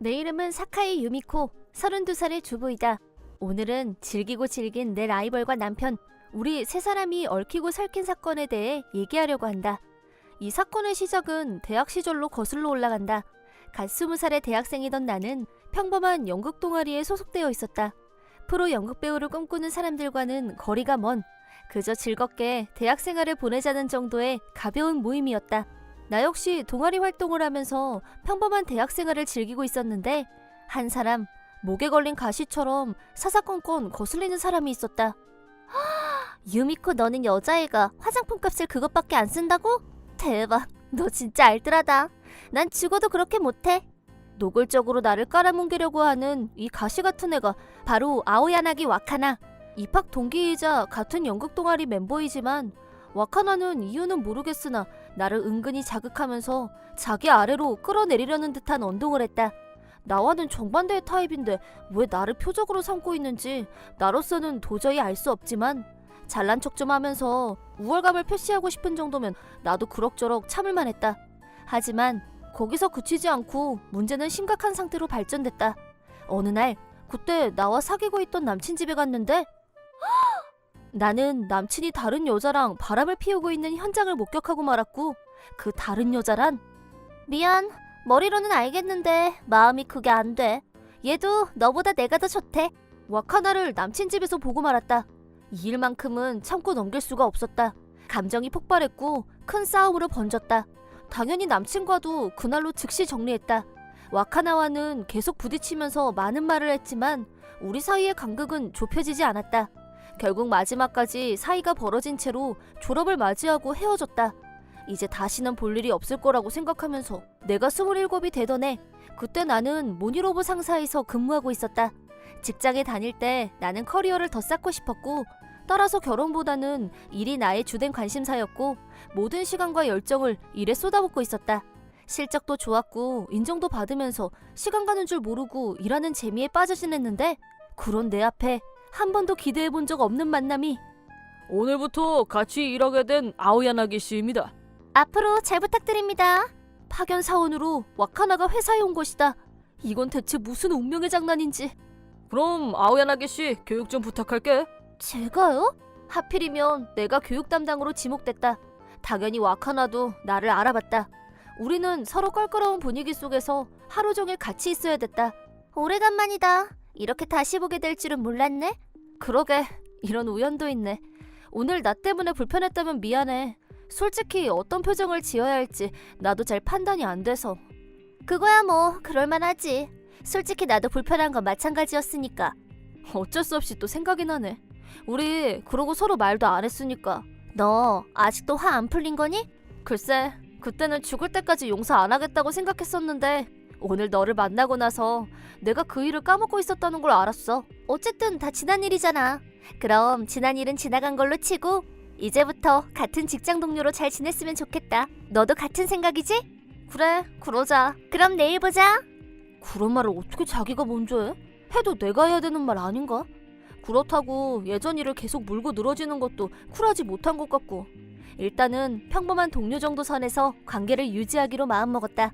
내 이름은 사카이 유미코, 32살의 주부이다. 오늘은 질기고 질긴 내 라이벌과 남편, 우리 세 사람이 얽히고 설킨 사건에 대해 얘기하려고 한다. 이 사건의 시작은 대학 시절로 거슬러 올라간다. 갓 20살의 대학생이던 나는 평범한 연극 동아리에 소속되어 있었다. 프로 연극 배우를 꿈꾸는 사람들과는 거리가 먼, 그저 즐겁게 대학 생활을 보내자는 정도의 가벼운 모임이었다. 나 역시 동아리 활동을 하면서 평범한 대학 생활을 즐기고 있었는데 한 사람, 목에 걸린 가시처럼 사사건건 거슬리는 사람이 있었다. 유미코, 너는 여자애가 화장품 값을 그것밖에 안 쓴다고? 대박, 너 진짜 알뜰하다. 난 죽어도 그렇게 못해. 노골적으로 나를 깔아뭉개려고 하는 이 가시 같은 애가 바로 아오야나기 와카나. 입학 동기이자 같은 연극 동아리 멤버이지만 와카나는 이유는 모르겠으나 나를 은근히 자극하면서 자기 아래로 끌어내리려는 듯한 언동을 했다. 나와는 정반대의 타입인데 왜 나를 표적으로 삼고 있는지 나로서는 도저히 알 수 없지만 잘난 척 좀 하면서 우월감을 표시하고 싶은 정도면 나도 그럭저럭 참을만 했다. 하지만 거기서 그치지 않고 문제는 심각한 상태로 발전됐다. 어느 날 그때 나와 사귀고 있던 남친 집에 갔는데 나는 남친이 다른 여자랑 바람을 피우고 있는 현장을 목격하고 말았고, 그 다른 여자란 미안, 머리로는 알겠는데 마음이 그게 안 돼. 얘도 너보다 내가 더 좋대. 와카나를 남친 집에서 보고 말았다. 이 일만큼은 참고 넘길 수가 없었다. 감정이 폭발했고 큰 싸움으로 번졌다. 당연히 남친과도 그날로 즉시 정리했다. 와카나와는 계속 부딪히면서 많은 말을 했지만 우리 사이의 간극은 좁혀지지 않았다. 결국 마지막까지 사이가 벌어진 채로 졸업을 맞이하고 헤어졌다. 이제 다시는 볼 일이 없을 거라고 생각하면서 내가 27이 되던 해, 그때 나는 모니로브 상사에서 근무하고 있었다. 직장에 다닐 때 나는 커리어를 더 쌓고 싶었고, 따라서 결혼보다는 일이 나의 주된 관심사였고 모든 시간과 열정을 일에 쏟아붓고 있었다. 실적도 좋았고 인정도 받으면서 시간 가는 줄 모르고 일하는 재미에 빠져 지냈는데, 그런 내 앞에 한 번도 기대해본 적 없는 만남이 오늘부터 같이 일하게 된 아오야나기 씨입니다. 앞으로 잘 부탁드립니다. 파견 사원으로 와카나가 회사에 온 것이다. 이건 대체 무슨 운명의 장난인지. 그럼 아오야나기 씨 교육 좀 부탁할게. 제가요? 하필이면 내가 교육 담당으로 지목됐다. 당연히 와카나도 나를 알아봤다. 우리는 서로 껄끄러운 분위기 속에서 하루 종일 같이 있어야 됐다. 오래간만이다. 이렇게 다시 보게 될 줄은 몰랐네. 그러게, 이런 우연도 있네. 오늘 나 때문에 불편했다면 미안해. 솔직히 어떤 표정을 지어야 할지 나도 잘 판단이 안 돼서. 그거야 뭐 그럴만하지. 솔직히 나도 불편한 건 마찬가지였으니까. 어쩔 수 없이 또 생각이 나네. 우리 그러고 서로 말도 안 했으니까. 너 아직도 화 안 풀린 거니? 글쎄, 그때는 죽을 때까지 용서 안 하겠다고 생각했었는데 오늘 너를 만나고 나서 내가 그 일을 까먹고 있었다는 걸 알았어. 어쨌든 다 지난 일이잖아. 그럼 지난 일은 지나간 걸로 치고 이제부터 같은 직장 동료로 잘 지냈으면 좋겠다. 너도 같은 생각이지? 그래, 그러자. 그럼 내일 보자. 그런 말을 어떻게 자기가 먼저 해? 해도 내가 해야 되는 말 아닌가? 그렇다고 예전 일을 계속 물고 늘어지는 것도 쿨하지 못한 것 같고. 일단은 평범한 동료 정도 선에서 관계를 유지하기로 마음먹었다.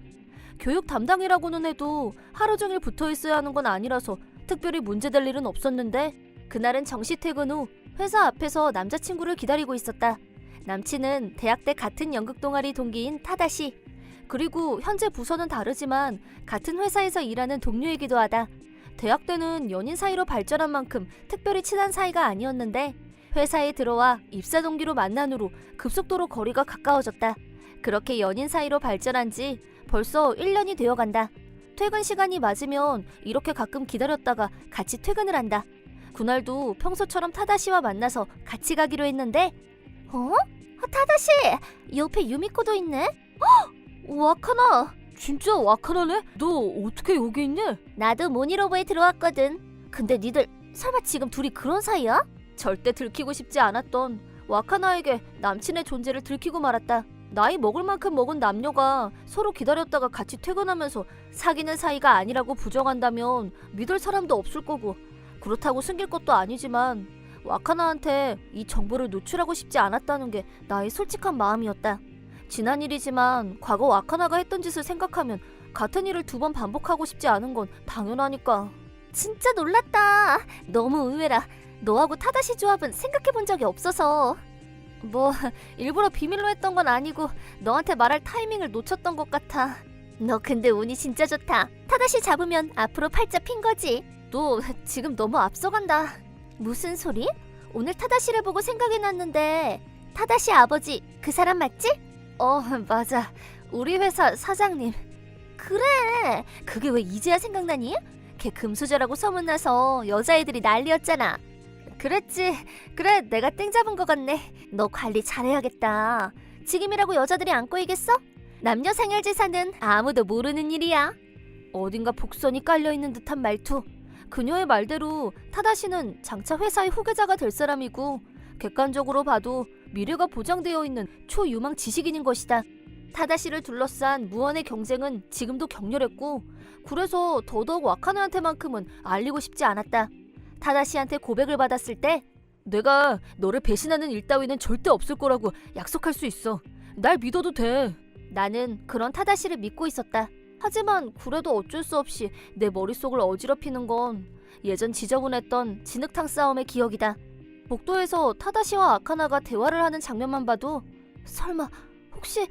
교육 담당이라고는 해도 하루 종일 붙어 있어야 하는 건 아니라서 특별히 문제될 일은 없었는데, 그날은 정시 퇴근 후 회사 앞에서 남자친구를 기다리고 있었다. 남친은 대학 때 같은 연극 동아리 동기인 타다시, 그리고 현재 부서는 다르지만 같은 회사에서 일하는 동료이기도 하다. 대학 때는 연인 사이로 발전한 만큼 특별히 친한 사이가 아니었는데 회사에 들어와 입사 동기로 만난 후로 급속도로 거리가 가까워졌다. 그렇게 연인 사이로 발전한 지 벌써 1년이 되어간다. 퇴근 시간이 맞으면 이렇게 가끔 기다렸다가 같이 퇴근을 한다. 그날도 평소처럼 타다시와 만나서 같이 가기로 했는데, 타다시! 옆에 유미코도 있네? 와카나! 진짜 와카나네? 너 어떻게 여기 있니? 나도 모니로브에 들어왔거든. 근데 니들 설마 지금 둘이 그런 사이야? 절대 들키고 싶지 않았던 와카나에게 남친의 존재를 들키고 말았다. 나이 먹을 만큼 먹은 남녀가 서로 기다렸다가 같이 퇴근하면서 사귀는 사이가 아니라고 부정한다면 믿을 사람도 없을 거고, 그렇다고 숨길 것도 아니지만 와카나한테 이 정보를 노출하고 싶지 않았다는 게 나의 솔직한 마음이었다. 지난 일이지만 과거 와카나가 했던 짓을 생각하면 같은 일을 2번 반복하고 싶지 않은 건 당연하니까. 진짜 놀랐다. 너무 의외라. 너하고 타다시 조합은 생각해본 적이 없어서. 뭐 일부러 비밀로 했던 건 아니고 너한테 말할 타이밍을 놓쳤던 것 같아. 너 근데 운이 진짜 좋다. 타다시 잡으면 앞으로 팔자 핀 거지. 너 지금 너무 앞서간다. 무슨 소리? 오늘 타다시를 보고 생각이 났는데 타다시 아버지 그 사람 맞지? 맞아. 우리 회사 사장님. 그래. 그게 왜 이제야 생각나니? 걔 금수저라고 소문나서 여자애들이 난리였잖아. 그랬지. 그래, 내가 땡 잡은 것 같네. 너 관리 잘해야겠다. 지금이라고 여자들이 안 꼬이겠어? 남녀 생활지사는 아무도 모르는 일이야. 어딘가 복선이 깔려있는 듯한 말투. 그녀의 말대로 타다시는 장차 회사의 후계자가 될 사람이고 객관적으로 봐도 미래가 보장되어 있는 초유망 지식인인 것이다. 타다시를 둘러싼 무언의 경쟁은 지금도 격렬했고 그래서 더더욱 와카나한테만큼은 알리고 싶지 않았다. 타다시한테 고백을 받았을 때 내가 너를 배신하는 일 따위는 절대 없을 거라고 약속할 수 있어. 날 믿어도 돼. 나는 그런 타다시를 믿고 있었다. 하지만 그래도 어쩔 수 없이 내 머릿속을 어지럽히는 건 예전 지저분했던 진흙탕 싸움의 기억이다. 복도에서 타다시와 아카나가 대화를 하는 장면만 봐도 설마 혹시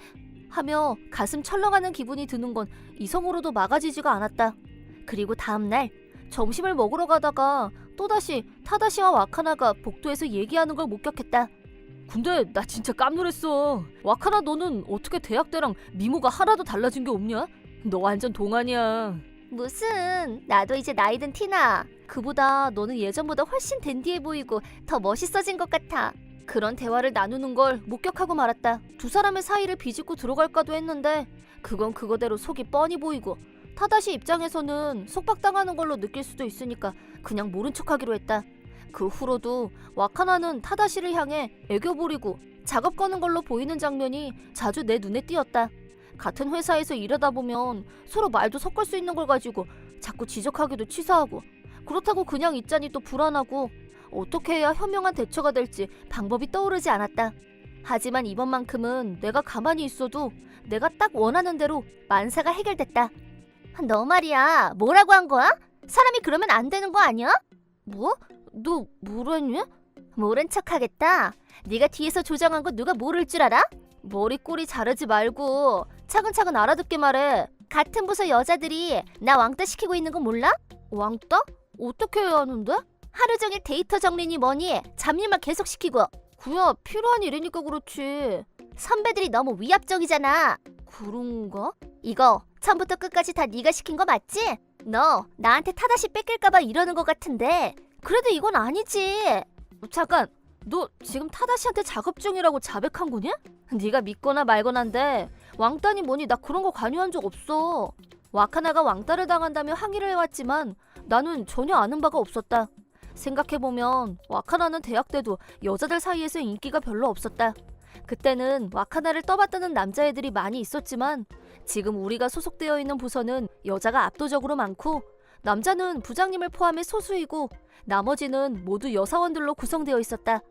하며 가슴 철렁하는 기분이 드는 건 이성으로도 막아지지가 않았다. 그리고 다음날 점심을 먹으러 가다가 또다시 타다시와 와카나가 복도에서 얘기하는 걸 목격했다. 근데 나 진짜 깜놀했어. 와카나 너는 어떻게 대학 때랑 미모가 하나도 달라진 게 없냐? 너 완전 동안이야. 무슨, 나도 이제 나이 든 티나. 그보다 너는 예전보다 훨씬 댄디해 보이고 더 멋있어진 것 같아. 그런 대화를 나누는 걸 목격하고 말았다. 두 사람의 사이를 비집고 들어갈까도 했는데 그건 그거대로 속이 뻔히 보이고 타다시 입장에서는 속박당하는 걸로 느낄 수도 있으니까 그냥 모른 척하기로 했다. 그 후로도 와카나는 타다시를 향해 애교 부리고 작업 거는 걸로 보이는 장면이 자주 내 눈에 띄었다. 같은 회사에서 일하다 보면 서로 말도 섞을 수 있는 걸 가지고 자꾸 지적하기도 치사하고 그렇다고 그냥 있자니 또 불안하고 어떻게 해야 현명한 대처가 될지 방법이 떠오르지 않았다. 하지만 이번만큼은 내가 가만히 있어도 내가 딱 원하는 대로 만사가 해결됐다. 너 말이야, 뭐라고 한 거야? 사람이 그러면 안 되는 거 아니야? 뭐? 너 뭐랬니? 모른 척하겠다. 네가 뒤에서 조정한 거 누가 모를 줄 알아? 머리꼬리 자르지 말고 차근차근 알아듣게 말해. 같은 부서 여자들이 나 왕따 시키고 있는 거 몰라? 왕따? 어떻게 해야 하는데? 하루 종일 데이터 정리니 뭐니 잡일만 계속 시키고. 그야 필요한 일이니까 그렇지. 선배들이 너무 위압적이잖아. 그런가? 이거 처음부터 끝까지 다 네가 시킨 거 맞지? 너 나한테 타다시 뺏길까봐 이러는 거 같은데 그래도 이건 아니지. 잠깐, 너 지금 타다시한테 작업 중이라고 자백한 거냐? 네가 믿거나 말거나인데 왕따니 뭐니 나 그런 거 관여한 적 없어. 와카나가 왕따를 당한다며 항의를 해왔지만 나는 전혀 아는 바가 없었다. 생각해보면 와카나는 대학 때도 여자들 사이에서 인기가 별로 없었다. 그때는 와카나를 떠받드는 남자애들이 많이 있었지만 지금 우리가 소속되어 있는 부서는 여자가 압도적으로 많고 남자는 부장님을 포함해 소수이고 나머지는 모두 여사원들로 구성되어 있었다.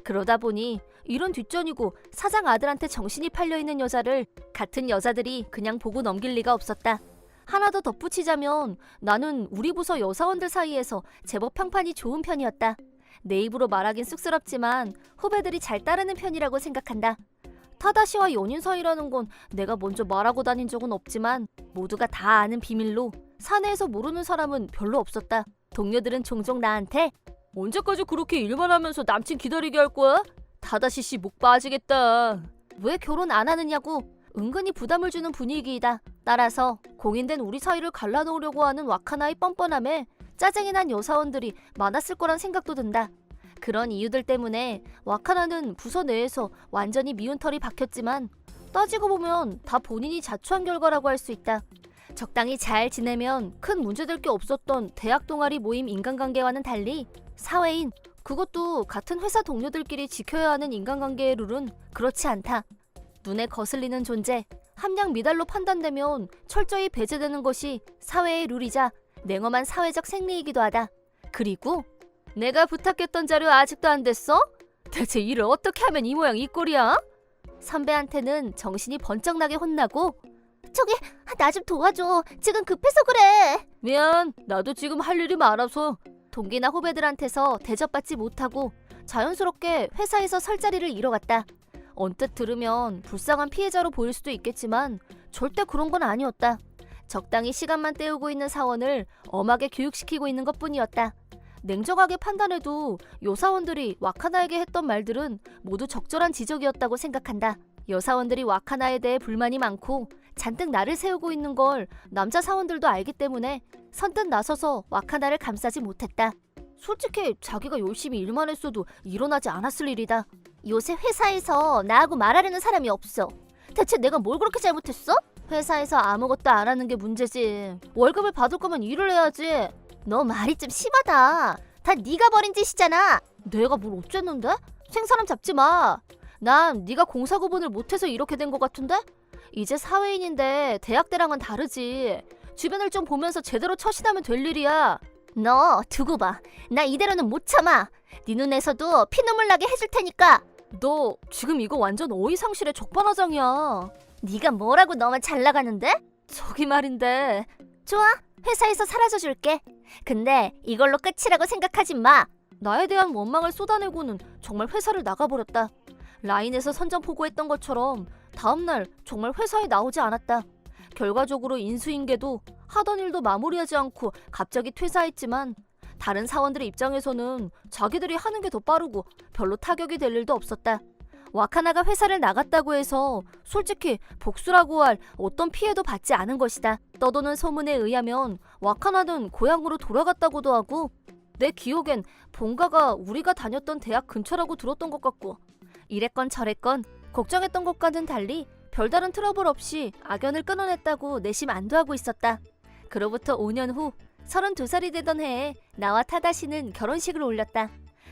그러다 보니 이런 뒷전이고 사장 아들한테 정신이 팔려있는 여자를 같은 여자들이 그냥 보고 넘길 리가 없었다. 하나 더 덧붙이자면 나는 우리 부서 여사원들 사이에서 제법 평판이 좋은 편이었다. 내 입으로 말하긴 쑥스럽지만 후배들이 잘 따르는 편이라고 생각한다. 타다시와 연인 사이라는 건 내가 먼저 말하고 다닌 적은 없지만 모두가 다 아는 비밀로 사내에서 모르는 사람은 별로 없었다. 동료들은 종종 나한테 언제까지 그렇게 일만 하면서 남친 기다리게 할 거야? 타다시 씨 목 빠지겠다. 왜 결혼 안 하느냐고 은근히 부담을 주는 분위기이다. 따라서 공인된 우리 사이를 갈라놓으려고 하는 와카나의 뻔뻔함에 짜증이 난 여사원들이 많았을 거란 생각도 든다. 그런 이유들 때문에 와카나는 부서 내에서 완전히 미운 털이 박혔지만 따지고 보면 다 본인이 자초한 결과라고 할 수 있다. 적당히 잘 지내면 큰 문제될 게 없었던 대학 동아리 모임 인간관계와는 달리 사회인, 그것도 같은 회사 동료들끼리 지켜야 하는 인간관계의 룰은 그렇지 않다. 눈에 거슬리는 존재, 함량 미달로 판단되면 철저히 배제되는 것이 사회의 룰이자 냉엄한 사회적 생리이기도 하다. 그리고 내가 부탁했던 자료 아직도 안 됐어? 대체 일을 어떻게 하면 이 모양 이 꼴이야? 선배한테는 정신이 번쩍 나게 혼나고 저기 나 좀 도와줘. 지금 급해서 그래. 미안, 나도 지금 할 일이 많아서. 동기나 후배들한테서 대접받지 못하고 자연스럽게 회사에서 설 자리를 잃어갔다. 언뜻 들으면 불쌍한 피해자로 보일 수도 있겠지만 절대 그런 건 아니었다. 적당히 시간만 때우고 있는 사원을 엄하게 교육시키고 있는 것뿐이었다. 냉정하게 판단해도 여사원들이 와카나에게 했던 말들은 모두 적절한 지적이었다고 생각한다. 여사원들이 와카나에 대해 불만이 많고 잔뜩 나를 세우고 있는 걸 남자 사원들도 알기 때문에 선뜻 나서서 와카나를 감싸지 못했다. 솔직히 자기가 열심히 일만 했어도 일어나지 않았을 일이다. 요새 회사에서 나하고 말하려는 사람이 없어. 대체 내가 뭘 그렇게 잘못했어? 회사에서 아무것도 안 하는 게 문제지. 월급을 받을 거면 일을 해야지. 너 말이 좀 심하다. 다 네가 벌인 짓이잖아. 내가 뭘 어쨌는데? 생사람 잡지 마. 난 네가 공사 구분을 못해서 이렇게 된 것 같은데? 이제 사회인인데 대학 때랑은 다르지. 주변을 좀 보면서 제대로 처신하면 될 일이야. 너 두고 봐. 나 이대로는 못 참아. 네 눈에서도 피눈물 나게 해줄 테니까. 너 지금 이거 완전 어이상실의 적반하장이야. 네가 뭐라고 너만 잘 나가는데? 저기 말인데. 좋아. 회사에서 사라져 줄게. 근데 이걸로 끝이라고 생각하지 마. 나에 대한 원망을 쏟아내고는 정말 회사를 나가버렸다. 라인에서 선전포고했던 것처럼 다음날 정말 회사에 나오지 않았다. 결과적으로 인수인계도 하던 일도 마무리하지 않고 갑자기 퇴사했지만 다른 사원들의 입장에서는 자기들이 하는 게 더 빠르고 별로 타격이 될 일도 없었다. 와카나가 회사를 나갔다고 해서 솔직히 복수라고 할 어떤 피해도 받지 않은 것이다. 떠도는 소문에 의하면 와카나는 고향으로 돌아갔다고도 하고 내 기억엔 본가가 우리가 다녔던 대학 근처라고 들었던 것 같고 이랬건 저랬건 걱정했던 것과는 달리 별다른 트러블 없이 악연을 끊어냈다고 내심 안도하고 있었다. 그로부터 5년 후 32살이 되던 해에 나와 타다시는 결혼식을 올렸다.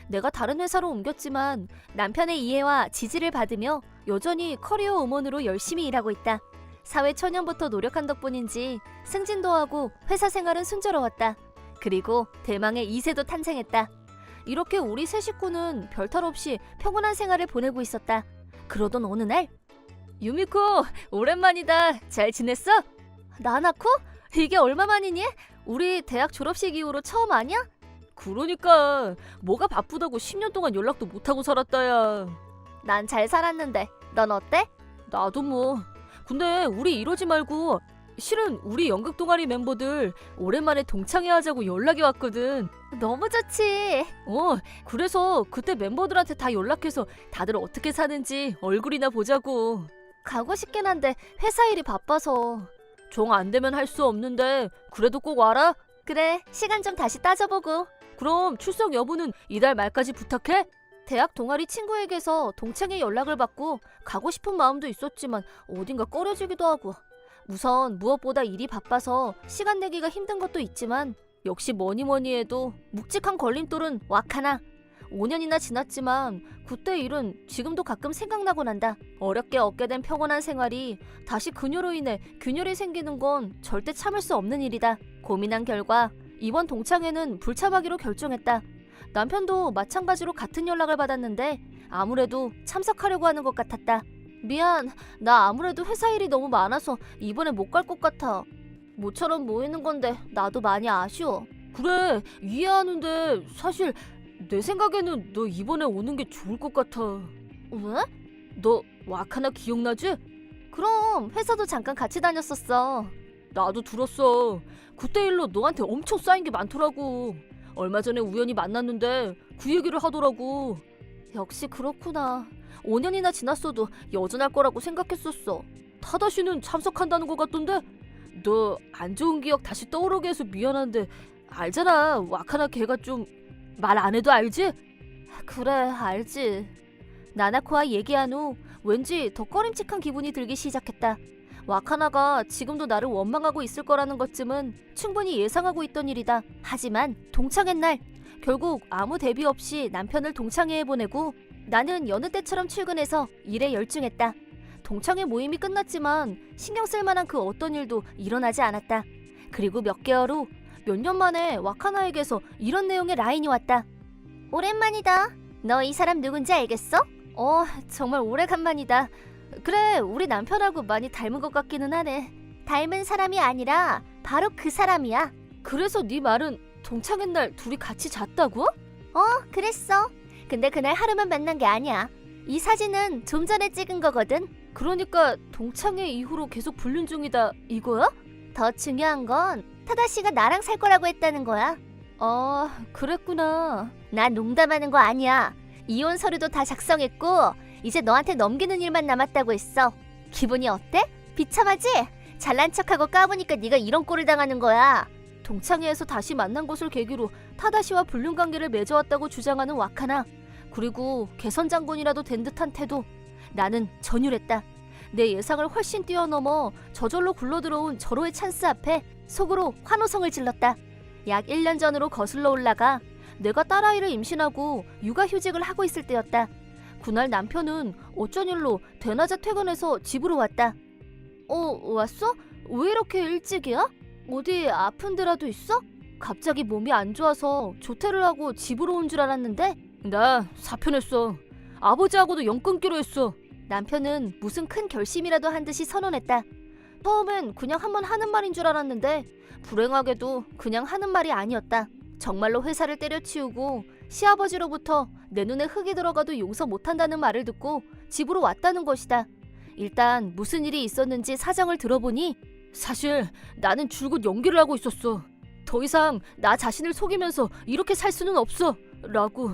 내가 다른 회사로 옮겼지만 남편의 이해와 지지를 받으며 여전히 커리어 우먼으로 열심히 일하고 있다. 사회 초년부터 노력한 덕분인지 승진도 하고 회사 생활은 순조로웠다. 그리고 대망의 2세도 탄생했다. 이렇게 우리 세 식구는 별탈 없이 평온한 생활을 보내고 있었다. 그러던 어느 날 유미코, 오랜만이다. 잘 지냈어? 나나코? 이게 얼마 만이니? 우리 대학 졸업식 이후로 처음 아니야? 그러니까 뭐가 바쁘다고 10년 동안 연락도 못하고 살았다야. 난 잘 살았는데 넌 어때? 나도 뭐. 근데 우리 이러지 말고 실은 우리 연극 동아리 멤버들 오랜만에 동창회 하자고 연락이 왔거든. 너무 좋지. 그래서 그때 멤버들한테 다 연락해서 다들 어떻게 사는지 얼굴이나 보자고. 가고 싶긴 한데 회사 일이 바빠서. 정 안 되면 할 수 없는데 그래도 꼭 와라. 그래, 시간 좀 다시 따져보고. 그럼 출석 여부는 이달 말까지 부탁해. 대학 동아리 친구에게서 동창회 연락을 받고 가고 싶은 마음도 있었지만 어딘가 꺼려지기도 하고 우선 무엇보다 일이 바빠서 시간 내기가 힘든 것도 있지만 역시 뭐니 해도 묵직한 걸림돌은 와카나. 5년이나 지났지만 그때 일은 지금도 가끔 생각나곤 한다. 어렵게 얻게 된 평온한 생활이 다시 그녀로 인해 균열이 생기는 건 절대 참을 수 없는 일이다. 고민한 결과 이번 동창회는 불참하기로 결정했다. 남편도 마찬가지로 같은 연락을 받았는데 아무래도 참석하려고 하는 것 같았다. 미안, 나 아무래도 회사 일이 너무 많아서 이번에 못 갈 것 같아. 모처럼 모이는 건데 나도 많이 아쉬워. 그래, 이해하는데 사실 내 생각에는 너 이번에 오는 게 좋을 것 같아. 왜? 너 와카나 기억나지? 그럼 회사도 잠깐 같이 다녔었어. 나도 들었어. 그때 일로 너한테 엄청 쌓인 게 많더라고. 얼마 전에 우연히 만났는데 그 얘기를 하더라고. 역시 그렇구나. 5년이나 지났어도 여전할 거라고 생각했었어. 타다시는 참석한다는 것 같던데? 너 안 좋은 기억 다시 떠오르게 해서 미안한데 알잖아. 와카나 걔가 좀 말 안 해도 알지? 그래, 알지. 나나코와 얘기한 후 왠지 더 꺼림칙한 기분이 들기 시작했다. 와카나가 지금도 나를 원망하고 있을 거라는 것쯤은 충분히 예상하고 있던 일이다. 하지만 동창회 날 결국 아무 대비 없이 남편을 동창회에 보내고 나는 여느 때처럼 출근해서 일에 열중했다. 동창회 모임이 끝났지만 신경 쓸 만한 그 어떤 일도 일어나지 않았다. 그리고 몇 개월 후 몇 년 만에 와카나에게서 이런 내용의 라인이 왔다. 오랜만이다. 너 이 사람 누군지 알겠어? 정말 오래간만이다. 그래, 우리 남편하고 많이 닮은 것 같기는 하네. 닮은 사람이 아니라 바로 그 사람이야. 그래서 네 말은 동창회 날 둘이 같이 잤다고? 그랬어. 근데 그날 하루만 만난 게 아니야. 이 사진은 좀 전에 찍은 거거든. 그러니까 동창회 이후로 계속 불륜 중이다 이거야? 더 중요한 건 타다씨가 나랑 살 거라고 했다는 거야. 아, 그랬구나. 나 농담하는 거 아니야. 이혼 서류도 다 작성했고 이제 너한테 넘기는 일만 남았다고 했어. 기분이 어때? 비참하지? 잘난 척하고 까보니까 네가 이런 꼴을 당하는 거야. 동창회에서 다시 만난 것을 계기로 타다시와 불륜 관계를 맺어왔다고 주장하는 와카나. 그리고 개선 장군이라도 된 듯한 태도. 나는 전율했다. 내 예상을 훨씬 뛰어넘어 저절로 굴러들어온 절호의 찬스 앞에 속으로 환호성을 질렀다. 약 1년 전으로 거슬러 올라가 내가 딸아이를 임신하고 육아휴직을 하고 있을 때였다. 그날 남편은 어쩐 일로 대낮에 퇴근해서 집으로 왔다. 왔어? 왜 이렇게 일찍이야? 어디 아픈 데라도 있어? 갑자기 몸이 안 좋아서 조퇴를 하고 집으로 온 줄 알았는데 나 사표냈어. 아버지하고도 연 끊기로 했어. 남편은 무슨 큰 결심이라도 한 듯이 선언했다. 처음엔 그냥 한번 하는 말인 줄 알았는데 불행하게도 그냥 하는 말이 아니었다. 정말로 회사를 때려치우고 시아버지로부터 내 눈에 흙이 들어가도 용서 못한다는 말을 듣고 집으로 왔다는 것이다. 일단 무슨 일이 있었는지 사정을 들어보니 사실 나는 줄곧 연기를 하고 있었어. 더 이상 나 자신을 속이면서 이렇게 살 수는 없어 라고.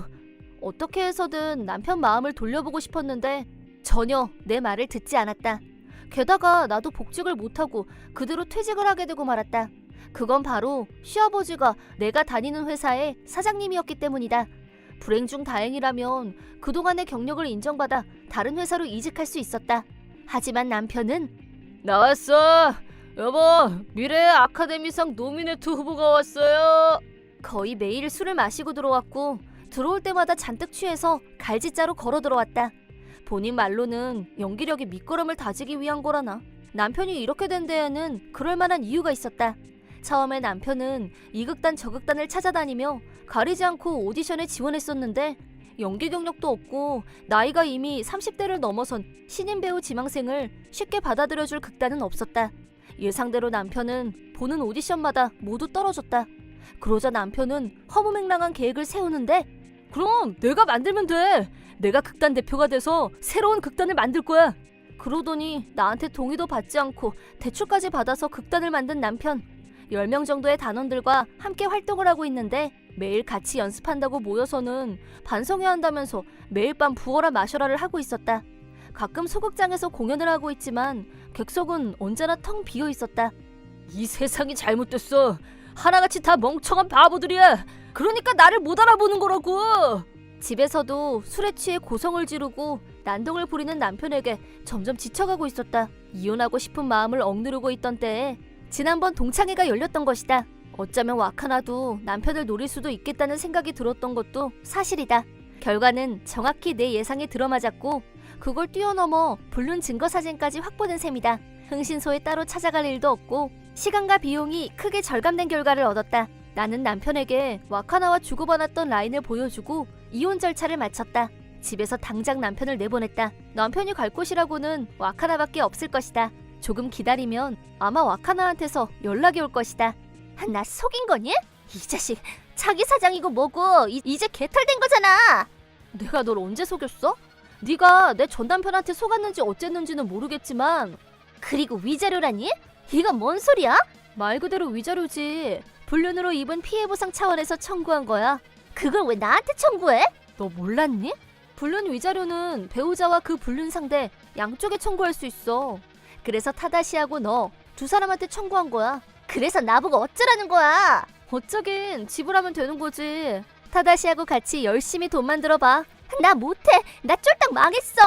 어떻게 해서든 남편 마음을 돌려보고 싶었는데 전혀 내 말을 듣지 않았다. 게다가 나도 복직을 못하고 그대로 퇴직을 하게 되고 말았다. 그건 바로 시아버지가 내가 다니는 회사의 사장님이었기 때문이다. 불행 중 다행이라면 그동안의 경력을 인정받아 다른 회사로 이직할 수 있었다. 하지만 남편은 나왔어. 여보, 미래의 아카데미상 노미네이트 후보가 왔어요. 거의 매일 술을 마시고 들어왔고 들어올 때마다 잔뜩 취해서 갈지자로 걸어 들어왔다. 본인 말로는 연기력이 밑거름을 다지기 위한 거라나. 남편이 이렇게 된 데에는 그럴 만한 이유가 있었다. 처음에 남편은 이 극단 저 극단을 찾아다니며 가리지 않고 오디션에 지원했었는데 연기 경력도 없고 나이가 이미 30대를 넘어선 신인 배우 지망생을 쉽게 받아들여줄 극단은 없었다. 예상대로 남편은 보는 오디션마다 모두 떨어졌다. 그러자 남편은 허무맹랑한 계획을 세우는데 그럼 내가 만들면 돼. 내가 극단 대표가 돼서 새로운 극단을 만들 거야. 그러더니 나한테 동의도 받지 않고 대출까지 받아서 극단을 만든 남편. 10명 정도의 단원들과 함께 활동을 하고 있는데 매일 같이 연습한다고 모여서는 반성해야 한다면서 매일 밤 부어라 마셔라를 하고 있었다. 가끔 소극장에서 공연을 하고 있지만 객석은 언제나 텅 비어 있었다. 이 세상이 잘못됐어. 하나같이 다 멍청한 바보들이야. 그러니까 나를 못 알아보는 거라고. 집에서도 술에 취해 고성을 지르고 난동을 부리는 남편에게 점점 지쳐가고 있었다. 이혼하고 싶은 마음을 억누르고 있던 때에 지난번 동창회가 열렸던 것이다. 어쩌면 와카나도 남편을 노릴 수도 있겠다는 생각이 들었던 것도 사실이다. 결과는 정확히 내 예상에 들어맞았고 그걸 뛰어넘어 불륜 증거 사진까지 확보된 셈이다. 흥신소에 따로 찾아갈 일도 없고 시간과 비용이 크게 절감된 결과를 얻었다. 나는 남편에게 와카나와 주고받았던 라인을 보여주고 이혼 절차를 마쳤다. 집에서 당장 남편을 내보냈다. 남편이 갈 곳이라고는 와카나밖에 없을 것이다. 조금 기다리면 아마 와카나한테서 연락이 올 것이다. 나 속인 거니? 이 자식 자기 사장이고 뭐고 이제 개털된 거잖아. 내가 널 언제 속였어? 네가 내 전 남편한테 속았는지 어쨌는지는 모르겠지만 그리고 위자료라니? 이건 뭔 소리야? 말 그대로 위자료지. 불륜으로 입은 피해 보상 차원에서 청구한 거야. 그걸 왜 나한테 청구해? 너 몰랐니? 불륜 위자료는 배우자와 그 불륜 상대 양쪽에 청구할 수 있어. 그래서 타다시하고 너 두 사람한테 청구한 거야. 그래서 나보고 어쩌라는 거야? 어쩌긴 지불하면 되는 거지. 타다시하고 같이 열심히 돈 만들어봐. 나 못해. 나 쫄딱 망했어.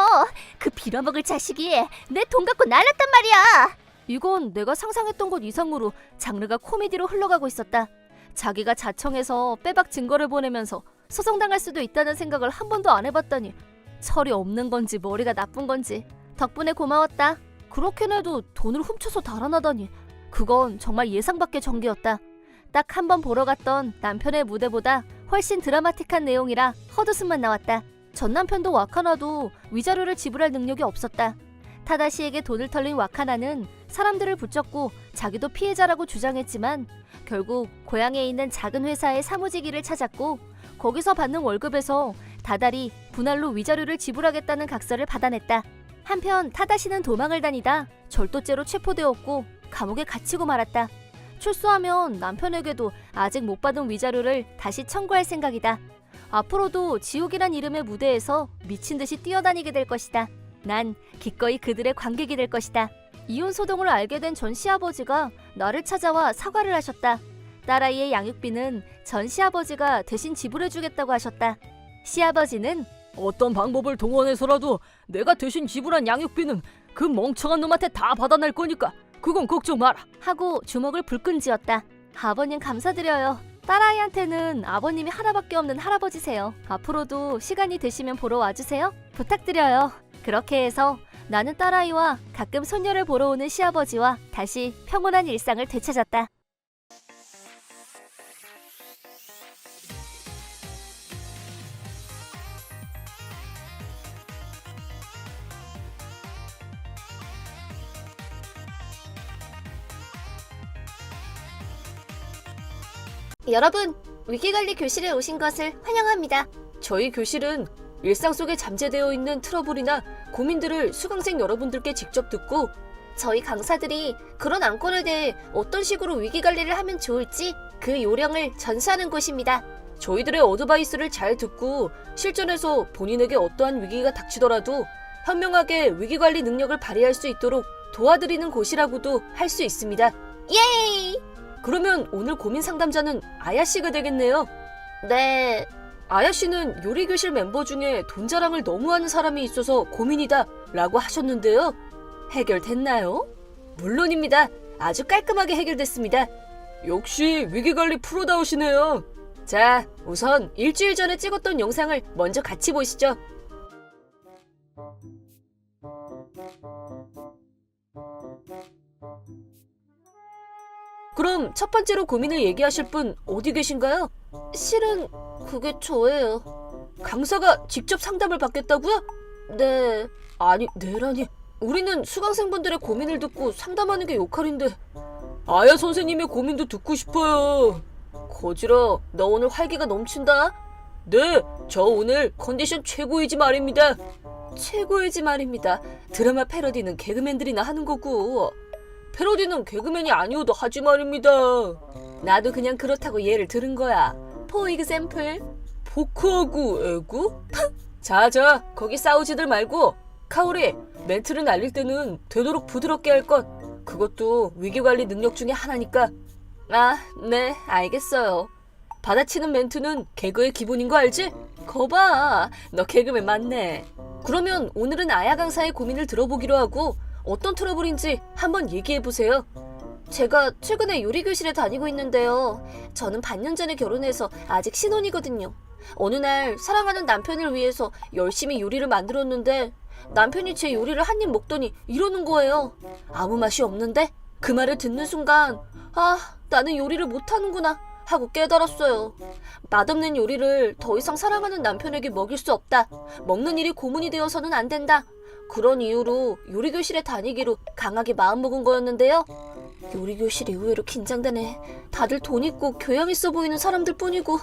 그 빌어먹을 자식이 내 돈 갖고 날렸단 말이야. 이건 내가 상상했던 것 이상으로 장르가 코미디로 흘러가고 있었다. 자기가 자청해서 빼박 증거를 보내면서 소송당할 수도 있다는 생각을 한 번도 안 해봤다니 철이 없는 건지 머리가 나쁜 건지. 덕분에 고마웠다. 그렇긴 해도 돈을 훔쳐서 달아나다니 그건 정말 예상 밖의 전개였다. 딱 한 번 보러 갔던 남편의 무대보다 훨씬 드라마틱한 내용이라 헛웃음만 나왔다. 전 남편도 와카나도 위자료를 지불할 능력이 없었다. 타다시에게 돈을 털린 와카나는 사람들을 붙잡고 자기도 피해자라고 주장했지만 결국 고향에 있는 작은 회사의 사무직위를 찾았고 거기서 받는 월급에서 다달이 분할로 위자료를 지불하겠다는 각서를 받아냈다. 한편 타다시는 도망을 다니다 절도죄로 체포되었고 감옥에 갇히고 말았다. 출소하면 남편에게도 아직 못 받은 위자료를 다시 청구할 생각이다. 앞으로도 지옥이란 이름의 무대에서 미친 듯이 뛰어다니게 될 것이다. 난 기꺼이 그들의 관객이 될 것이다. 이혼 소동을 알게 된 전 시아버지가 나를 찾아와 사과를 하셨다. 딸아이의 양육비는 전 시아버지가 대신 지불해주겠다고 하셨다. 시아버지는 어떤 방법을 동원해서라도 내가 대신 지불한 양육비는 그 멍청한 놈한테 다 받아낼 거니까 그건 걱정 마라. 하고 주먹을 불끈 쥐었다. 아버님 감사드려요. 딸아이한테는 아버님이 하나밖에 없는 할아버지세요. 앞으로도 시간이 되시면 보러 와주세요. 부탁드려요. 그렇게 해서 나는 딸아이와 가끔 손녀를 보러 오는 시아버지와 다시 평온한 일상을 되찾았다. 여러분, 위기관리 교실에 오신 것을 환영합니다. 저희 교실은 일상 속에 잠재되어 있는 트러블이나 고민들을 수강생 여러분들께 직접 듣고 저희 강사들이 그런 안건에 대해 어떤 식으로 위기관리를 하면 좋을지 그 요령을 전수하는 곳입니다. 저희들의 어드바이스를 잘 듣고 실전에서 본인에게 어떠한 위기가 닥치더라도 현명하게 위기관리 능력을 발휘할 수 있도록 도와드리는 곳이라고도 할 수 있습니다. 예이! 그러면 오늘 고민 상담자는 아야 씨가 되겠네요. 네, 아야 씨는 요리 교실 멤버 중에 돈 자랑을 너무 하는 사람이 있어서 고민이다 라고 하셨는데요. 해결됐나요? 물론입니다. 아주 깔끔하게 해결됐습니다. 역시 위기관리 프로다우시네요. 자, 우선 일주일 전에 찍었던 영상을 먼저 같이 보시죠. 그럼 첫 번째로 고민을 얘기하실 분 어디 계신가요? 실은 그게 저예요. 강사가 직접 상담을 받겠다고요? 네, 아니, 네라니. 우리는 수강생분들의 고민을 듣고 상담하는 게 역할인데 아야 선생님의 고민도 듣고 싶어요. 거지라, 너 오늘 활기가 넘친다. 네, 저 오늘 컨디션 최고이지 말입니다. 최고이지 말입니다. 드라마 패러디는 개그맨들이나 하는 거고 패러디는 개그맨이 아니어도 하지 말입니다. 나도 그냥 그렇다고 예를 들은 거야. For example. 포크하고 애구? 자자, 거기 싸우지들 말고 카오리, 멘트를 날릴 때는 되도록 부드럽게 할 것. 그것도 위기관리 능력 중에 하나니까. 아, 네, 알겠어요. 받아치는 멘트는 개그의 기본인 거 알지? 거봐, 너 개그맨 맞네. 그러면 오늘은 아야 강사의 고민을 들어보기로 하고 어떤 트러블인지 한번 얘기해보세요. 제가 최근에 요리교실에 다니고 있는데요. 저는 반년 전에 결혼해서 아직 신혼이거든요. 어느 날 사랑하는 남편을 위해서 열심히 요리를 만들었는데 남편이 제 요리를 한 입 먹더니 이러는 거예요. 아무 맛이 없는데? 그 말을 듣는 순간 아, 나는 요리를 못하는구나 하고 깨달았어요. 맛없는 요리를 더 이상 사랑하는 남편에게 먹일 수 없다. 먹는 일이 고문이 되어서는 안 된다. 그런 이유로 요리교실에 다니기로 강하게 마음먹은 거였는데요. 요리교실이 의외로 긴장되네. 다들 돈 있고 교양 있어 보이는 사람들 뿐이고.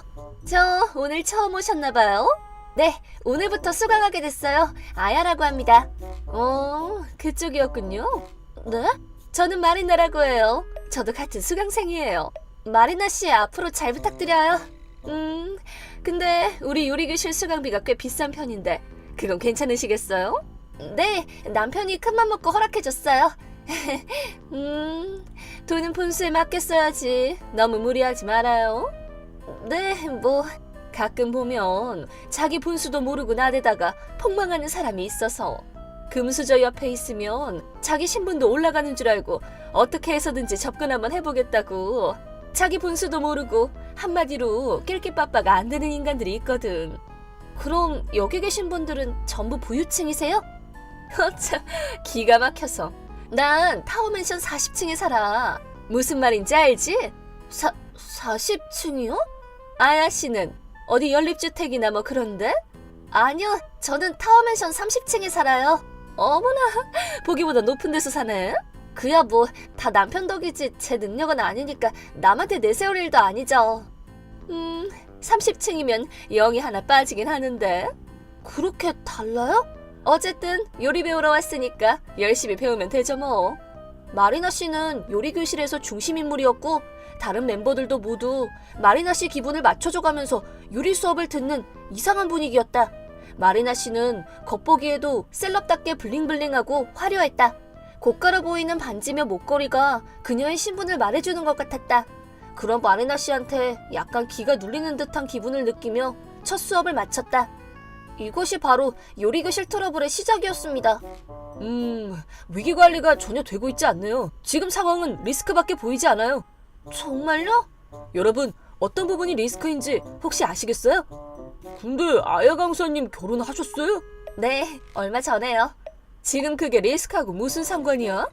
저 오늘 처음 오셨나봐요? 네, 오늘부터 수강하게 됐어요. 아야라고 합니다. 그쪽이었군요. 네? 저는 마리나라고 해요. 저도 같은 수강생이에요. 마리나 씨, 앞으로 잘 부탁드려요. 근데 우리 요리교실 수강비가 꽤 비싼 편인데 그건 괜찮으시겠어요? 네, 남편이 큰맘 먹고 허락해줬어요. 돈은 분수에 맞게 써야지. 너무 무리하지 말아요. 네, 뭐 가끔 보면 자기 분수도 모르고 나대다가 폭망하는 사람이 있어서 금수저 옆에 있으면 자기 신분도 올라가는 줄 알고 어떻게 해서든지 접근 한번 해보겠다고 자기 분수도 모르고 한마디로 낄낄빠빠가 안 되는 인간들이 있거든. 그럼 여기 계신 분들은 전부 부유층이세요? 참, 기가 막혀서. 난 타워맨션 40층에 살아. 무슨 말인지 알지? 40층이요? 아야 씨는 어디 연립주택이나 뭐 그런데? 아니요, 저는 타워맨션 30층에 살아요. 어머나, 보기보다 높은 데서 사네. 그야 뭐 다 남편 덕이지 제 능력은 아니니까 남한테 내세울 일도 아니죠. 30층이면 0이 하나 빠지긴 하는데. 그렇게 달라요? 어쨌든 요리 배우러 왔으니까 열심히 배우면 되죠 뭐. 마리나 씨는 요리 교실에서 중심 인물이었고 다른 멤버들도 모두 마리나 씨 기분을 맞춰줘가면서 요리 수업을 듣는 이상한 분위기였다. 마리나 씨는 겉보기에도 셀럽답게 블링블링하고 화려했다. 고가로 보이는 반지며 목걸이가 그녀의 신분을 말해주는 것 같았다. 그런 마리나 씨한테 약간 기가 눌리는 듯한 기분을 느끼며 첫 수업을 마쳤다. 이것이 바로 요리교실 트러블의 시작이었습니다. 위기관리가 전혀 되고 있지 않네요. 지금 상황은 리스크밖에 보이지 않아요. 정말요? 여러분, 어떤 부분이 리스크인지 혹시 아시겠어요? 근데 아야 강사님 결혼하셨어요? 네, 얼마 전에요. 지금 그게 리스크하고 무슨 상관이야?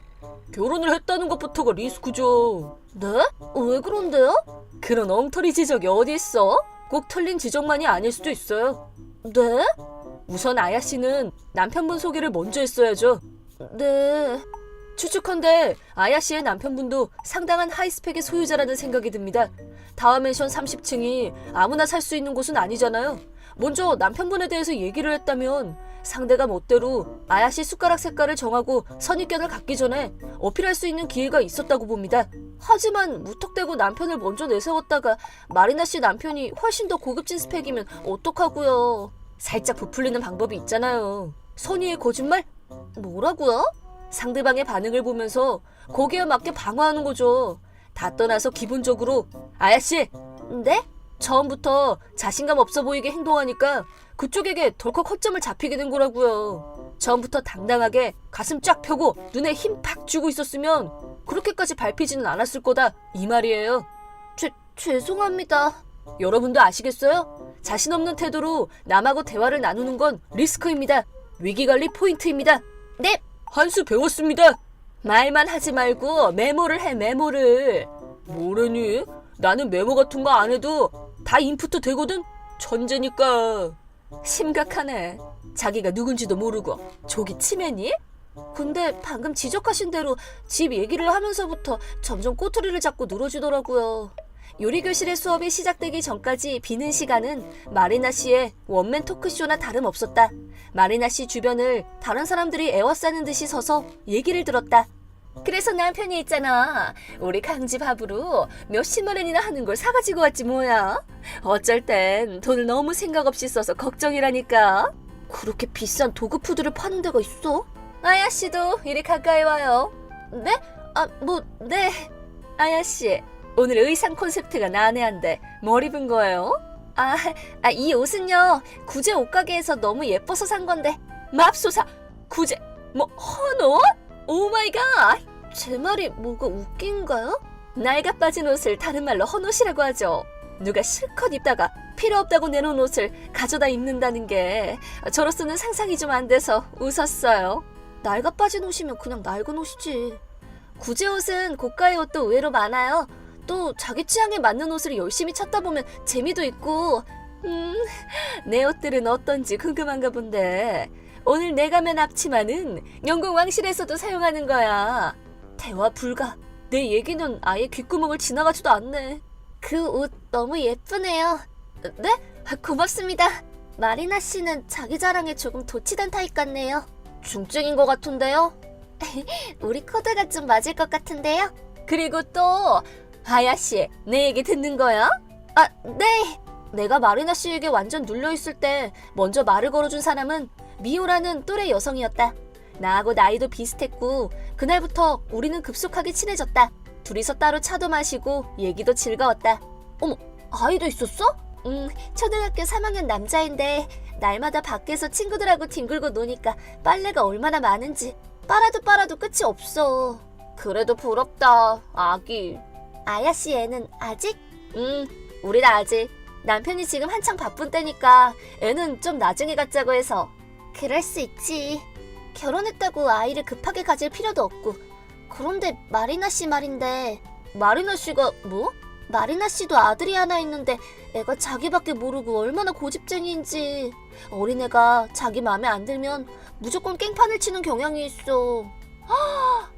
결혼을 했다는 것부터가 리스크죠. 네? 왜 그런데요? 그런 엉터리 지적이 어디 있어? 꼭 틀린 지적만이 아닐 수도 있어요. 네? 우선 아야 씨는 남편분 소개를 먼저 했어야죠. 네. 추측컨대 아야 씨의 남편분도 상당한 하이스펙의 소유자라는 생각이 듭니다. 다음엔션 30층이 아무나 살 수 있는 곳은 아니잖아요. 먼저 남편분에 대해서 얘기를 했다면 상대가 멋대로 아야 씨 숟가락 색깔을 정하고 선입견을 갖기 전에 어필할 수 있는 기회가 있었다고 봅니다. 하지만 무턱대고 남편을 먼저 내세웠다가 마리나 씨 남편이 훨씬 더 고급진 스펙이면 어떡하고요. 살짝 부풀리는 방법이 있잖아요. 선의의 거짓말? 뭐라고요? 상대방의 반응을 보면서 거기에 맞게 방어하는 거죠. 다 떠나서 기본적으로 아야씨! 네? 처음부터 자신감 없어 보이게 행동하니까 그쪽에게 덜컥 허점을 잡히게 된 거라고요. 처음부터 당당하게 가슴 쫙 펴고 눈에 힘 팍 주고 있었으면 그렇게까지 밟히지는 않았을 거다 이 말이에요. 죄송합니다. 여러분도 아시겠어요? 자신 없는 태도로 남하고 대화를 나누는 건 리스크입니다. 위기관리 포인트입니다. 네! 한 수 배웠습니다. 말만 하지 말고 메모를 해, 메모를. 뭐래니? 나는 메모 같은 거 안 해도 다 인풋도 되거든? 천재니까. 심각하네. 자기가 누군지도 모르고 조기 치매니? 근데 방금 지적하신 대로 집 얘기를 하면서부터 점점 꼬투리를 잡고 늘어지더라고요. 요리교실의 수업이 시작되기 전까지 비는 시간은 마리나 씨의 원맨 토크쇼나 다름없었다. 마리나 씨 주변을 다른 사람들이 에워싸는 듯이 서서 얘기를 들었다. 그래서 남편이 있잖아. 우리 강지 밥으로 몇십만 원이나 하는 걸 사가지고 왔지 뭐야. 어쩔 땐 돈을 너무 생각 없이 써서 걱정이라니까. 그렇게 비싼 도그푸드를 파는 데가 있어? 아야씨도 이리 가까이 와요. 네? 네. 아야씨, 오늘 의상 콘셉트가 난해한데 뭘 입은 거예요? 이 옷은요, 구제 옷가게에서 너무 예뻐서 산 건데. 맙소사, 구제, 헌옷? 오마이갓! 제 말이 뭐가 웃긴가요? 낡아 빠진 옷을 다른 말로 헌옷이라고 하죠. 누가 실컷 입다가 필요 없다고 내놓은 옷을 가져다 입는다는 게 저로서는 상상이 좀 안 돼서 웃었어요. 낡아 빠진 옷이면 그냥 낡은 옷이지. 구제 옷은 고가의 옷도 의외로 많아요. 또 자기 취향에 맞는 옷을 열심히 찾다 보면 재미도 있고. 내 옷들은 어떤지 궁금한가 본데 오늘 내가 맨 앞치마는 영국 왕실에서도 사용하는 거야. 대화 불가. 내 얘기는 아예 귓구멍을 지나가지도 않네. 그 옷 너무 예쁘네요. 네? 고맙습니다. 마리나 씨는 자기 자랑에 조금 도치된 타입 같네요. 중증인 것 같은데요? 우리 코드가 좀 맞을 것 같은데요? 그리고 또 아야씨, 내 얘기 듣는 거야? 네. 내가 마리나 씨에게 완전 눌려있을 때 먼저 말을 걸어준 사람은 미호라는 또래 여성이었다. 나하고 나이도 비슷했고 그날부터 우리는 급속하게 친해졌다. 둘이서 따로 차도 마시고 얘기도 즐거웠다. 어머, 아이도 있었어? 초등학교 3학년 남자인데 날마다 밖에서 친구들하고 뒹굴고 노니까 빨래가 얼마나 많은지 빨아도 끝이 없어. 그래도 부럽다, 아기. 아야씨 애는 아직? 우린 아직. 남편이 지금 한창 바쁜 때니까 애는 좀 나중에 갖자고 해서. 그럴 수 있지. 결혼했다고 아이를 급하게 가질 필요도 없고. 그런데 마리나 씨 말인데. 마리나 씨가 뭐? 마리나 씨도 아들이 하나 있는데 애가 자기밖에 모르고 얼마나 고집쟁이인지. 어린애가 자기 마음에 안 들면 무조건 깽판을 치는 경향이 있어.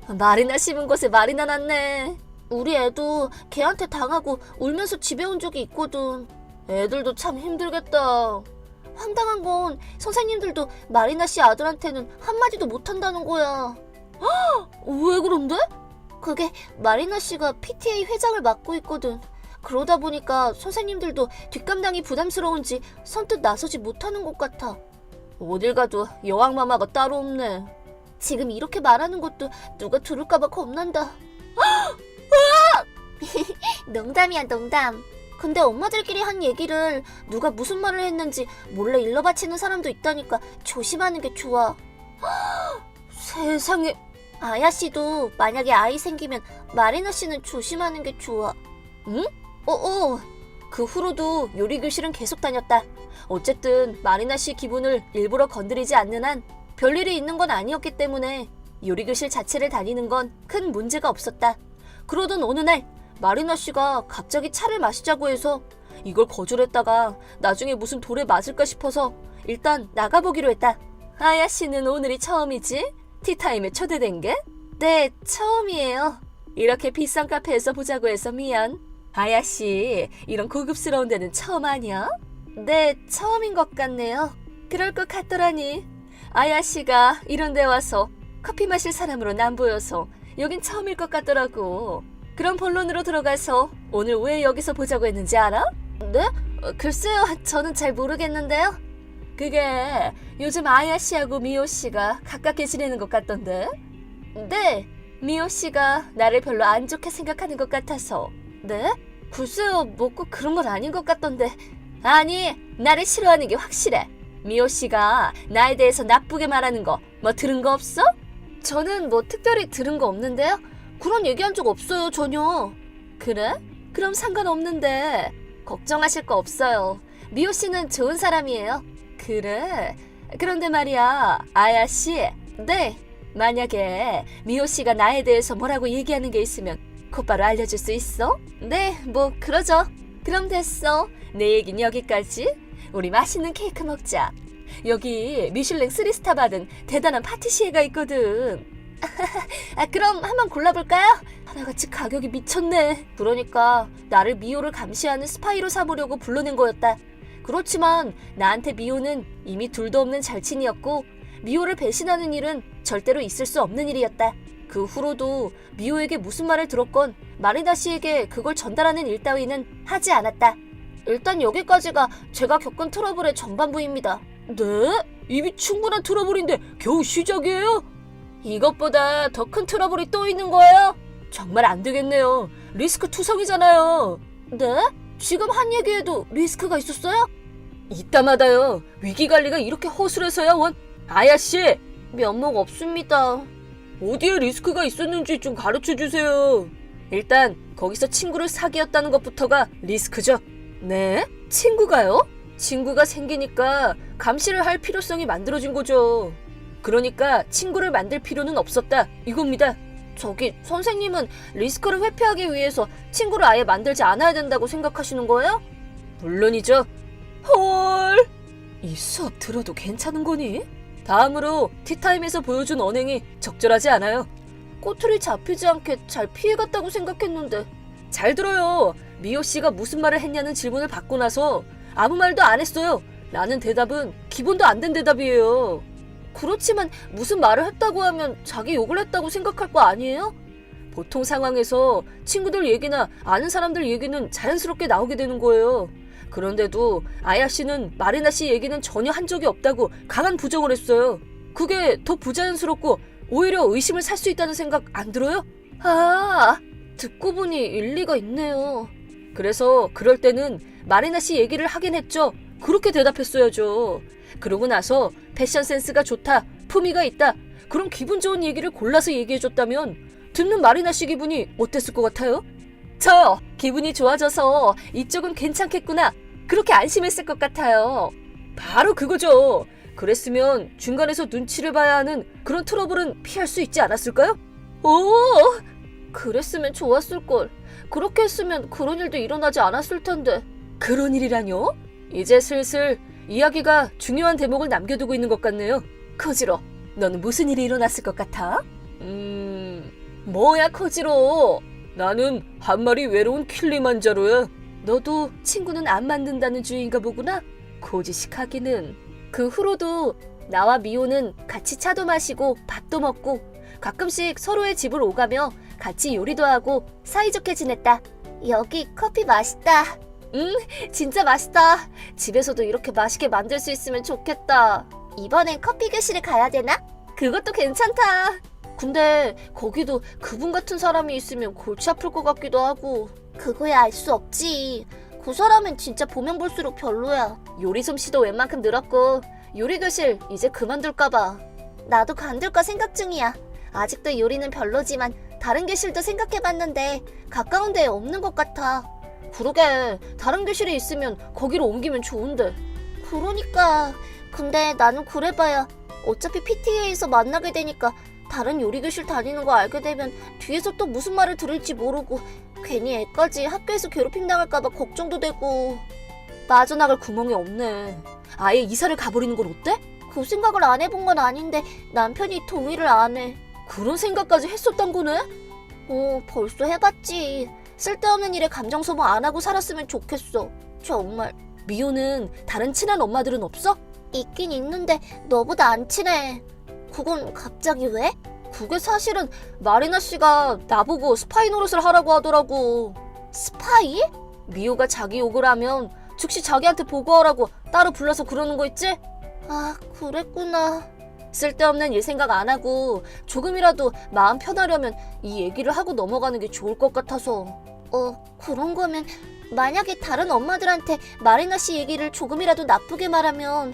마리나 씹은 곳에 마리나 났네. 우리 애도 걔한테 당하고 울면서 집에 온 적이 있거든. 애들도 참 힘들겠다. 황당한 건 선생님들도 마리나 씨 아들한테는 한마디도 못한다는 거야. 왜 그런데? 그게 마리나 씨가 PTA 회장을 맡고 있거든. 그러다 보니까 선생님들도 뒷감당이 부담스러운지 선뜻 나서지 못하는 것 같아. 어딜 가도 여왕마마가 따로 없네. 지금 이렇게 말하는 것도 누가 들을까봐 겁난다. 농담이야, 농담. 근데 엄마들끼리 한 얘기를 누가 무슨 말을 했는지 몰래 일러바치는 사람도 있다니까 조심하는 게 좋아. 세상에. 아야 씨도 만약에 아이 생기면 마리나 씨는 조심하는 게 좋아. 응? 그 후로도 요리 교실은 계속 다녔다. 어쨌든 마리나 씨 기분을 일부러 건드리지 않는 한 별일이 있는 건 아니었기 때문에 요리 교실 자체를 다니는 건 큰 문제가 없었다. 그러던 어느 날 마리나 씨가 갑자기 차를 마시자고 해서 이걸 거절했다가 나중에 무슨 돌에 맞을까 싶어서 일단 나가보기로 했다. 아야 씨는 오늘이 처음이지? 티타임에 초대된 게? 네, 처음이에요. 이렇게 비싼 카페에서 보자고 해서 미안. 아야 씨, 이런 고급스러운 데는 처음 아니야? 네, 처음인 것 같네요. 그럴 것 같더라니. 아야 씨가 이런 데 와서 커피 마실 사람으로는 안 보여서 여긴 처음일 것 같더라고. 그럼 본론으로 들어가서 오늘 왜 여기서 보자고 했는지 알아? 네? 글쎄요, 저는 잘 모르겠는데요. 그게 요즘 아야 씨하고 미호 씨가 가깝게 지내는 것 같던데? 네, 미호 씨가 나를 별로 안 좋게 생각하는 것 같아서. 네? 글쎄요, 뭐 꼭 그런 건 아닌 것 같던데. 아니, 나를 싫어하는 게 확실해. 미호 씨가 나에 대해서 나쁘게 말하는 거 뭐 들은 거 없어? 저는 뭐 특별히 들은 거 없는데요. 그런 얘기한 적 없어요, 전혀. 그래? 그럼 상관없는데 걱정하실 거 없어요. 미호 씨는 좋은 사람이에요. 그래? 그런데 말이야, 아야 씨. 네, 만약에 미호 씨가 나에 대해서 뭐라고 얘기하는 게 있으면 곧바로 알려줄 수 있어? 네, 뭐 그러죠. 그럼 됐어. 내 얘긴 여기까지. 우리 맛있는 케이크 먹자. 여기 미슐랭 3스타 받은 대단한 파티시에가 있거든. 그럼 한번 골라볼까요? 하나같이 가격이 미쳤네. 그러니까 나를 미호를 감시하는 스파이로 삼으려고 불러낸 거였다. 그렇지만 나한테 미호는 이미 둘도 없는 절친이었고 미호를 배신하는 일은 절대로 있을 수 없는 일이었다. 그 후로도 미호에게 무슨 말을 들었건 마리나 씨에게 그걸 전달하는 일 따위는 하지 않았다. 일단 여기까지가 제가 겪은 트러블의 전반부입니다. 네? 이미 충분한 트러블인데 겨우 시작이에요? 이것보다 더 큰 트러블이 또 있는 거예요? 정말 안 되겠네요. 리스크 투성이잖아요. 네? 지금 한 얘기에도 리스크가 있었어요? 이따마다요. 위기관리가 이렇게 허술해서야 원. 아야씨! 면목 없습니다. 어디에 리스크가 있었는지 좀 가르쳐주세요. 일단 거기서 친구를 사귀었다는 것부터가 리스크죠. 네? 친구가요? 친구가 생기니까 감시를 할 필요성이 만들어진 거죠. 그러니까 친구를 만들 필요는 없었다 이겁니다. 저기 선생님은 리스크를 회피하기 위해서 친구를 아예 만들지 않아야 된다고 생각하시는 거예요? 물론이죠. 헐, 이 수업 들어도 괜찮은 거니? 다음으로 티타임에서 보여준 언행이 적절하지 않아요. 꼬투리 잡히지 않게 잘 피해갔다고 생각했는데. 잘 들어요. 미호 씨가 무슨 말을 했냐는 질문을 받고 나서 아무 말도 안 했어요. 라는 대답은 기본도 안 된 대답이에요. 그렇지만 무슨 말을 했다고 하면 자기 욕을 했다고 생각할 거 아니에요? 보통 상황에서 친구들 얘기나 아는 사람들 얘기는 자연스럽게 나오게 되는 거예요. 그런데도 아야 씨는 마리나 씨 얘기는 전혀 한 적이 없다고 강한 부정을 했어요. 그게 더 부자연스럽고 오히려 의심을 살 수 있다는 생각 안 들어요? 아, 듣고 보니 일리가 있네요. 그래서 그럴 때는 마리나 씨 얘기를 하긴 했죠. 그렇게 대답했어야죠. 그러고 나서 패션 센스가 좋다, 품위가 있다, 그런 기분 좋은 얘기를 골라서 얘기해줬다면 듣는 마리나 씨 기분이 어땠을 것 같아요? 저요, 기분이 좋아져서 이쪽은 괜찮겠구나, 그렇게 안심했을 것 같아요. 바로 그거죠. 그랬으면 중간에서 눈치를 봐야 하는 그런 트러블은 피할 수 있지 않았을까요? 오, 그랬으면 좋았을걸. 그렇게 했으면 그런 일도 일어나지 않았을 텐데. 그런 일이라뇨? 이제 슬슬 이야기가 중요한 대목을 남겨두고 있는 것 같네요. 코지로, 너는 무슨 일이 일어났을 것 같아? 뭐야 코지로. 나는 한 마리 외로운 킬리만자로야. 너도 친구는 안 만든다는 주의인가 보구나. 고지식하기는. 그 후로도 나와 미호는 같이 차도 마시고 밥도 먹고 가끔씩 서로의 집을 오가며 같이 요리도 하고 사이좋게 지냈다. 여기 커피 맛있다. 진짜 맛있다. 집에서도 이렇게 맛있게 만들 수 있으면 좋겠다. 이번엔 커피 교실에 가야 되나? 그것도 괜찮다. 근데 거기도 그분 같은 사람이 있으면 골치 아플 것 같기도 하고. 그거야 알 수 없지. 그 사람은 진짜 보면 볼수록 별로야. 요리 솜씨도 웬만큼 늘었고 요리 교실 이제 그만둘까봐. 나도 관둘까 생각 중이야. 아직도 요리는 별로지만 다른 교실도 생각해봤는데 가까운 데에 없는 것 같아. 그러게, 다른 교실에 있으면 거기로 옮기면 좋은데. 그러니까. 근데 나는 그래봐야 어차피 PTA에서 만나게 되니까 다른 요리 교실 다니는 거 알게 되면 뒤에서 또 무슨 말을 들을지 모르고 괜히 애까지 학교에서 괴롭힘 당할까봐 걱정도 되고. 빠져나갈 구멍이 없네. 아예 이사를 가버리는 건 어때? 그 생각을 안 해본 건 아닌데 남편이 동의를 안 해. 그런 생각까지 했었단 거네? 벌써 해봤지. 쓸데없는 일에 감정 소모 안 하고 살았으면 좋겠어. 정말. 미호는 다른 친한 엄마들은 없어? 있긴 있는데 너보다 안 친해. 그건 갑자기 왜? 그게 사실은 마리나 씨가 나보고 스파이 노릇을 하라고 하더라고. 스파이? 미호가 자기 욕을 하면 즉시 자기한테 보고하라고 따로 불러서 그러는 거 있지? 아, 그랬구나. 쓸데없는 일 생각 안 하고 조금이라도 마음 편하려면 이 얘기를 하고 넘어가는 게 좋을 것 같아서. 그런 거면 만약에 다른 엄마들한테 마리나 씨 얘기를 조금이라도 나쁘게 말하면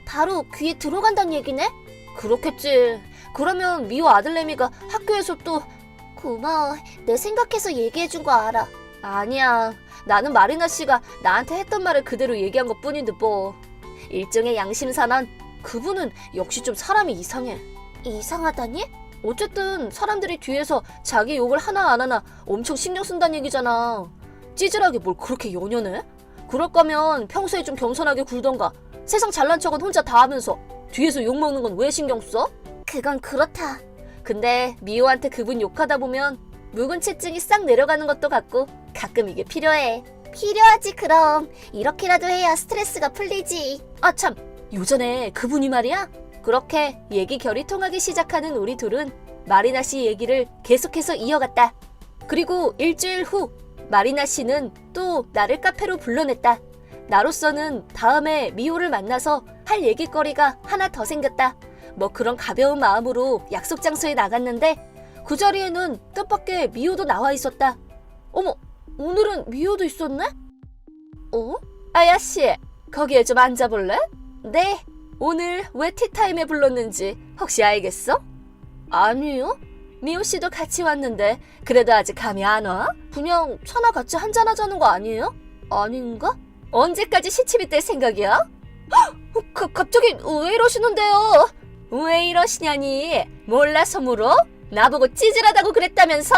바로 귀에 들어간다는 얘기네? 그렇겠지. 그러면 미호 아들내미가 학교에서 또. 고마워. 내 생각해서 얘기해준 거 알아. 아니야. 나는 마리나 씨가 나한테 했던 말을 그대로 얘기한 것 뿐인데 뭐. 일종의 양심산안. 그분은 역시 좀 사람이 이상해. 이상하다니? 어쨌든 사람들이 뒤에서 자기 욕을 하나 안 하나 엄청 신경 쓴다는 얘기잖아. 찌질하게 뭘 그렇게 연연해? 그럴 거면 평소에 좀 겸손하게 굴던가. 세상 잘난 척은 혼자 다 하면서 뒤에서 욕먹는 건 왜 신경 써? 그건 그렇다. 근데 미호한테 그분 욕하다 보면 묵은 체증이 싹 내려가는 것도 같고 가끔 이게 필요해. 필요하지 그럼. 이렇게라도 해야 스트레스가 풀리지. 아 참, 요전에 그분이 말이야. 그렇게 얘기 결이 통하기 시작하는 우리 둘은 마리나 씨 얘기를 계속해서 이어갔다. 그리고 일주일 후 마리나 씨는 또 나를 카페로 불러냈다. 나로서는 다음에 미호를 만나서 할 얘기거리가 하나 더 생겼다. 뭐 그런 가벼운 마음으로 약속 장소에 나갔는데 그 자리에는 뜻밖의 미호도 나와 있었다. 어머, 오늘은 미호도 있었네? 아야씨, 거기에 좀 앉아볼래? 네. 오늘 왜 티타임에 불렀는지 혹시 알겠어? 아니요. 미호씨도 같이 왔는데 그래도 아직 감이 안 와? 그냥 차나 같이 한잔하자는 거 아니에요? 아닌가? 언제까지 시침이 뗄 생각이야? 갑자기 왜 이러시는데요? 왜 이러시냐니? 몰라서 물어? 나보고 찌질하다고 그랬다면서?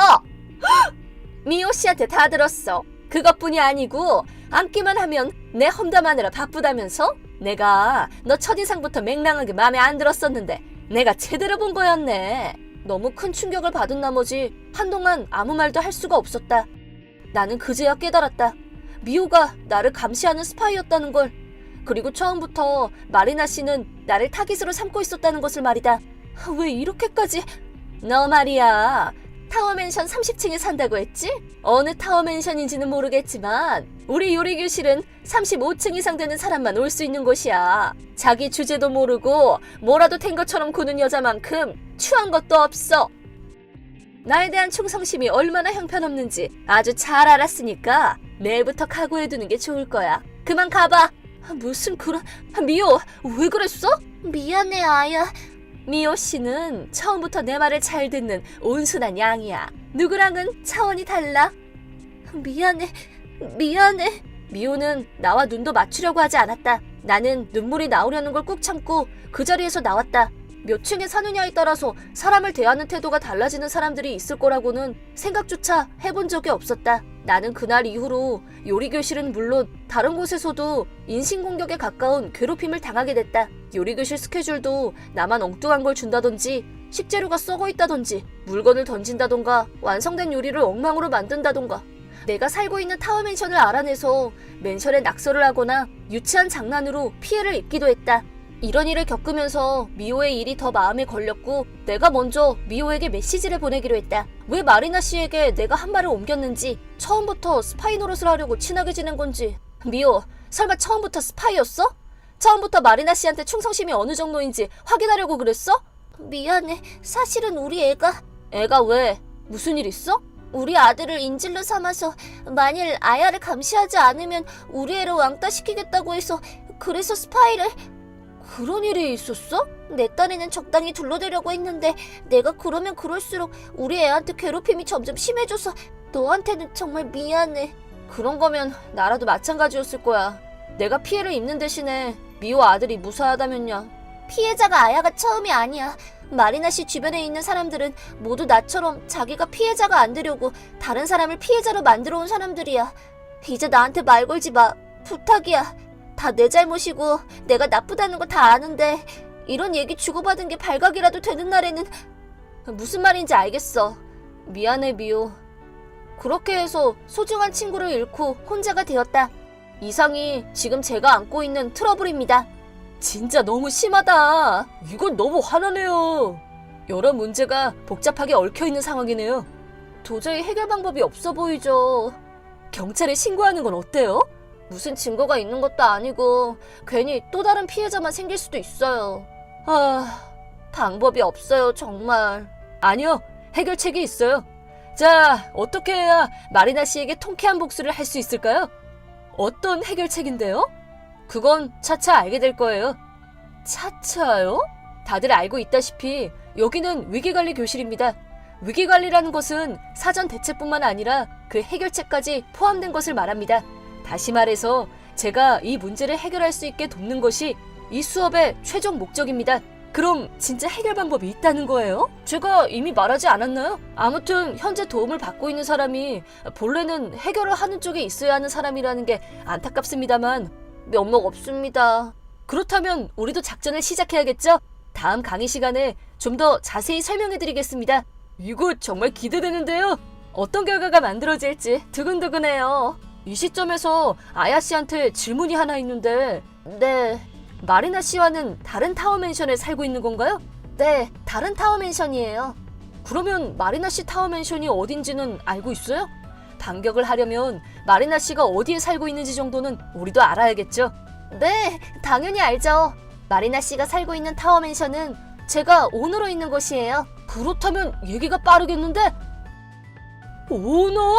미호씨한테 다 들었어. 그것뿐이 아니고 앉기만 하면 내 험담하느라 바쁘다면서? 내가 너 첫인상부터 맹랑하게 마음에 안 들었었는데 내가 제대로 본 거였네. 너무 큰 충격을 받은 나머지 한동안 아무 말도 할 수가 없었다. 나는 그제야 깨달았다. 미호가 나를 감시하는 스파이였다는 걸. 그리고 처음부터 마리나 씨는 나를 타깃으로 삼고 있었다는 것을 말이다. 왜 이렇게까지. 너 말이야, 타워맨션 30층에 산다고 했지? 어느 타워맨션인지는 모르겠지만 우리 요리교실은 35층 이상 되는 사람만 올 수 있는 곳이야. 자기 주제도 모르고 뭐라도 된 것처럼 구는 여자만큼 추한 것도 없어. 나에 대한 충성심이 얼마나 형편없는지 아주 잘 알았으니까 내일부터 각오해두는 게 좋을 거야. 그만 가봐. 무슨 그런... 미호, 왜 그랬어? 미안해 아야. 미호 씨는 처음부터 내 말을 잘 듣는 온순한 양이야. 누구랑은 차원이 달라. 미안해. 미호는 나와 눈도 맞추려고 하지 않았다. 나는 눈물이 나오려는 걸 꾹 참고 그 자리에서 나왔다. 몇 층에 사느냐에 따라서 사람을 대하는 태도가 달라지는 사람들이 있을 거라고는 생각조차 해본 적이 없었다. 나는 그날 이후로 요리교실은 물론 다른 곳에서도 인신공격에 가까운 괴롭힘을 당하게 됐다. 요리교실 스케줄도 나만 엉뚱한 걸 준다든지 식재료가 썩어 있다든지 물건을 던진다던가 완성된 요리를 엉망으로 만든다던가 내가 살고 있는 타워맨션을 알아내서 맨션에 낙서를 하거나 유치한 장난으로 피해를 입기도 했다. 이런 일을 겪으면서 미호의 일이 더 마음에 걸렸고 내가 먼저 미호에게 메시지를 보내기로 했다. 왜 마리나 씨에게 내가 한 말을 옮겼는지, 처음부터 스파이 노릇을 하려고 친하게 지낸 건지. 미호, 설마 처음부터 스파이였어? 처음부터 마리나 씨한테 충성심이 어느 정도인지 확인하려고 그랬어? 미안해. 사실은 우리 애가 왜? 무슨 일 있어? 우리 아들을 인질로 삼아서 만일 아야를 감시하지 않으면 우리 애를 왕따시키겠다고 해서 그래서 스파이를... 그런 일이 있었어? 내 딸에는 적당히 둘러대려고 했는데 내가 그러면 그럴수록 우리 애한테 괴롭힘이 점점 심해져서 너한테는 정말 미안해. 그런 거면 나라도 마찬가지였을 거야. 내가 피해를 입는 대신에 미호 아들이 무사하다면야. 피해자가 아야가 처음이 아니야. 마리나 씨 주변에 있는 사람들은 모두 나처럼 자기가 피해자가 안 되려고 다른 사람을 피해자로 만들어 온 사람들이야. 이제 나한테 말 걸지 마. 부탁이야. 다 내 잘못이고 내가 나쁘다는 거 다 아는데 이런 얘기 주고받은 게 발각이라도 되는 날에는... 무슨 말인지 알겠어. 미안해 미호. 그렇게 해서 소중한 친구를 잃고 혼자가 되었다. 이상이 지금 제가 안고 있는 트러블입니다. 진짜 너무 심하다. 이건 너무 화나네요. 여러 문제가 복잡하게 얽혀있는 상황이네요. 도저히 해결 방법이 없어 보이죠. 경찰에 신고하는 건 어때요? 무슨 증거가 있는 것도 아니고 괜히 또 다른 피해자만 생길 수도 있어요. 방법이 없어요 정말. 아니요, 해결책이 있어요. 자, 어떻게 해야 마리나 씨에게 통쾌한 복수를 할 수 있을까요? 어떤 해결책인데요? 그건 차차 알게 될 거예요. 차차요? 다들 알고 있다시피 여기는 위기관리 교실입니다. 위기관리라는 것은 사전 대책뿐만 아니라 그 해결책까지 포함된 것을 말합니다. 다시 말해서 제가 이 문제를 해결할 수 있게 돕는 것이 이 수업의 최종 목적입니다. 그럼 진짜 해결 방법이 있다는 거예요? 제가 이미 말하지 않았나요? 아무튼 현재 도움을 받고 있는 사람이 본래는 해결을 하는 쪽에 있어야 하는 사람이라는 게 안타깝습니다만 면목 없습니다. 그렇다면 우리도 작전을 시작해야겠죠? 다음 강의 시간에 좀 더 자세히 설명해드리겠습니다. 이거 정말 기대되는데요? 어떤 결과가 만들어질지 두근두근해요. 이 시점에서 아야 씨한테 질문이 하나 있는데, 네, 마리나 씨와는 다른 타워맨션에 살고 있는 건가요? 네, 다른 타워맨션이에요. 그러면 마리나 씨 타워맨션이 어딘지는 알고 있어요? 반격을 하려면 마리나 씨가 어디에 살고 있는지 정도는 우리도 알아야겠죠? 네, 당연히 알죠. 마리나 씨가 살고 있는 타워맨션은 제가 오너로 있는 곳이에요. 그렇다면 얘기가 빠르겠는데? 오너?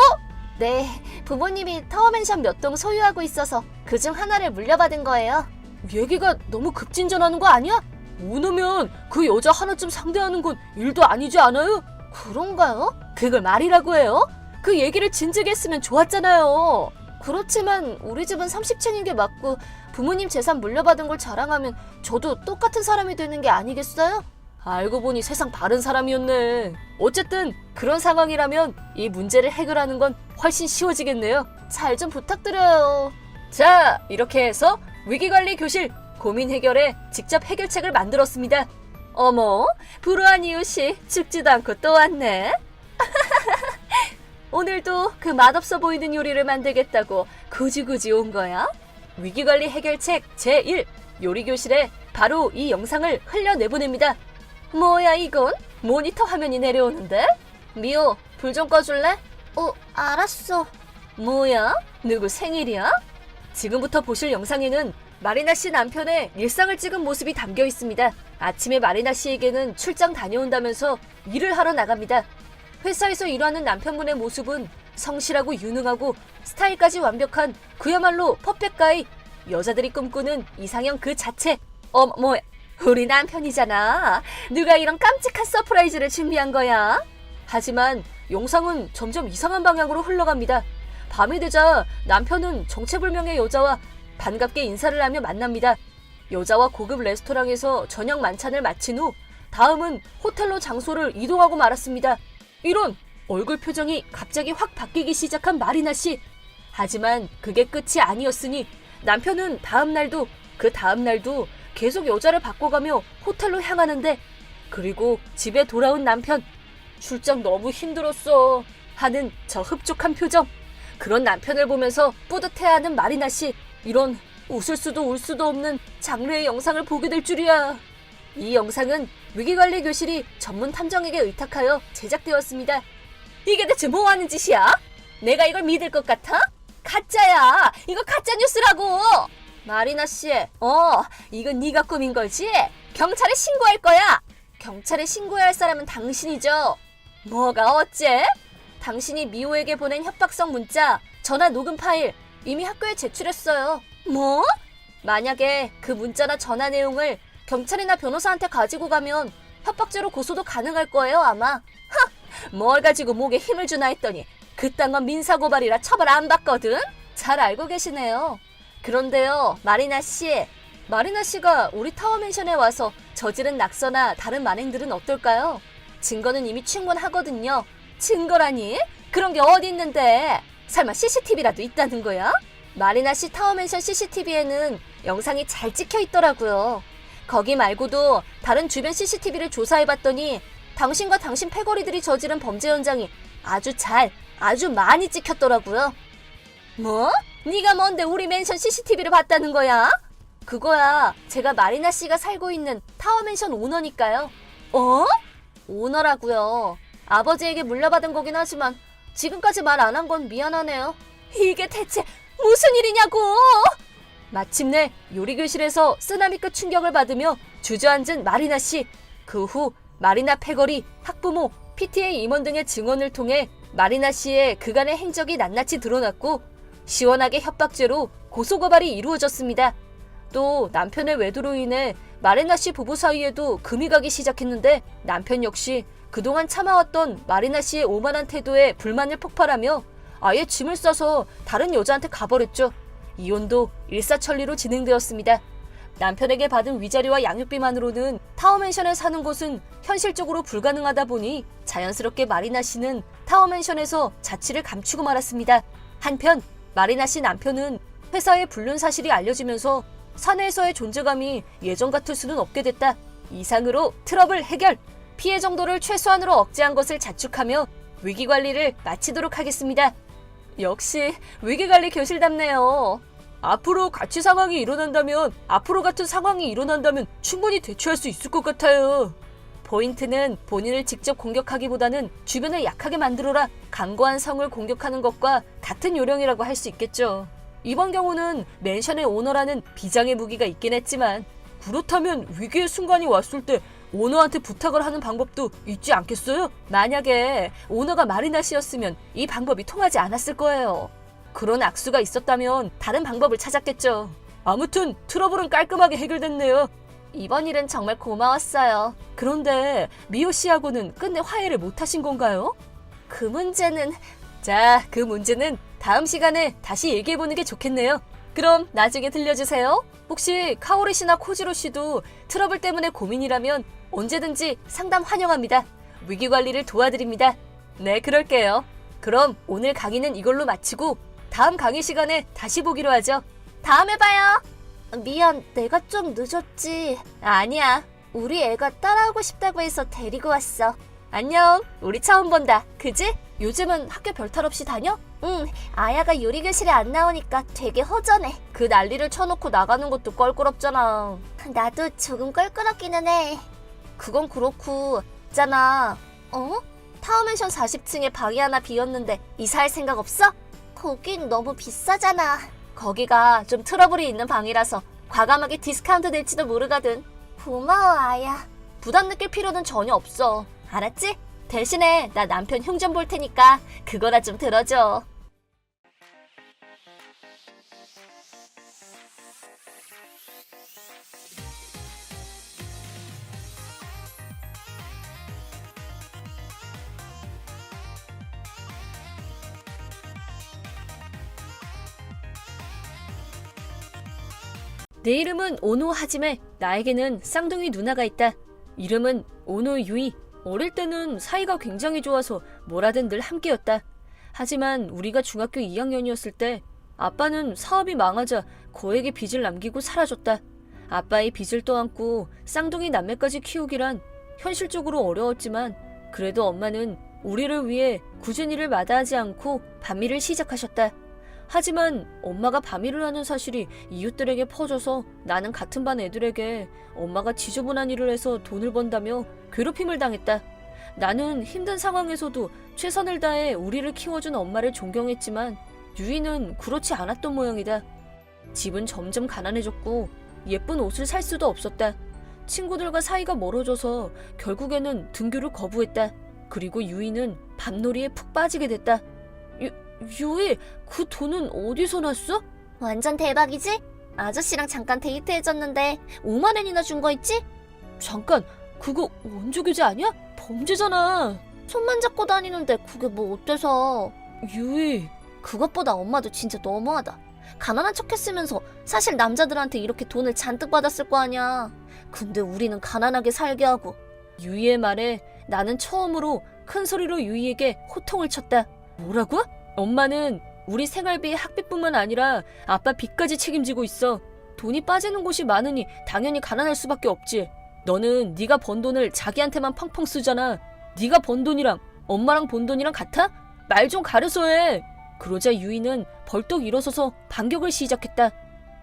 네, 부모님이 타워맨션 몇 동 소유하고 있어서 그중 하나를 물려받은 거예요. 얘기가 너무 급진전하는 거 아니야? 오너면 그 여자 하나쯤 상대하는 건 일도 아니지 않아요? 그런가요? 그걸 말이라고 해요? 그 얘기를 진즉에 했으면 좋았잖아요. 그렇지만 우리 집은 30층인 게 맞고 부모님 재산 물려받은 걸 자랑하면 저도 똑같은 사람이 되는 게 아니겠어요? 알고 보니 세상 바른 사람이었네. 어쨌든 그런 상황이라면 이 문제를 해결하는 건 훨씬 쉬워지겠네요. 잘 좀 부탁드려요. 자, 이렇게 해서 위기관리 교실 고민 해결에 직접 해결책을 만들었습니다. 어머, 불우한 이웃이 죽지도 않고 또 왔네. 오늘도 그 맛없어 보이는 요리를 만들겠다고 굳이 온 거야? 위기관리 해결책 제1 요리교실에 바로 이 영상을 흘려내보냅니다. 뭐야 이건? 모니터 화면이 내려오는데? 미호, 불 좀 꺼줄래? 알았어. 뭐야? 누구 생일이야? 지금부터 보실 영상에는 마리나 씨 남편의 일상을 찍은 모습이 담겨 있습니다. 아침에 마리나 씨에게는 출장 다녀온다면서 일을 하러 나갑니다. 회사에서 일하는 남편분의 모습은 성실하고 유능하고 스타일까지 완벽한 그야말로 퍼펙트가이. 여자들이 꿈꾸는 이상형 그 자체. 뭐야, 우리 남편이잖아. 누가 이런 깜찍한 서프라이즈를 준비한 거야? 하지만 영상은 점점 이상한 방향으로 흘러갑니다. 밤이 되자 남편은 정체불명의 여자와 반갑게 인사를 하며 만납니다. 여자와 고급 레스토랑에서 저녁 만찬을 마친 후 다음은 호텔로 장소를 이동하고 말았습니다. 이런, 얼굴 표정이 갑자기 확 바뀌기 시작한 마리나 씨. 하지만 그게 끝이 아니었으니 남편은 다음날도 그 다음날도 계속 여자를 바꿔가며 호텔로 향하는데, 그리고 집에 돌아온 남편. 출장 너무 힘들었어 하는 저 흡족한 표정. 그런 남편을 보면서 뿌듯해하는 마리나 씨. 이런 웃을 수도 울 수도 없는 장르의 영상을 보게 될 줄이야. 이 영상은 위기관리 교실이 전문 탐정에게 의탁하여 제작되었습니다. 이게 대체 뭐 하는 짓이야? 내가 이걸 믿을 것 같아? 가짜야! 이거 가짜 뉴스라고! 마리나 씨, 이건 네가 꾸민 거지? 경찰에 신고할 거야! 경찰에 신고해야 할 사람은 당신이죠. 뭐가 어째? 당신이 미호에게 보낸 협박성 문자, 전화 녹음 파일 이미 학교에 제출했어요. 뭐? 만약에 그 문자나 전화 내용을 경찰이나 변호사한테 가지고 가면 협박죄로 고소도 가능할 거예요, 아마. 뭘 가지고 목에 힘을 주나 했더니 그딴 건 민사고발이라 처벌 안 받거든? 잘 알고 계시네요. 그런데요, 마리나 씨가 우리 타워맨션에 와서 저지른 낙서나 다른 만행들은 어떨까요? 증거는 이미 충분하거든요. 증거라니? 그런 게 어디 있는데? 설마 CCTV라도 있다는 거야? 마리나 씨 타워맨션 CCTV에는 영상이 잘 찍혀 있더라고요. 거기 말고도 다른 주변 CCTV를 조사해봤더니 당신과 당신 패거리들이 저지른 범죄 현장이 아주 많이 찍혔더라고요. 뭐? 네가 뭔데 우리 맨션 CCTV를 봤다는 거야? 그거야, 제가 마리나 씨가 살고 있는 타워맨션 오너니까요. 오너라고요. 아버지에게 물려받은 거긴 하지만 지금까지 말 안 한 건 미안하네요. 이게 대체 무슨 일이냐고! 마침내 요리교실에서 쓰나미급 충격을 받으며 주저앉은 마리나 씨. 그 후 마리나 패거리, 학부모, PTA 임원 등의 증언을 통해 마리나 씨의 그간의 행적이 낱낱이 드러났고 시원하게 협박죄로 고소고발이 이루어졌습니다. 또 남편의 외도로 인해 마리나 씨 부부 사이에도 금이 가기 시작했는데 남편 역시 그동안 참아왔던 마리나 씨의 오만한 태도에 불만을 폭발하며 아예 짐을 싸서 다른 여자한테 가버렸죠. 이혼도 일사천리로 진행되었습니다. 남편에게 받은 위자료와 양육비만으로는 타워맨션에 사는 것은 현실적으로 불가능하다 보니 자연스럽게 마리나 씨는 타워맨션에서 자취를 감추고 말았습니다. 한편 마리나 씨 남편은 회사의 불륜 사실이 알려지면서 사내에서의 존재감이 예전 같을 수는 없게 됐다. 이상으로 트러블 해결, 피해 정도를 최소한으로 억제한 것을 자축하며 위기관리를 마치도록 하겠습니다. 역시 위기관리 교실답네요. 앞으로 같은 상황이 일어난다면 충분히 대처할 수 있을 것 같아요. 포인트는 본인을 직접 공격하기보다는 주변을 약하게 만들어라 강고한 성을 공격하는 것과 같은 요령이라고 할 수 있겠죠. 이번 경우는 맨션의 오너라는 비장의 무기가 있긴 했지만 그렇다면 위기의 순간이 왔을 때 오너한테 부탁을 하는 방법도 있지 않겠어요? 만약에 오너가 마리나 씨였으면 이 방법이 통하지 않았을 거예요. 그런 악수가 있었다면 다른 방법을 찾았겠죠. 아무튼 트러블은 깔끔하게 해결됐네요. 이번 일은 정말 고마웠어요. 그런데 미호 씨하고는 끝내 화해를 못하신 건가요? 그 문제는 다음 시간에 다시 얘기해보는 게 좋겠네요. 그럼 나중에 들려주세요. 혹시 카오리 씨나 코지로 씨도 트러블 때문에 고민이라면 언제든지 상담 환영합니다. 위기관리를 도와드립니다. 네, 그럴게요. 그럼 오늘 강의는 이걸로 마치고 다음 강의 시간에 다시 보기로 하죠. 다음에 봐요. 미안, 내가 좀 늦었지. 아니야, 우리 애가 따라오고 싶다고 해서 데리고 왔어. 안녕, 우리 처음 본다, 그지? 요즘은 학교 별탈 없이 다녀? 응, 아야가 요리교실에 안 나오니까 되게 허전해. 그 난리를 쳐놓고 나가는 것도 껄끄럽잖아. 나도 조금 껄끄럽기는 해. 그건 그렇고, 있잖아. 타워맨션 40층에 방이 하나 비었는데 이사할 생각 없어? 거긴 너무 비싸잖아. 거기가 좀 트러블이 있는 방이라서 과감하게 디스카운트 될지도 모르거든. 고마워, 아야. 부담 느낄 필요는 전혀 없어. 알았지? 대신에 나 남편 흉 좀 볼 테니까 그거나 좀 들어줘. 내 이름은 오노 하지메. 나에게는 쌍둥이 누나가 있다. 이름은 오노 유이. 어릴 때는 사이가 굉장히 좋아서 뭘 하든 늘 함께였다. 하지만 우리가 중학교 2학년이었을 때 아빠는 사업이 망하자 거액의 빚을 남기고 사라졌다. 아빠의 빚을 떠안고 쌍둥이 남매까지 키우기란 현실적으로 어려웠지만 그래도 엄마는 우리를 위해 꾸준히를 마다하지 않고 반미를 시작하셨다. 하지만 엄마가 반미를 하는 사실이 이웃들에게 퍼져서 나는 같은 반 애들에게 엄마가 지저분한 일을 해서 돈을 번다며 괴롭힘을 당했다. 나는 힘든 상황에서도 최선을 다해 우리를 키워준 엄마를 존경했지만 유이는 그렇지 않았던 모양이다. 집은 점점 가난해졌고 예쁜 옷을 살 수도 없었다. 친구들과 사이가 멀어져서 결국에는 등교를 거부했다. 그리고 유이는 밤놀이에 푹 빠지게 됐다. 유이, 그 돈은 어디서 났어? 완전 대박이지? 아저씨랑 잠깐 데이트해줬는데 5만 원이나 준 거 있지? 잠깐, 그거 원조교제 아니야? 범죄잖아. 손만 잡고 다니는데 그게 뭐 어때서? 유이, 그것보다 엄마도 진짜 너무하다. 가난한 척 했으면서 사실 남자들한테 이렇게 돈을 잔뜩 받았을 거 아니야. 근데 우리는 가난하게 살게 하고. 유이의 말에 나는 처음으로 큰 소리로 유이에게 호통을 쳤다. 뭐라고? 엄마는 우리 생활비 학비뿐만 아니라 아빠 빚까지 책임지고 있어. 돈이 빠지는 곳이 많으니 당연히 가난할 수밖에 없지. 너는 네가 번 돈을 자기한테만 펑펑 쓰잖아. 네가 번 돈이랑 엄마랑 번 돈이랑 같아? 말 좀 가려서 해. 그러자 유이는 벌떡 일어서서 반격을 시작했다.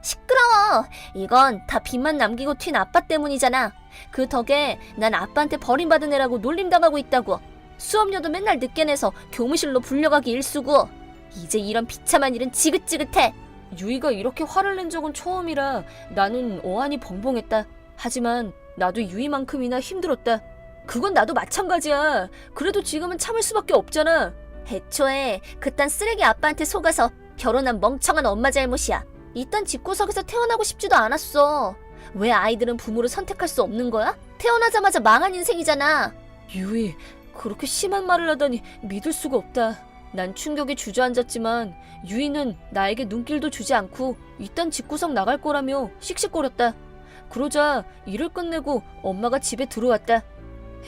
시끄러워. 이건 다 빚만 남기고 튄 아빠 때문이잖아. 그 덕에 난 아빠한테 버림받은 애라고 놀림당하고 있다고. 수업료도 맨날 늦게 내서 교무실로 불려가기 일쑤고. 이제 이런 비참한 일은 지긋지긋해. 유이가 이렇게 화를 낸 적은 처음이라 나는 어안이 벙벙했다. 하지만 나도 유이만큼이나 힘들었다. 그건 나도 마찬가지야. 그래도 지금은 참을 수밖에 없잖아. 애초에 그딴 쓰레기 아빠한테 속아서 결혼한 멍청한 엄마 잘못이야. 이딴 집구석에서 태어나고 싶지도 않았어. 왜 아이들은 부모를 선택할 수 없는 거야? 태어나자마자 망한 인생이잖아. 유이, 그렇게 심한 말을 하다니 믿을 수가 없다. 난 충격에 주저앉았지만 유이는 나에게 눈길도 주지 않고 이딴 집구석 나갈 거라며 씩씩거렸다. 그러자 일을 끝내고 엄마가 집에 들어왔다.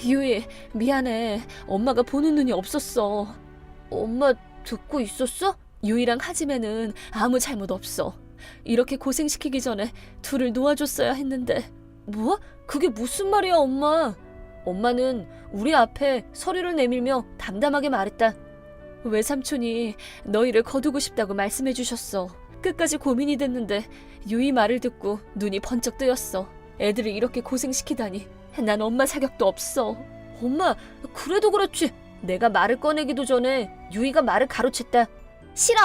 유이, 미안해. 엄마가 보는 눈이 없었어. 엄마 듣고 있었어? 유이랑 하지매는 아무 잘못 없어. 이렇게 고생시키기 전에 둘을 놓아줬어야 했는데. 뭐? 그게 무슨 말이야, 엄마? 엄마는 우리 앞에 서류를 내밀며 담담하게 말했다. 외삼촌이 너희를 거두고 싶다고 말씀해 주셨어. 끝까지 고민이 됐는데 유이 말을 듣고 눈이 번쩍 뜨였어. 애들을 이렇게 고생시키다니. 난 엄마 자격도 없어. 엄마, 그래도 그렇지. 내가 말을 꺼내기도 전에 유이가 말을 가로챘다. 싫어.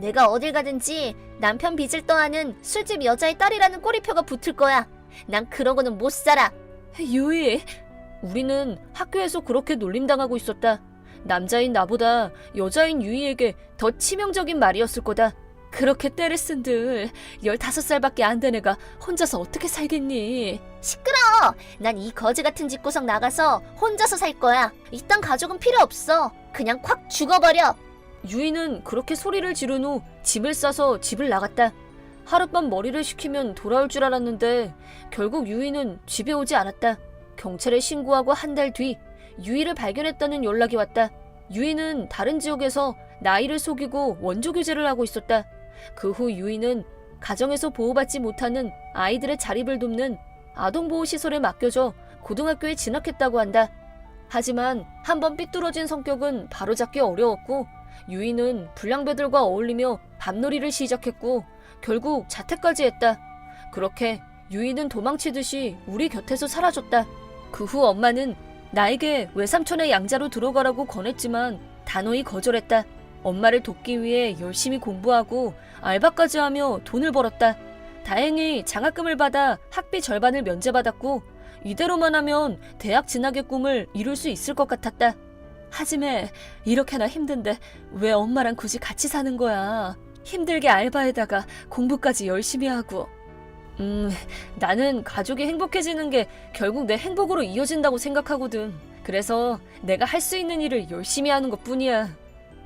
내가 어딜 가든지 남편 빚을 떠안은 술집 여자의 딸이라는 꼬리표가 붙을 거야. 난 그러고는 못 살아. 유이, 우리는 학교에서 그렇게 놀림당하고 있었다. 남자인 나보다 여자인 유이에게 더 치명적인 말이었을 거다. 그렇게 때를 쓴들 15살밖에 안 된 애가 혼자서 어떻게 살겠니? 시끄러워. 난 이 거지 같은 집구석 나가서 혼자서 살 거야. 이딴 가족은 필요 없어. 그냥 콱 죽어버려. 유이는 그렇게 소리를 지른 후 짐을 싸서 집을 나갔다. 하룻밤 머리를 식히면 돌아올 줄 알았는데 결국 유이는 집에 오지 않았다. 경찰에 신고하고 한 달 뒤 유이를 발견했다는 연락이 왔다. 유이는 다른 지역에서 나이를 속이고 원조교제를 하고 있었다. 그 후 유이는 가정에서 보호받지 못하는 아이들의 자립을 돕는 아동보호시설에 맡겨져 고등학교에 진학했다고 한다. 하지만 한번 삐뚤어진 성격은 바로잡기 어려웠고 유이는 불량배들과 어울리며 밤놀이를 시작했고 결국 자퇴까지 했다. 그렇게 유이는 도망치듯이 우리 곁에서 사라졌다. 그 후 엄마는 나에게 외삼촌의 양자로 들어가라고 권했지만 단호히 거절했다. 엄마를 돕기 위해 열심히 공부하고 알바까지 하며 돈을 벌었다. 다행히 장학금을 받아 학비 절반을 면제받았고 이대로만 하면 대학 진학의 꿈을 이룰 수 있을 것 같았다. 하지매 이렇게나 힘든데 왜 엄마랑 굳이 같이 사는 거야? 힘들게 알바에다가 공부까지 열심히 하고. 나는 가족이 행복해지는 게 결국 내 행복으로 이어진다고 생각하거든. 그래서 내가 할 수 있는 일을 열심히 하는 것뿐이야.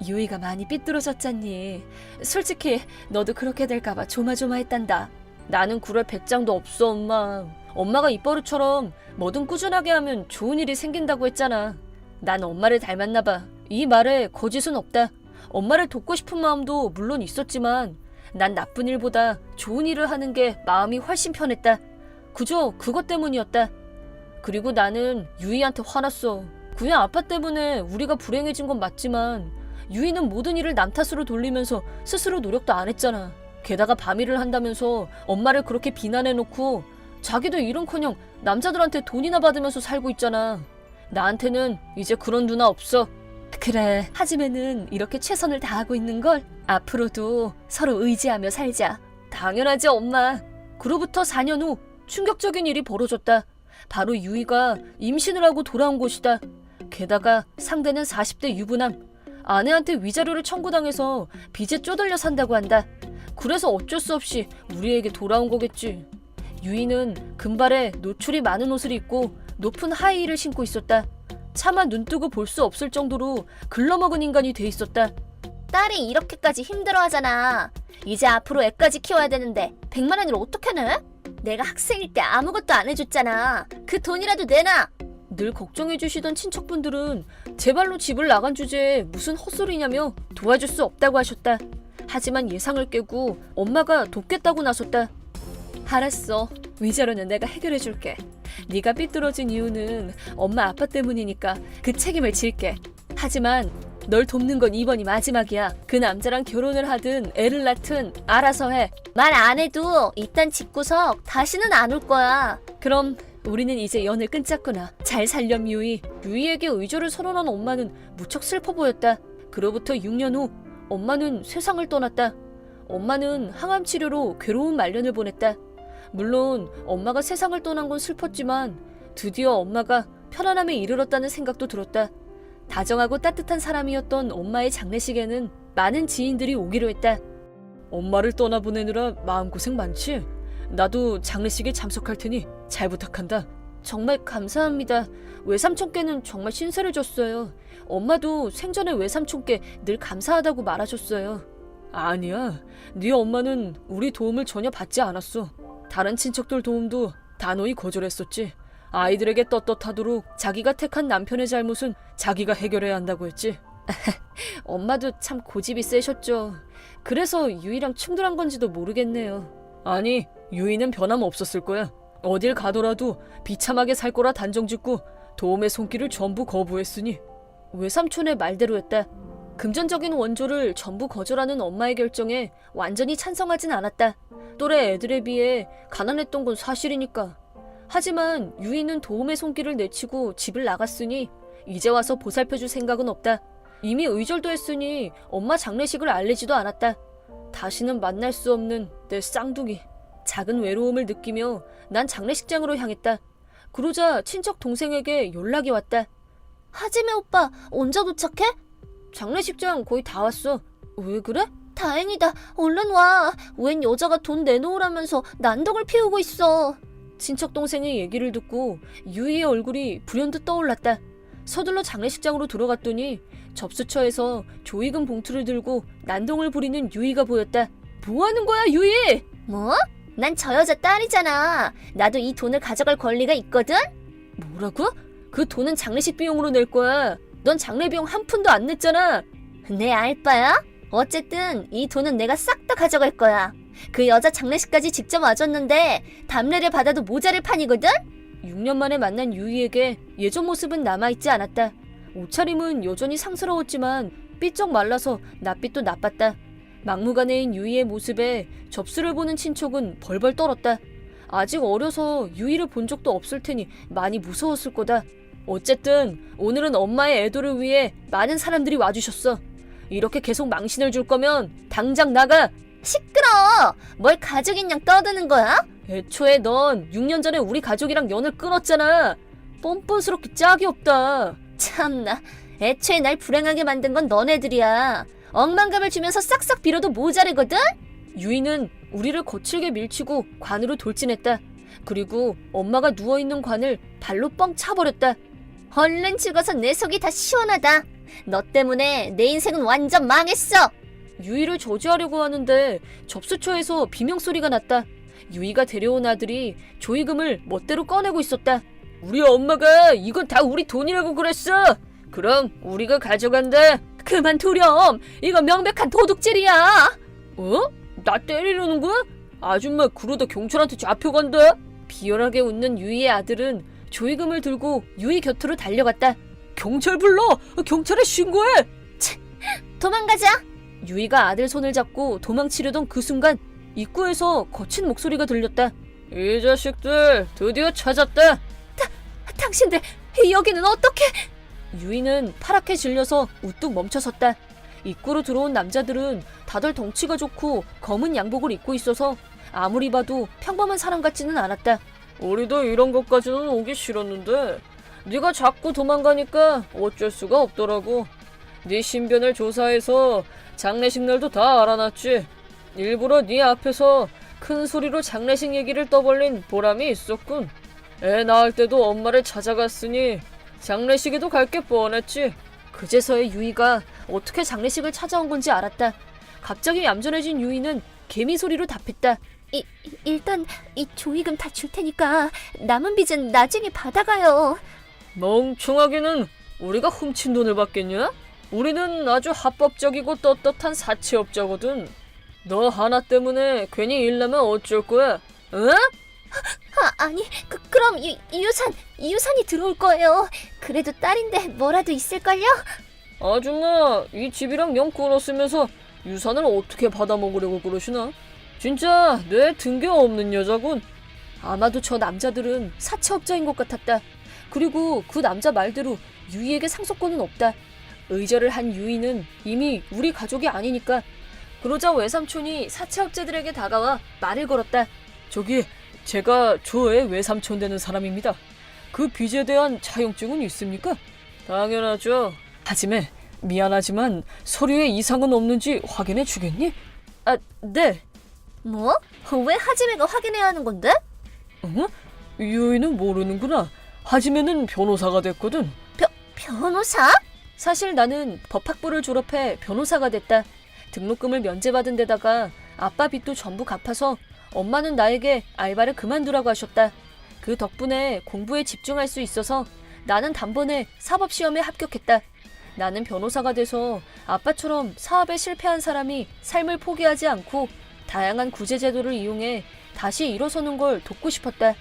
유이가 많이 삐뚤어졌잖니. 솔직히 너도 그렇게 될까봐 조마조마했단다. 나는 그럴 배짱도 없어, 엄마. 엄마가 입버릇처럼 뭐든 꾸준하게 하면 좋은 일이 생긴다고 했잖아. 난 엄마를 닮았나 봐. 이 말에 거짓은 없다. 엄마를 돕고 싶은 마음도 물론 있었지만 난 나쁜 일보다 좋은 일을 하는 게 마음이 훨씬 편했다. 그저 그것 때문이었다. 그리고 나는 유이한테 화났어. 그냥 아빠 때문에 우리가 불행해진 건 맞지만 유이는 모든 일을 남 탓으로 돌리면서 스스로 노력도 안 했잖아. 게다가 밤일을 한다면서 엄마를 그렇게 비난해놓고 자기도 일은커녕 남자들한테 돈이나 받으면서 살고 있잖아. 나한테는 이제 그런 누나 없어. 그래, 하지만은 이렇게 최선을 다하고 있는걸. 앞으로도 서로 의지하며 살자. 당연하지 엄마. 그로부터 4년 후 충격적인 일이 벌어졌다. 바로 유이가 임신을 하고 돌아온 것이다. 게다가 상대는 40대 유부남. 아내한테 위자료를 청구당해서 빚에 쪼들려 산다고 한다. 그래서 어쩔 수 없이 우리에게 돌아온 거겠지. 유이는 금발에 노출이 많은 옷을 입고 높은 하이힐을 신고 있었다. 차마 눈뜨고 볼 수 없을 정도로 글러먹은 인간이 돼 있었다. 딸이 이렇게까지 힘들어하잖아. 이제 앞으로 애까지 키워야 되는데 100만 원을 어떻게 내? 내가 학생일 때 아무것도 안 해줬잖아. 그 돈이라도 내놔. 늘 걱정해주시던 친척분들은 제발로 집을 나간 주제에 무슨 헛소리냐며 도와줄 수 없다고 하셨다. 하지만 예상을 깨고 엄마가 돕겠다고 나섰다. 알았어. 위자료는 내가 해결해줄게. 네가 삐뚤어진 이유는 엄마 아빠 때문이니까 그 책임을 질게. 하지만 널 돕는 건 이번이 마지막이야. 그 남자랑 결혼을 하든 애를 낳든 알아서 해. 말 안 해도 이딴 집구석 다시는 안 올 거야. 그럼 우리는 이제 연을 끊자꾸나. 잘 살렴 유이. 유이에게 의존을 선언한 엄마는 무척 슬퍼 보였다. 그로부터 6년 후 엄마는 세상을 떠났다. 엄마는 항암 치료로 괴로운 말년을 보냈다. 물론 엄마가 세상을 떠난 건 슬펐지만 드디어 엄마가 편안함에 이르렀다는 생각도 들었다. 다정하고 따뜻한 사람이었던 엄마의 장례식에는 많은 지인들이 오기로 했다. 엄마를 떠나보내느라 마음고생 많지? 나도 장례식에 참석할 테니 잘 부탁한다. 정말 감사합니다. 외삼촌께는 정말 신세를 졌어요. 엄마도 생전에 외삼촌께 늘 감사하다고 말하셨어요. 아니야. 네 엄마는 우리 도움을 전혀 받지 않았어. 다른 친척들 도움도 단호히 거절했었지. 아이들에게 떳떳하도록 자기가 택한 남편의 잘못은 자기가 해결해야 한다고 했지. 엄마도 참 고집이 세셨죠. 그래서 유이랑 충돌한 건지도 모르겠네요. 아니, 유이는 변함없었을 거야. 어딜 가더라도 비참하게 살 거라 단정짓고 도움의 손길을 전부 거부했으니. 외삼촌의 말대로였다. 금전적인 원조를 전부 거절하는 엄마의 결정에 완전히 찬성하진 않았다. 또래 애들에 비해 가난했던 건 사실이니까. 하지만 유이는 도움의 손길을 내치고 집을 나갔으니 이제 와서 보살펴줄 생각은 없다. 이미 의절도 했으니 엄마 장례식을 알리지도 않았다. 다시는 만날 수 없는 내 쌍둥이. 작은 외로움을 느끼며 난 장례식장으로 향했다. 그러자 친척 동생에게 연락이 왔다. 하지메 오빠 언제 도착해? 장례식장 거의 다 왔어. 왜 그래? 다행이다. 얼른 와. 웬 여자가 돈 내놓으라면서 난동을 피우고 있어. 친척 동생의 얘기를 듣고 유이의 얼굴이 불현듯 떠올랐다. 서둘러 장례식장으로 들어갔더니 접수처에서 조의금 봉투를 들고 난동을 부리는 유이가 보였다. 뭐 하는 거야, 유이? 뭐? 난 저 여자 딸이잖아. 나도 이 돈을 가져갈 권리가 있거든? 뭐라고? 그 돈은 장례식 비용으로 낼 거야. 넌 장례 비용 한 푼도 안 냈잖아. 내 알바야? 어쨌든 이 돈은 내가 싹 다 가져갈 거야. 그 여자 장례식까지 직접 와줬는데 담례를 받아도 모자랄 판이거든? 6년 만에 만난 유이에게 예전 모습은 남아있지 않았다. 옷차림은 여전히 상스러웠지만 삐쩍 말라서 낯빛도 나빴다. 막무가내인 유이의 모습에 접수를 보는 친척은 벌벌 떨었다. 아직 어려서 유이를 본 적도 없을 테니 많이 무서웠을 거다. 어쨌든 오늘은 엄마의 애도를 위해 많은 사람들이 와주셨어. 이렇게 계속 망신을 줄 거면 당장 나가. 시끄러워. 뭘 가족인 양 떠드는 거야? 애초에 넌 6년 전에 우리 가족이랑 연을 끊었잖아. 뻔뻔스럽게 짝이 없다. 참나. 애초에 날 불행하게 만든 건 너네들이야. 억만감을 주면서 싹싹 빌어도 모자르거든? 유이는 우리를 거칠게 밀치고 관으로 돌진했다. 그리고 엄마가 누워있는 관을 발로 뻥 차버렸다. 얼른 죽어서 내 속이 다 시원하다. 너 때문에 내 인생은 완전 망했어. 유이를 저지하려고 하는데 접수처에서 비명소리가 났다. 유이가 데려온 아들이 조의금을 멋대로 꺼내고 있었다. 우리 엄마가 이건 다 우리 돈이라고 그랬어. 그럼 우리가 가져간다. 그만 두렴. 이거 명백한 도둑질이야. 어? 나 때리려는 거야? 아줌마 그러다 경찰한테 잡혀간다. 비열하게 웃는 유이의 아들은 조의금을 들고 유이 곁으로 달려갔다. 경찰 불러! 경찰에 신고해! 도망가자. 유이가 아들 손을 잡고 도망치려던 그 순간 입구에서 거친 목소리가 들렸다. 이 자식들 드디어 찾았다. 당신들 여기는 어떻게? 유이는 파랗게 질려서 우뚝 멈춰섰다. 입구로 들어온 남자들은 다들 덩치가 좋고 검은 양복을 입고 있어서 아무리 봐도 평범한 사람 같지는 않았다. 우리도 이런 것까지는 오기 싫었는데 네가 자꾸 도망가니까 어쩔 수가 없더라고. 네 신변을 조사해서 장례식 날도 다 알아놨지. 일부러 네 앞에서 큰 소리로 장례식 얘기를 떠벌린 보람이 있었군. 애 낳을 때도 엄마를 찾아갔으니 장례식에도 갈 게 뻔했지. 그제서야 유이가 어떻게 장례식을 찾아온 건지 알았다. 갑자기 얌전해진 유이는 개미 소리로 답했다. 일단 이 조의금 다 줄 테니까 남은 빚은 나중에 받아가요. 멍청하기는 우리가 훔친 돈을 받겠냐? 우리는 아주 합법적이고 떳떳한 사채업자거든. 너 하나 때문에 괜히 일 나면 어쩔 거야? 응? 아니 그럼 유산이 들어올 거예요. 그래도 딸인데 뭐라도 있을걸요? 아줌마 이 집이랑 영 끊었으면서 유산을 어떻게 받아먹으려고 그러시나? 진짜 뇌 든 게 없는 여자군. 아마도 저 남자들은 사채업자인 것 같았다. 그리고 그 남자 말대로 유이에게 상속권은 없다. 의절을 한 유이는 이미 우리 가족이 아니니까. 그러자 외삼촌이 사채업자들에게 다가와 말을 걸었다. 저기 제가 조의 외삼촌 되는 사람입니다. 그 빚에 대한 차용증은 있습니까? 당연하죠. 하지매 미안하지만 서류에 이상은 없는지 확인해 주겠니? 아, 네. 뭐? 왜 하지매가 확인해야 하는 건데? 응? 유이는 모르는구나. 하지매는 변호사가 됐거든. 변호사? 사실 나는 법학부를 졸업해 변호사가 됐다. 등록금을 면제받은 데다가 아빠 빚도 전부 갚아서 엄마는 나에게 알바를 그만두라고 하셨다. 그 덕분에 공부에 집중할 수 있어서 나는 단번에 사법시험에 합격했다. 나는 변호사가 돼서 아빠처럼 사업에 실패한 사람이 삶을 포기하지 않고 다양한 구제제도를 이용해 다시 일어서는 걸 돕고 싶었다.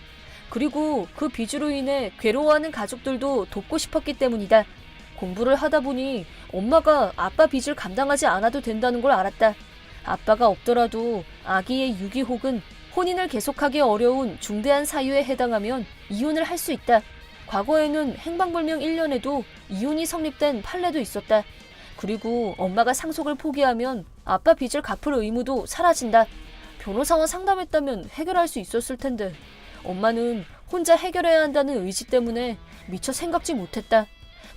그리고 그 빚으로 인해 괴로워하는 가족들도 돕고 싶었기 때문이다. 공부를 하다 보니 엄마가 아빠 빚을 감당하지 않아도 된다는 걸 알았다. 아빠가 없더라도 아기의 유기 혹은 혼인을 계속하기 어려운 중대한 사유에 해당하면 이혼을 할 수 있다. 과거에는 행방불명 1년에도 이혼이 성립된 판례도 있었다. 그리고 엄마가 상속을 포기하면 아빠 빚을 갚을 의무도 사라진다. 변호사와 상담했다면 해결할 수 있었을 텐데 엄마는 혼자 해결해야 한다는 의지 때문에 미처 생각지 못했다.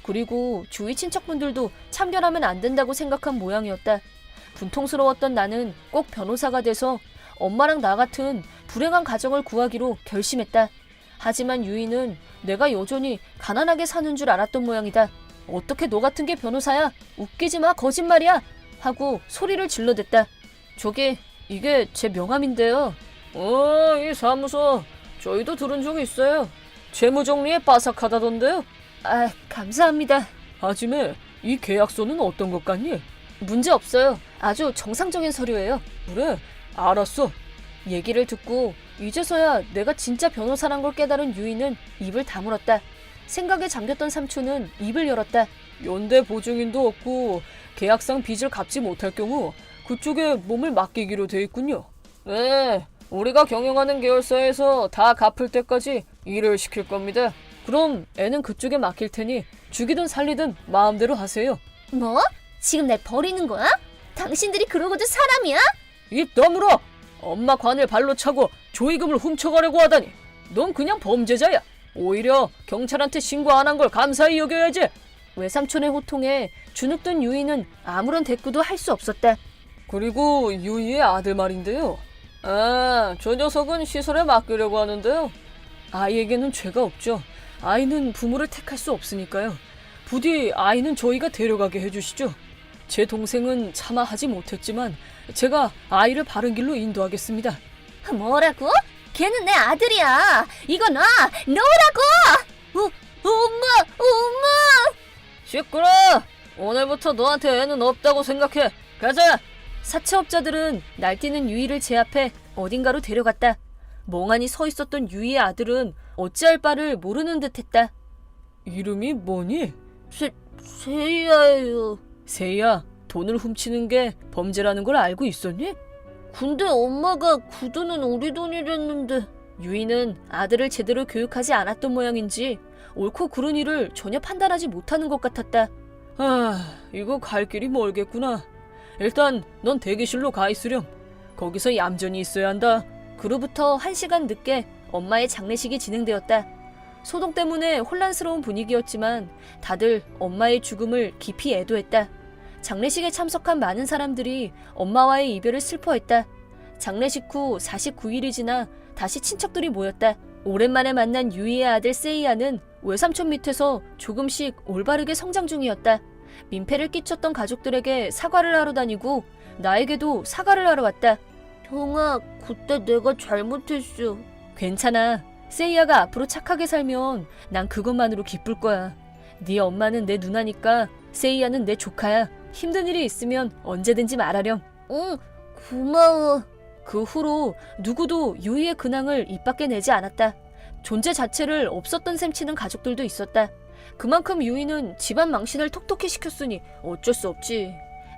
그리고 주위 친척분들도 참견하면 안 된다고 생각한 모양이었다. 분통스러웠던 나는 꼭 변호사가 돼서 엄마랑 나 같은 불행한 가정을 구하기로 결심했다. 하지만 유이는 내가 여전히 가난하게 사는 줄 알았던 모양이다. 어떻게 너 같은 게 변호사야? 웃기지 마, 거짓말이야! 하고 소리를 질러댔다. 저기 이게 제 명함인데요. 이 사무소 저희도 들은 적 있어요. 재무정리에 빠삭하다던데요. 아, 감사합니다. 하지만 이 계약서는 어떤 것 같니? 문제 없어요. 아주 정상적인 서류예요. 그래, 알았어. 얘기를 듣고 이제서야 내가 진짜 변호사란 걸 깨달은 유이는 입을 다물었다. 생각에 잠겼던 삼촌은 입을 열었다. 연대 보증인도 없고 계약상 빚을 갚지 못할 경우 그쪽에 몸을 맡기기로 돼 있군요. 네, 우리가 경영하는 계열사에서 다 갚을 때까지 일을 시킬 겁니다. 그럼 애는 그쪽에 맡길 테니 죽이든 살리든 마음대로 하세요. 뭐? 지금 날 버리는 거야? 당신들이 그러고도 사람이야? 입 다물어! 엄마 관을 발로 차고 조의금을 훔쳐가려고 하다니 넌 그냥 범죄자야. 오히려 경찰한테 신고 안 한 걸 감사히 여겨야지. 외삼촌의 호통에 주눅든 유이는 아무런 대꾸도 할 수 없었다. 그리고 유이의 아들 말인데요. 저 녀석은 시설에 맡기려고 하는데요. 아이에게는 죄가 없죠. 아이는 부모를 택할 수 없으니까요. 부디 아이는 저희가 데려가게 해주시죠. 제 동생은 차마 하지 못했지만 제가 아이를 바른 길로 인도하겠습니다. 뭐라고? 걔는 내 아들이야. 이거 놔! 놓으라고! 엄마! 시끄러! 오늘부터 너한테 애는 없다고 생각해. 가자! 사채업자들은 날뛰는 유이를 제압해 어딘가로 데려갔다. 멍하니 서 있었던 유이의 아들은 어찌할 바를 모르는 듯했다. 이름이 뭐니? 세이야예요. 세이야, 돈을 훔치는 게 범죄라는 걸 알고 있었니? 근데 엄마가 그 돈은 우리 돈이랬는데. 유이는 아들을 제대로 교육하지 않았던 모양인지 옳고 그른 일을 전혀 판단하지 못하는 것 같았다. 아, 이거 갈 길이 멀겠구나. 일단 넌 대기실로 가 있으렴. 거기서 얌전히 있어야 한다. 그로부터 1시간 늦게 엄마의 장례식이 진행되었다. 소동 때문에 혼란스러운 분위기였지만 다들 엄마의 죽음을 깊이 애도했다. 장례식에 참석한 많은 사람들이 엄마와의 이별을 슬퍼했다. 장례식 후 49일이 지나 다시 친척들이 모였다. 오랜만에 만난 유이의 아들 세이야는 외삼촌 밑에서 조금씩 올바르게 성장 중이었다. 민폐를 끼쳤던 가족들에게 사과를 하러 다니고 나에게도 사과를 하러 왔다. 형아, 그때 내가 잘못했어. 괜찮아. 세이야가 앞으로 착하게 살면 난 그것만으로 기쁠 거야. 네 엄마는 내 누나니까 세이야는 내 조카야. 힘든 일이 있으면 언제든지 말하렴. 응, 고마워. 그 후로 누구도 유이의 근황을 입 밖에 내지 않았다. 존재 자체를 없었던 셈 치는 가족들도 있었다. 그만큼 유이는 집안 망신을 톡톡히 시켰으니 어쩔 수 없지.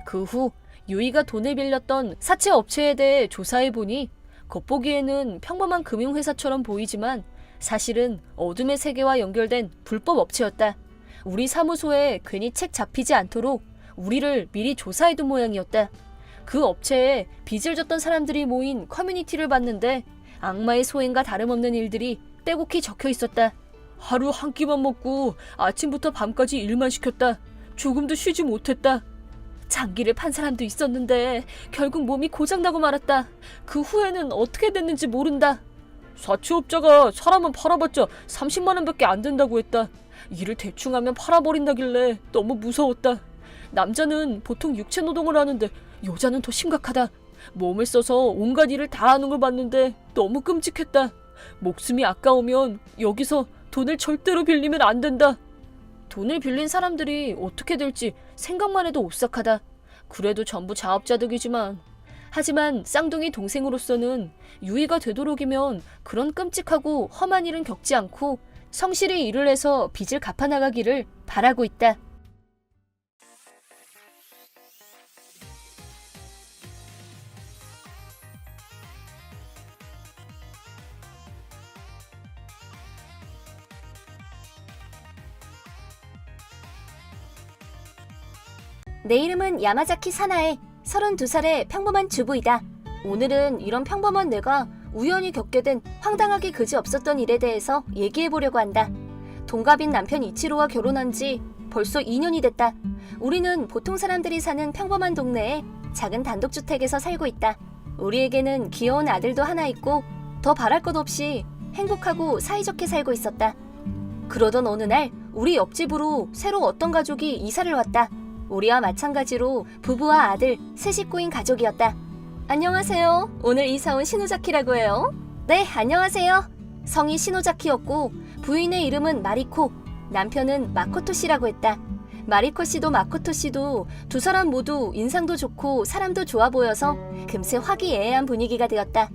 그 후 유이가 돈을 빌렸던 사채 업체에 대해 조사해보니 겉보기에는 평범한 금융회사처럼 보이지만 사실은 어둠의 세계와 연결된 불법 업체였다. 우리 사무소에 괜히 책 잡히지 않도록 우리를 미리 조사해둔 모양이었다. 그 업체에 빚을 졌던 사람들이 모인 커뮤니티를 봤는데 악마의 소행과 다름없는 일들이 빼곡히 적혀 있었다. 하루 한 끼만 먹고 아침부터 밤까지 일만 시켰다. 조금도 쉬지 못했다. 장기를 판 사람도 있었는데 결국 몸이 고장나고 말았다. 그 후에는 어떻게 됐는지 모른다. 사채업자가 사람은 팔아봤자 30만 원밖에 안 된다고 했다. 일을 대충 하면 팔아버린다길래 너무 무서웠다. 남자는 보통 육체 노동을 하는데 여자는 더 심각하다. 몸을 써서 온갖 일을 다 하는 걸 봤는데 너무 끔찍했다. 목숨이 아까우면 여기서 돈을 절대로 빌리면 안 된다. 돈을 빌린 사람들이 어떻게 될지 생각만 해도 오싹하다. 그래도 전부 자업자득이지만. 하지만 쌍둥이 동생으로서는 유이가 되도록이면 그런 끔찍하고 험한 일은 겪지 않고 성실히 일을 해서 빚을 갚아나가기를 바라고 있다. 내 이름은 야마자키 사나에 32살의 평범한 주부이다. 오늘은 이런 평범한 내가 우연히 겪게 된 황당하게 그지없었던 일에 대해서 얘기해보려고 한다. 동갑인 남편 이치로와 결혼한 지 벌써 2년이 됐다. 우리는 보통 사람들이 사는 평범한 동네에 작은 단독주택에서 살고 있다. 우리에게는 귀여운 아들도 하나 있고 더 바랄 것 없이 행복하고 사이좋게 살고 있었다. 그러던 어느 날 우리 옆집으로 새로 어떤 가족이 이사를 왔다. 우리와 마찬가지로 부부와 아들, 세 식구인 가족이었다. 안녕하세요. 오늘 이사 온 시노자키라고 해요. 네, 안녕하세요. 성이 시노자키였고 부인의 이름은 마리코, 남편은 마코토 씨라고 했다. 마리코 씨도 마코토 씨도 두 사람 모두 인상도 좋고 사람도 좋아 보여서 금세 화기애애한 분위기가 되었다.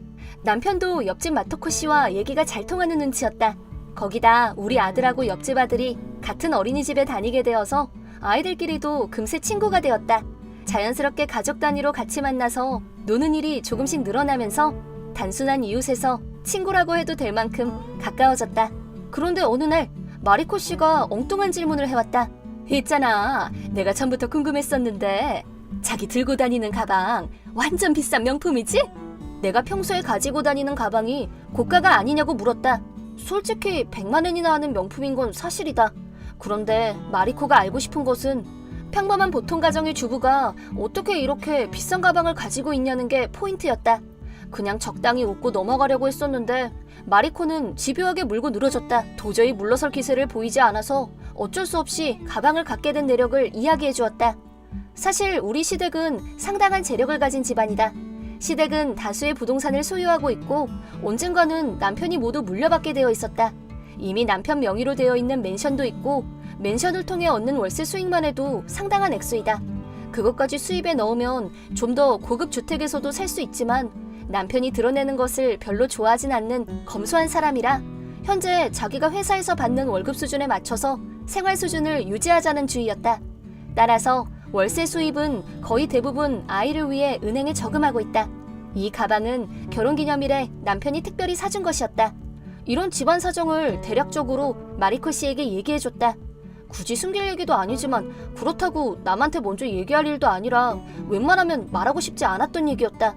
남편도 옆집 마토코 씨와 얘기가 잘 통하는 눈치였다. 거기다 우리 아들하고 옆집 아들이 같은 어린이집에 다니게 되어서 아이들끼리도 금세 친구가 되었다. 자연스럽게 가족 단위로 같이 만나서 노는 일이 조금씩 늘어나면서 단순한 이웃에서 친구라고 해도 될 만큼 가까워졌다. 그런데 어느 날 마리코 씨가 엉뚱한 질문을 해왔다. 있잖아, 내가 전부터 궁금했었는데 자기 들고 다니는 가방 완전 비싼 명품이지? 내가 평소에 가지고 다니는 가방이 고가가 아니냐고 물었다. 솔직히 100만 원이나 하는 명품인 건 사실이다. 그런데 마리코가 알고 싶은 것은 평범한 보통 가정의 주부가 어떻게 이렇게 비싼 가방을 가지고 있냐는 게 포인트였다. 그냥 적당히 웃고 넘어가려고 했었는데 마리코는 집요하게 물고 늘어졌다. 도저히 물러설 기세를 보이지 않아서 어쩔 수 없이 가방을 갖게 된 내력을 이야기해 주었다. 사실 우리 시댁은 상당한 재력을 가진 집안이다. 시댁은 다수의 부동산을 소유하고 있고 언젠가는 남편이 모두 물려받게 되어 있었다. 이미 남편 명의로 되어 있는 맨션도 있고 맨션을 통해 얻는 월세 수익만 해도 상당한 액수이다. 그것까지 수입에 넣으면 좀 더 고급 주택에서도 살 수 있지만 남편이 드러내는 것을 별로 좋아하진 않는 검소한 사람이라 현재 자기가 회사에서 받는 월급 수준에 맞춰서 생활 수준을 유지하자는 주의였다. 따라서 월세 수입은 거의 대부분 아이를 위해 은행에 저금하고 있다. 이 가방은 결혼기념일에 남편이 특별히 사준 것이었다. 이런 집안 사정을 대략적으로 마리코 씨에게 얘기해줬다. 굳이 숨길 얘기도 아니지만 그렇다고 남한테 먼저 얘기할 일도 아니라 웬만하면 말하고 싶지 않았던 얘기였다.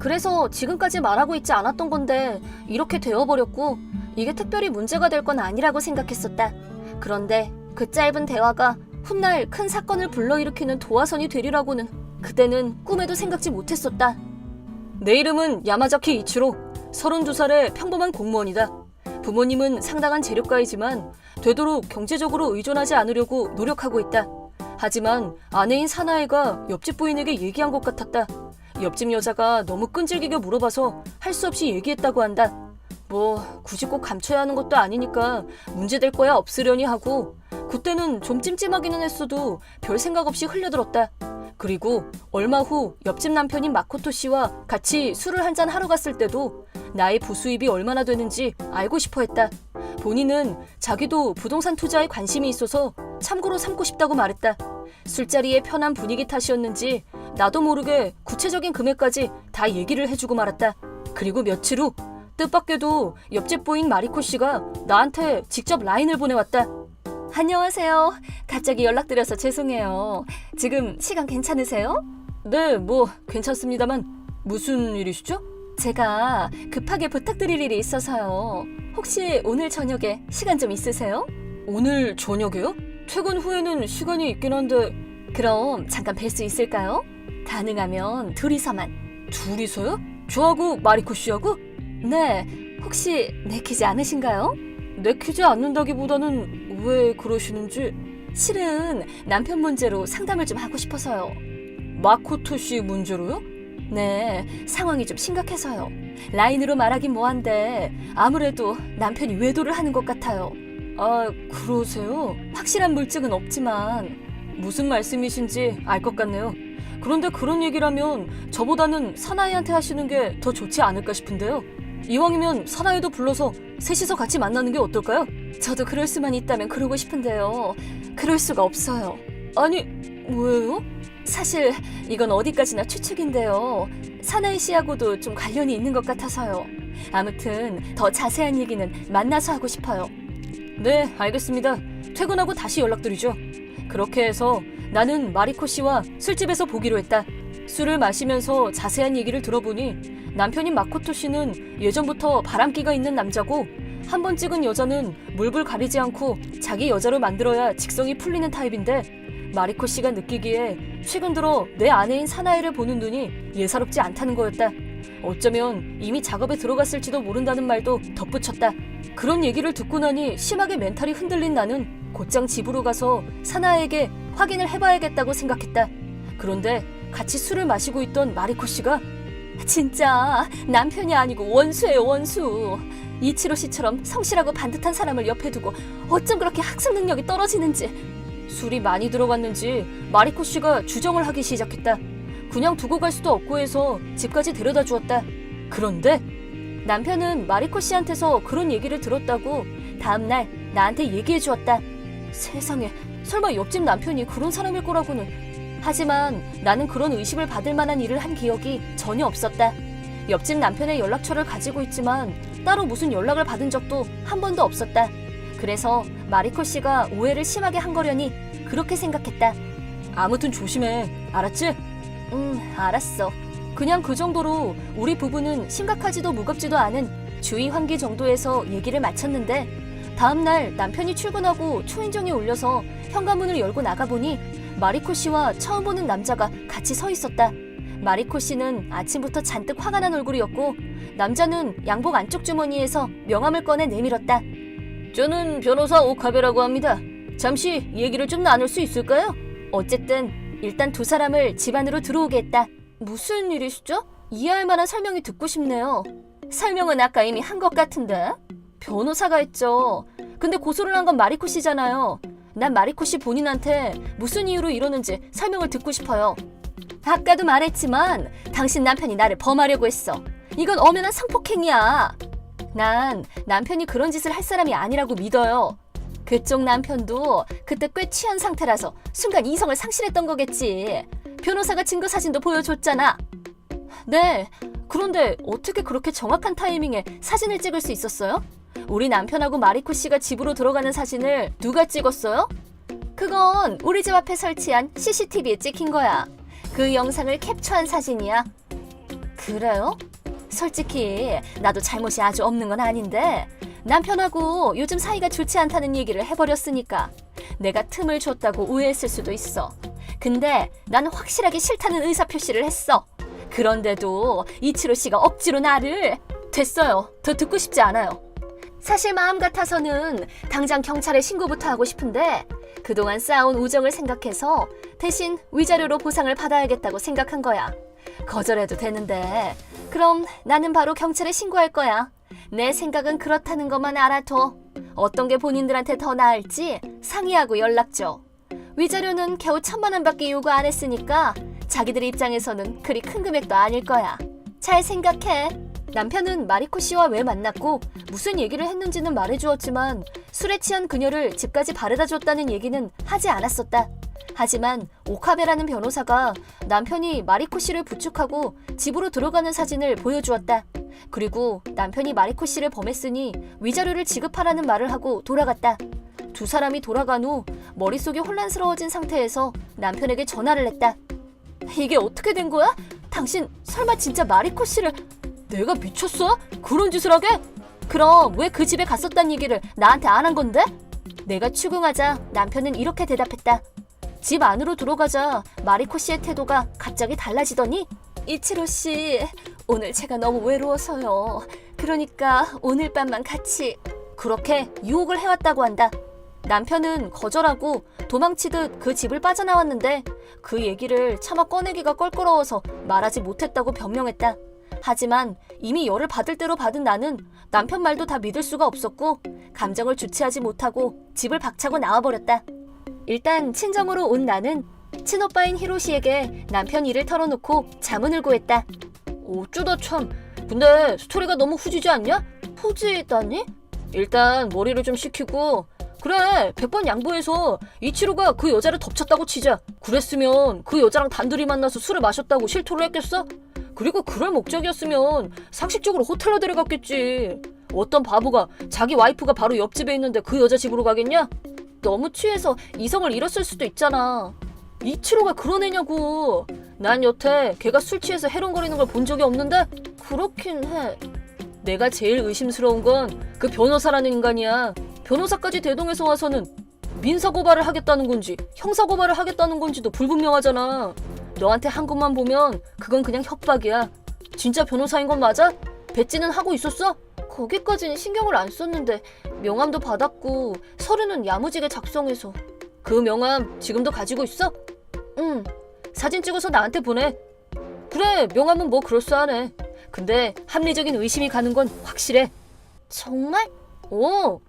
그래서 지금까지 말하고 있지 않았던 건데 이렇게 되어버렸고 이게 특별히 문제가 될 건 아니라고 생각했었다. 그런데 그 짧은 대화가 훗날 큰 사건을 불러일으키는 도화선이 되리라고는 그때는 꿈에도 생각지 못했었다. 내 이름은 야마자키 이치로, 32살의 평범한 공무원이다. 부모님은 상당한 재력가이지만 되도록 경제적으로 의존하지 않으려고 노력하고 있다. 하지만 아내인 사나이가 옆집 부인에게 얘기한 것 같았다. 옆집 여자가 너무 끈질기게 물어봐서 할 수 없이 얘기했다고 한다. 뭐 굳이 꼭 감춰야 하는 것도 아니니까 문제될 거야 없으려니 하고 그때는 좀 찜찜하기는 했어도 별 생각 없이 흘려들었다. 그리고 얼마 후 옆집 남편인 마코토 씨와 같이 술을 한잔 하러 갔을 때도 나의 부수입이 얼마나 되는지 알고 싶어 했다. 본인은 자기도 부동산 투자에 관심이 있어서 참고로 삼고 싶다고 말했다. 술자리의 편한 분위기 탓이었는지 나도 모르게 구체적인 금액까지 다 얘기를 해주고 말았다. 그리고 며칠 후 뜻밖에도 옆집 부인 마리코 씨가 나한테 직접 라인을 보내왔다. 안녕하세요. 갑자기 연락드려서 죄송해요. 지금 시간 괜찮으세요? 네, 뭐 괜찮습니다만 무슨 일이시죠? 제가 급하게 부탁드릴 일이 있어서요. 혹시 오늘 저녁에 시간 좀 있으세요? 오늘 저녁에요? 퇴근 후에는 시간이 있긴 한데. 그럼 잠깐 뵐 수 있을까요? 가능하면 둘이서만. 둘이서요? 저하고 마리코 씨하고? 네, 혹시 내키지 않으신가요? 내키지 않는다기보다는 왜 그러시는지. 실은 남편 문제로 상담을 좀 하고 싶어서요. 마코토 씨 문제로요? 네, 상황이 좀 심각해서요. 라인으로 말하긴 뭐한데 아무래도 남편이 외도를 하는 것 같아요. 아, 그러세요? 확실한 물증은 없지만 무슨 말씀이신지 알 것 같네요. 그런데 그런 얘기라면 저보다는 사나이한테 하시는 게 더 좋지 않을까 싶은데요. 이왕이면 사나이도 불러서 셋이서 같이 만나는 게 어떨까요? 저도 그럴 수만 있다면 그러고 싶은데요. 그럴 수가 없어요. 아니, 왜요? 사실 이건 어디까지나 추측인데요. 사나이 씨하고도 좀 관련이 있는 것 같아서요. 아무튼 더 자세한 얘기는 만나서 하고 싶어요. 네, 알겠습니다. 퇴근하고 다시 연락드리죠. 그렇게 해서 나는 마리코 씨와 술집에서 보기로 했다. 술을 마시면서 자세한 얘기를 들어보니 남편인 마코토 씨는 예전부터 바람기가 있는 남자고 한 번 찍은 여자는 물불 가리지 않고 자기 여자로 만들어야 직성이 풀리는 타입인데 마리코 씨가 느끼기에 최근 들어 내 아내인 사나이를 보는 눈이 예사롭지 않다는 거였다. 어쩌면 이미 작업에 들어갔을지도 모른다는 말도 덧붙였다. 그런 얘기를 듣고 나니 심하게 멘탈이 흔들린 나는 곧장 집으로 가서 사나이에게 확인을 해봐야겠다고 생각했다. 그런데 같이 술을 마시고 있던 마리코 씨가 진짜 남편이 아니고 원수예요, 원수. 이치로 씨처럼 성실하고 반듯한 사람을 옆에 두고 어쩜 그렇게 학습 능력이 떨어지는지. 술이 많이 들어갔는지 마리코 씨가 주정을 하기 시작했다. 그냥 두고 갈 수도 없고 해서 집까지 데려다 주었다. 그런데 남편은 마리코 씨한테서 그런 얘기를 들었다고 다음날 나한테 얘기해 주었다. 세상에, 설마 옆집 남편이 그런 사람일 거라고는. 하지만 나는 그런 의심을 받을 만한 일을 한 기억이 전혀 없었다. 옆집 남편의 연락처를 가지고 있지만 따로 무슨 연락을 받은 적도 한 번도 없었다. 그래서 마리코 씨가 오해를 심하게 한 거려니 그렇게 생각했다. 아무튼 조심해, 알았지? 알았어. 그냥 그 정도로 우리 부부는 심각하지도 무겁지도 않은 주의 환기 정도에서 얘기를 마쳤는데 다음날 남편이 출근하고 초인종이 울려서 현관문을 열고 나가보니 마리코 씨와 처음 보는 남자가 같이 서 있었다. 마리코 씨는 아침부터 잔뜩 화가 난 얼굴이었고 남자는 양복 안쪽 주머니에서 명함을 꺼내 내밀었다. 저는 변호사 오카베라고 합니다. 잠시 얘기를 좀 나눌 수 있을까요? 어쨌든 일단 두 사람을 집 안으로 들어오게 했다. 무슨 일이시죠? 이해할 만한 설명이 듣고 싶네요. 설명은 아까 이미 한 것 같은데? 변호사가 했죠. 근데 고소를 한 건 마리코 씨잖아요. 난 마리코 씨 본인한테 무슨 이유로 이러는지 설명을 듣고 싶어요. 아까도 말했지만 당신 남편이 나를 범하려고 했어. 이건 엄연한 성폭행이야. 난 남편이 그런 짓을 할 사람이 아니라고 믿어요. 그쪽 남편도 그때 꽤 취한 상태라서 순간 이성을 상실했던 거겠지. 변호사가 증거 사진도 보여줬잖아. 네, 그런데 어떻게 그렇게 정확한 타이밍에 사진을 찍을 수 있었어요? 우리 남편하고 마리코 씨가 집으로 들어가는 사진을 누가 찍었어요? 그건 우리 집 앞에 설치한 CCTV에 찍힌 거야. 그 영상을 캡처한 사진이야. 그래요? 솔직히 나도 잘못이 아주 없는 건 아닌데 남편하고 요즘 사이가 좋지 않다는 얘기를 해버렸으니까 내가 틈을 줬다고 오해했을 수도 있어. 근데 나는 확실하게 싫다는 의사표시를 했어. 그런데도 이치로 씨가 억지로 나를... 됐어요. 더 듣고 싶지 않아요. 사실 마음 같아서는 당장 경찰에 신고부터 하고 싶은데 그동안 쌓아온 우정을 생각해서 대신 위자료로 보상을 받아야겠다고 생각한 거야. 거절해도 되는데 그럼 나는 바로 경찰에 신고할 거야. 내 생각은 그렇다는 것만 알아둬. 어떤 게 본인들한테 더 나을지 상의하고 연락 줘. 위자료는 겨우 1,000만 원밖에 요구 안 했으니까 자기들 입장에서는 그리 큰 금액도 아닐 거야. 잘 생각해. 남편은 마리코 씨와 왜 만났고 무슨 얘기를 했는지는 말해주었지만 술에 취한 그녀를 집까지 바래다 줬다는 얘기는 하지 않았었다. 하지만 오카베라는 변호사가 남편이 마리코 씨를 부축하고 집으로 들어가는 사진을 보여주었다. 그리고 남편이 마리코 씨를 범했으니 위자료를 지급하라는 말을 하고 돌아갔다. 두 사람이 돌아간 후 머릿속이 혼란스러워진 상태에서 남편에게 전화를 했다. 이게 어떻게 된 거야? 당신 설마 진짜 마리코 씨를... 내가 미쳤어? 그런 짓을 하게? 그럼 왜 그 집에 갔었단 얘기를 나한테 안 한 건데? 내가 추궁하자 남편은 이렇게 대답했다. 집 안으로 들어가자 마리코 씨의 태도가 갑자기 달라지더니 이치로 씨, 오늘 제가 너무 외로워서요. 그러니까 오늘 밤만 같이... 그렇게 유혹을 해왔다고 한다. 남편은 거절하고 도망치듯 그 집을 빠져나왔는데 그 얘기를 차마 꺼내기가 껄끄러워서 말하지 못했다고 변명했다. 하지만 이미 열을 받을 대로 받은 나는 남편 말도 다 믿을 수가 없었고 감정을 주체하지 못하고 집을 박차고 나와버렸다. 일단 친정으로 온 나는 친오빠인 히로시에게 남편 일을 털어놓고 자문을 구했다. 어쩌다 참... 근데 스토리가 너무 후지지 않냐? 후지다니? 일단 머리를 좀 식히고 그래 100번 양보해서 이치로가 그 여자를 덮쳤다고 치자. 그랬으면 그 여자랑 단둘이 만나서 술을 마셨다고 실토를 했겠어? 그리고 그럴 목적이었으면 상식적으로 호텔로 데려갔겠지. 어떤 바보가 자기 와이프가 바로 옆집에 있는데 그 여자 집으로 가겠냐? 너무 취해서 이성을 잃었을 수도 있잖아. 이치로가 그런 애냐고. 난 여태 걔가 술 취해서 해롱거리는 걸 본 적이 없는데 그렇긴 해. 내가 제일 의심스러운 건 그 변호사라는 인간이야. 변호사까지 대동해서 와서는 민사고발을 하겠다는 건지 형사고발을 하겠다는 건지도 불분명하잖아. 너한테 한 것만 보면 그건 그냥 협박이야. 진짜 변호사인 건 맞아? 배지는 하고 있었어? 거기까지는 신경을 안 썼는데 명함도 받았고 서류는 야무지게 작성해서. 그 명함 지금도 가지고 있어? 응. 사진 찍어서 나한테 보내. 그래, 명함은 뭐 그럴싸하네. 근데 합리적인 의심이 가는 건 확실해. 정말?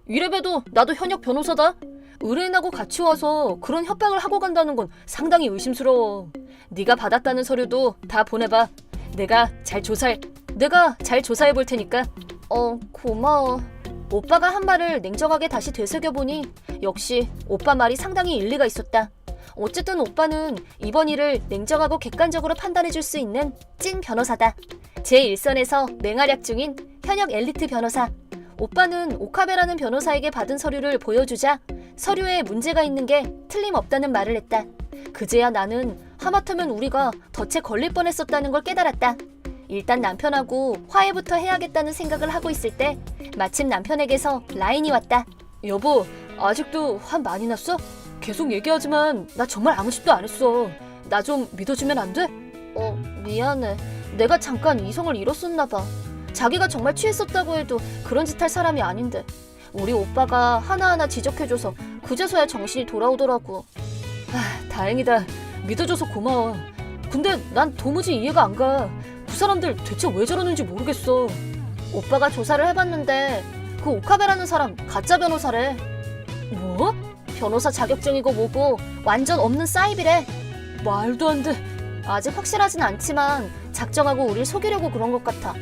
이래봬도 나도 현역 변호사다. 의뢰인하고 같이 와서 그런 협박을 하고 간다는 건 상당히 의심스러워. 네가 받았다는 서류도 다 보내봐. 내가 잘 조사해 볼 테니까. 고마워. 오빠가 한 말을 냉정하게 다시 되새겨보니 역시 오빠 말이 상당히 일리가 있었다. 어쨌든 오빠는 이번 일을 냉정하고 객관적으로 판단해줄 수 있는 찐 변호사다. 제1선에서 맹활약 중인 현역 엘리트 변호사. 오빠는 오카베라는 변호사에게 받은 서류를 보여주자 서류에 문제가 있는 게 틀림없다는 말을 했다. 그제야 나는 하마터면 우리가 덫에 걸릴 뻔했었다는 걸 깨달았다. 일단 남편하고 화해부터 해야겠다는 생각을 하고 있을 때 마침 남편에게서 라인이 왔다. 여보, 아직도 화 많이 났어? 계속 얘기하지만 나 정말 아무 짓도 안 했어. 나 좀 믿어주면 안 돼? 미안해. 내가 잠깐 이성을 잃었었나 봐. 자기가 정말 취했었다고 해도 그런 짓 할 사람이 아닌데 우리 오빠가 하나하나 지적해줘서 그제서야 정신이 돌아오더라고. 다행이다. 믿어줘서 고마워. 근데 난 도무지 이해가 안 가. 그 사람들 대체 왜 저러는지 모르겠어. 오빠가 조사를 해봤는데 그 오카베라는 사람 가짜 변호사래. 뭐? 변호사 자격증이고 뭐고 완전 없는 싸이비래. 말도 안 돼. 아직 확실하진 않지만 작정하고 우릴 속이려고 그런 것 같아.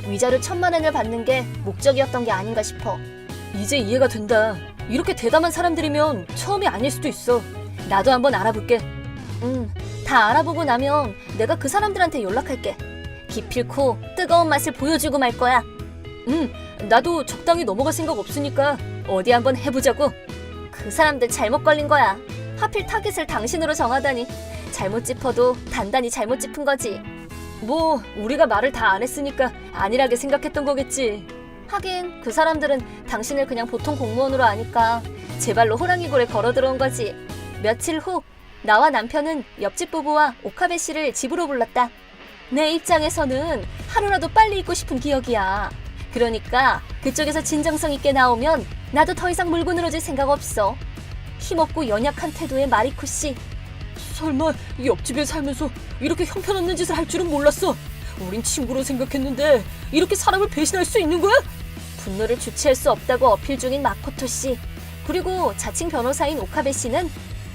위자료 1,000만 엔을 받는 게 목적이었던 게 아닌가 싶어. 이제 이해가 된다. 이렇게 대담한 사람들이면 처음이 아닐 수도 있어. 나도 한번 알아볼게. 다 알아보고 나면 내가 그 사람들한테 연락할게. 기필코 뜨거운 맛을 보여주고 말 거야. 나도 적당히 넘어갈 생각 없으니까 어디 한번 해보자고. 그 사람들 잘못 걸린 거야. 하필 타깃을 당신으로 정하다니. 잘못 짚어도 단단히 잘못 짚은 거지. 뭐 우리가 말을 다 안 했으니까 안일하게 생각했던 거겠지. 하긴 그 사람들은 당신을 그냥 보통 공무원으로 아니까 제발로 호랑이 굴에 걸어 들어온 거지. 며칠 후 나와 남편은 옆집 부부와 오카베 씨를 집으로 불렀다. 내 입장에서는 하루라도 빨리 잊고 싶은 기억이야. 그러니까 그쪽에서 진정성 있게 나오면 나도 더 이상 물고 늘어질 생각 없어. 힘없고 연약한 태도의 마리코 씨. 설마 옆집에 살면서 이렇게 형편없는 짓을 할 줄은 몰랐어. 우린 친구로 생각했는데 이렇게 사람을 배신할 수 있는 거야? 분노를 주체할 수 없다고 어필 중인 마코토 씨. 그리고 자칭 변호사인 오카베 씨는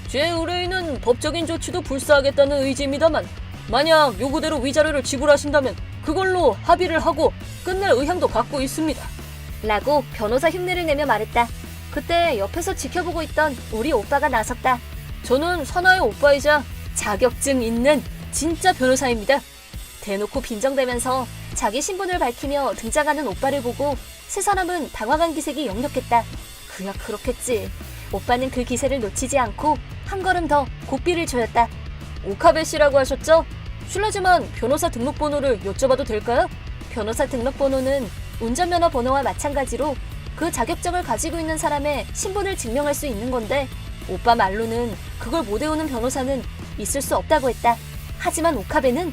제 의뢰인은 법적인 조치도 불사하겠다는 의지입니다만 만약 요구대로 위자료를 지불하신다면 그걸로 합의를 하고 끝낼 의향도 갖고 있습니다. 라고 변호사 흉내를 내며 말했다. 그때 옆에서 지켜보고 있던 우리 오빠가 나섰다. 저는 사나의 오빠이자 자격증 있는 진짜 변호사입니다. 대놓고 빈정대면서 자기 신분을 밝히며 등장하는 오빠를 보고 세 사람은 당황한 기색이 역력했다. 그야 그렇겠지. 오빠는 그 기세를 놓치지 않고 한 걸음 더 고삐를 조였다. 오카베 씨라고 하셨죠? 실례지만 변호사 등록번호를 여쭤봐도 될까요? 변호사 등록번호는 운전면허 번호와 마찬가지로 그 자격증을 가지고 있는 사람의 신분을 증명할 수 있는 건데 오빠 말로는 그걸 못 외우는 변호사는 있을 수 없다고 했다. 하지만 오카베는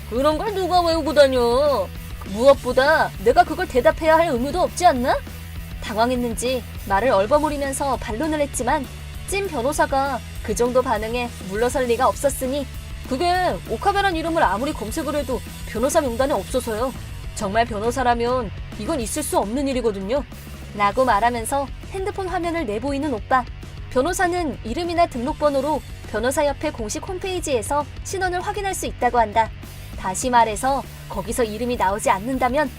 그런 걸 누가 외우고 다녀? 무엇보다 내가 그걸 대답해야 할 의무도 없지 않나? 당황했는지 말을 얼버무리면서 반론을 했지만 찐 변호사가 그 정도 반응에 물러설 리가 없었으니 그게 오카베란 이름을 아무리 검색을 해도 변호사 명단에 없어서요. 정말 변호사라면 이건 있을 수 없는 일이거든요. 라고 말하면서 핸드폰 화면을 내보이는 오빠. 변호사는 이름이나 등록번호로 변호사협회 공식 홈페이지에서 신원을 확인할 수 있다고 한다. 다시 말해서 거기서 이름이 나오지 않는다면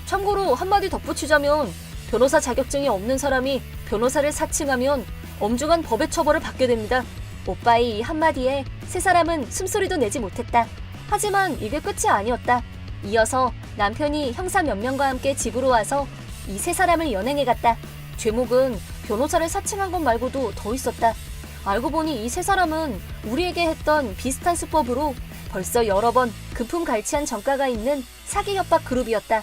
참고로 한마디 덧붙이자면 변호사 자격증이 없는 사람이 변호사를 사칭하면 엄중한 법의 처벌을 받게 됩니다. 오빠의 이 한마디에 세 사람은 숨소리도 내지 못했다. 하지만 이게 끝이 아니었다. 이어서 남편이 형사 몇 명과 함께 집으로 와서 이 세 사람을 연행해 갔다. 죄목은 변호사를 사칭한 것 말고도 더 있었다. 알고 보니 이 세 사람은 우리에게 했던 비슷한 수법으로 벌써 여러 번 금품 갈취한 전과가 있는 사기 협박 그룹이었다.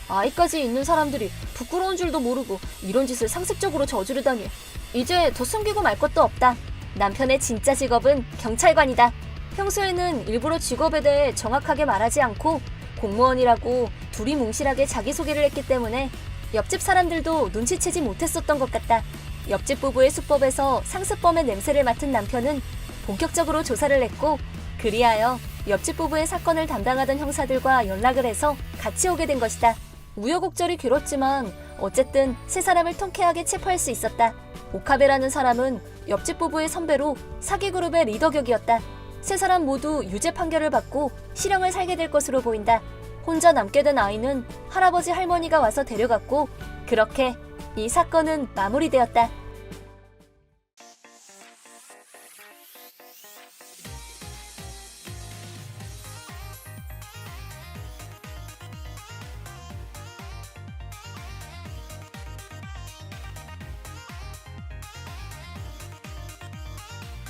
아이까지 있는 사람들이 부끄러운 줄도 모르고 이런 짓을 상습적으로 저지르다니. 이제 더 숨기고 말 것도 없다. 남편의 진짜 직업은 경찰관이다. 평소에는 일부러 직업에 대해 정확하게 말하지 않고 공무원이라고 둘이 뭉실하게 자기소개를 했기 때문에 옆집 사람들도 눈치채지 못했었던 것 같다. 옆집 부부의 수법에서 상습범의 냄새를 맡은 남편은 본격적으로 조사를 했고 그리하여 옆집 부부의 사건을 담당하던 형사들과 연락을 해서 같이 오게 된 것이다. 우여곡절이 길었지만 어쨌든 세 사람을 통쾌하게 체포할 수 있었다. 오카베라는 사람은 옆집 부부의 선배로 사기 그룹의 리더 격이었다. 세 사람 모두 유죄 판결을 받고 실형을 살게 될 것으로 보인다. 혼자 남게 된 아이는 할아버지 할머니가 와서 데려갔고 그렇게 이 사건은 마무리되었다.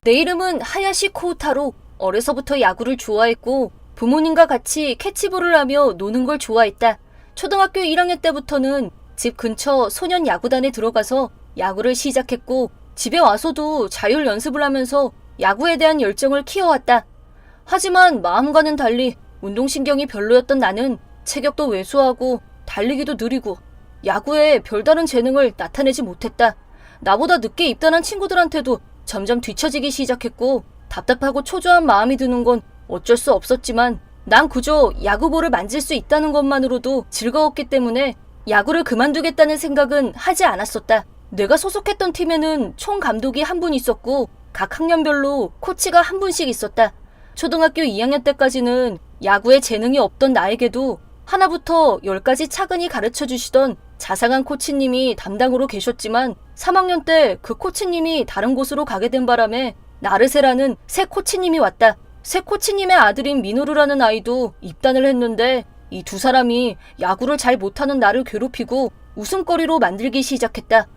내 이름은 하야시 코우타로. 어려서부터 야구를 좋아했고 부모님과 같이 캐치볼을 하며 노는 걸 좋아했다. 초등학교 1학년 때부터는 집 근처 소년 야구단에 들어가서 야구를 시작했고 집에 와서도 자율 연습을 하면서 야구에 대한 열정을 키워왔다. 하지만 마음과는 달리 운동신경이 별로였던 나는 체격도 왜소하고 달리기도 느리고 야구에 별다른 재능을 나타내지 못했다. 나보다 늦게 입단한 친구들한테도 점점 뒤처지기 시작했고 답답하고 초조한 마음이 드는 건 어쩔 수 없었지만 난 그저 야구볼을 만질 수 있다는 것만으로도 즐거웠기 때문에 야구를 그만두겠다는 생각은 하지 않았었다. 내가 소속했던 팀에는 총 감독이 한 분 있었고 각 학년별로 코치가 한 분씩 있었다. 초등학교 2학년 때까지는 야구에 재능이 없던 나에게도 하나부터 10까지 차근히 가르쳐 주시던 자상한 코치님이 담당으로 계셨지만 3학년 때 그 코치님이 다른 곳으로 가게 된 바람에 나르세라는 새 코치님이 왔다. 새 코치님의 아들인 미노루라는 아이도 입단을 했는데 이 두 사람이 야구를 잘 못하는 나를 괴롭히고 웃음거리로 만들기 시작했다.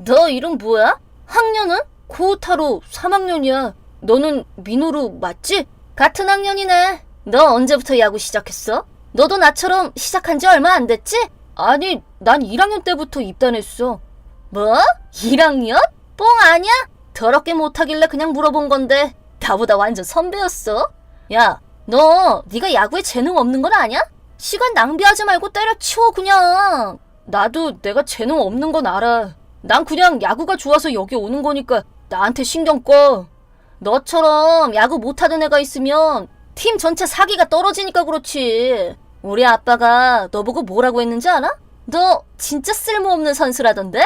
너 이름 뭐야? 학년은? 코우타로 3학년이야. 너는 미노루 맞지? 같은 학년이네. 너 언제부터 야구 시작했어? 너도 나처럼 시작한 지 얼마 안 됐지? 아니, 난 1학년 때부터 입단했어. 뭐? 1학년? 뻥 아니야? 더럽게 못하길래 그냥 물어본 건데 나보다 완전 선배였어. 야, 네가 야구에 재능 없는 건 아냐? 시간 낭비하지 말고 때려치워 그냥. 나도 내가 재능 없는 건 알아. 난 그냥 야구가 좋아서 여기 오는 거니까 나한테 신경 꺼. 너처럼 야구 못하는 애가 있으면 팀 전체 사기가 떨어지니까 그렇지. 우리 아빠가 너 보고 뭐라고 했는지 알아? 너 진짜 쓸모없는 선수라던데?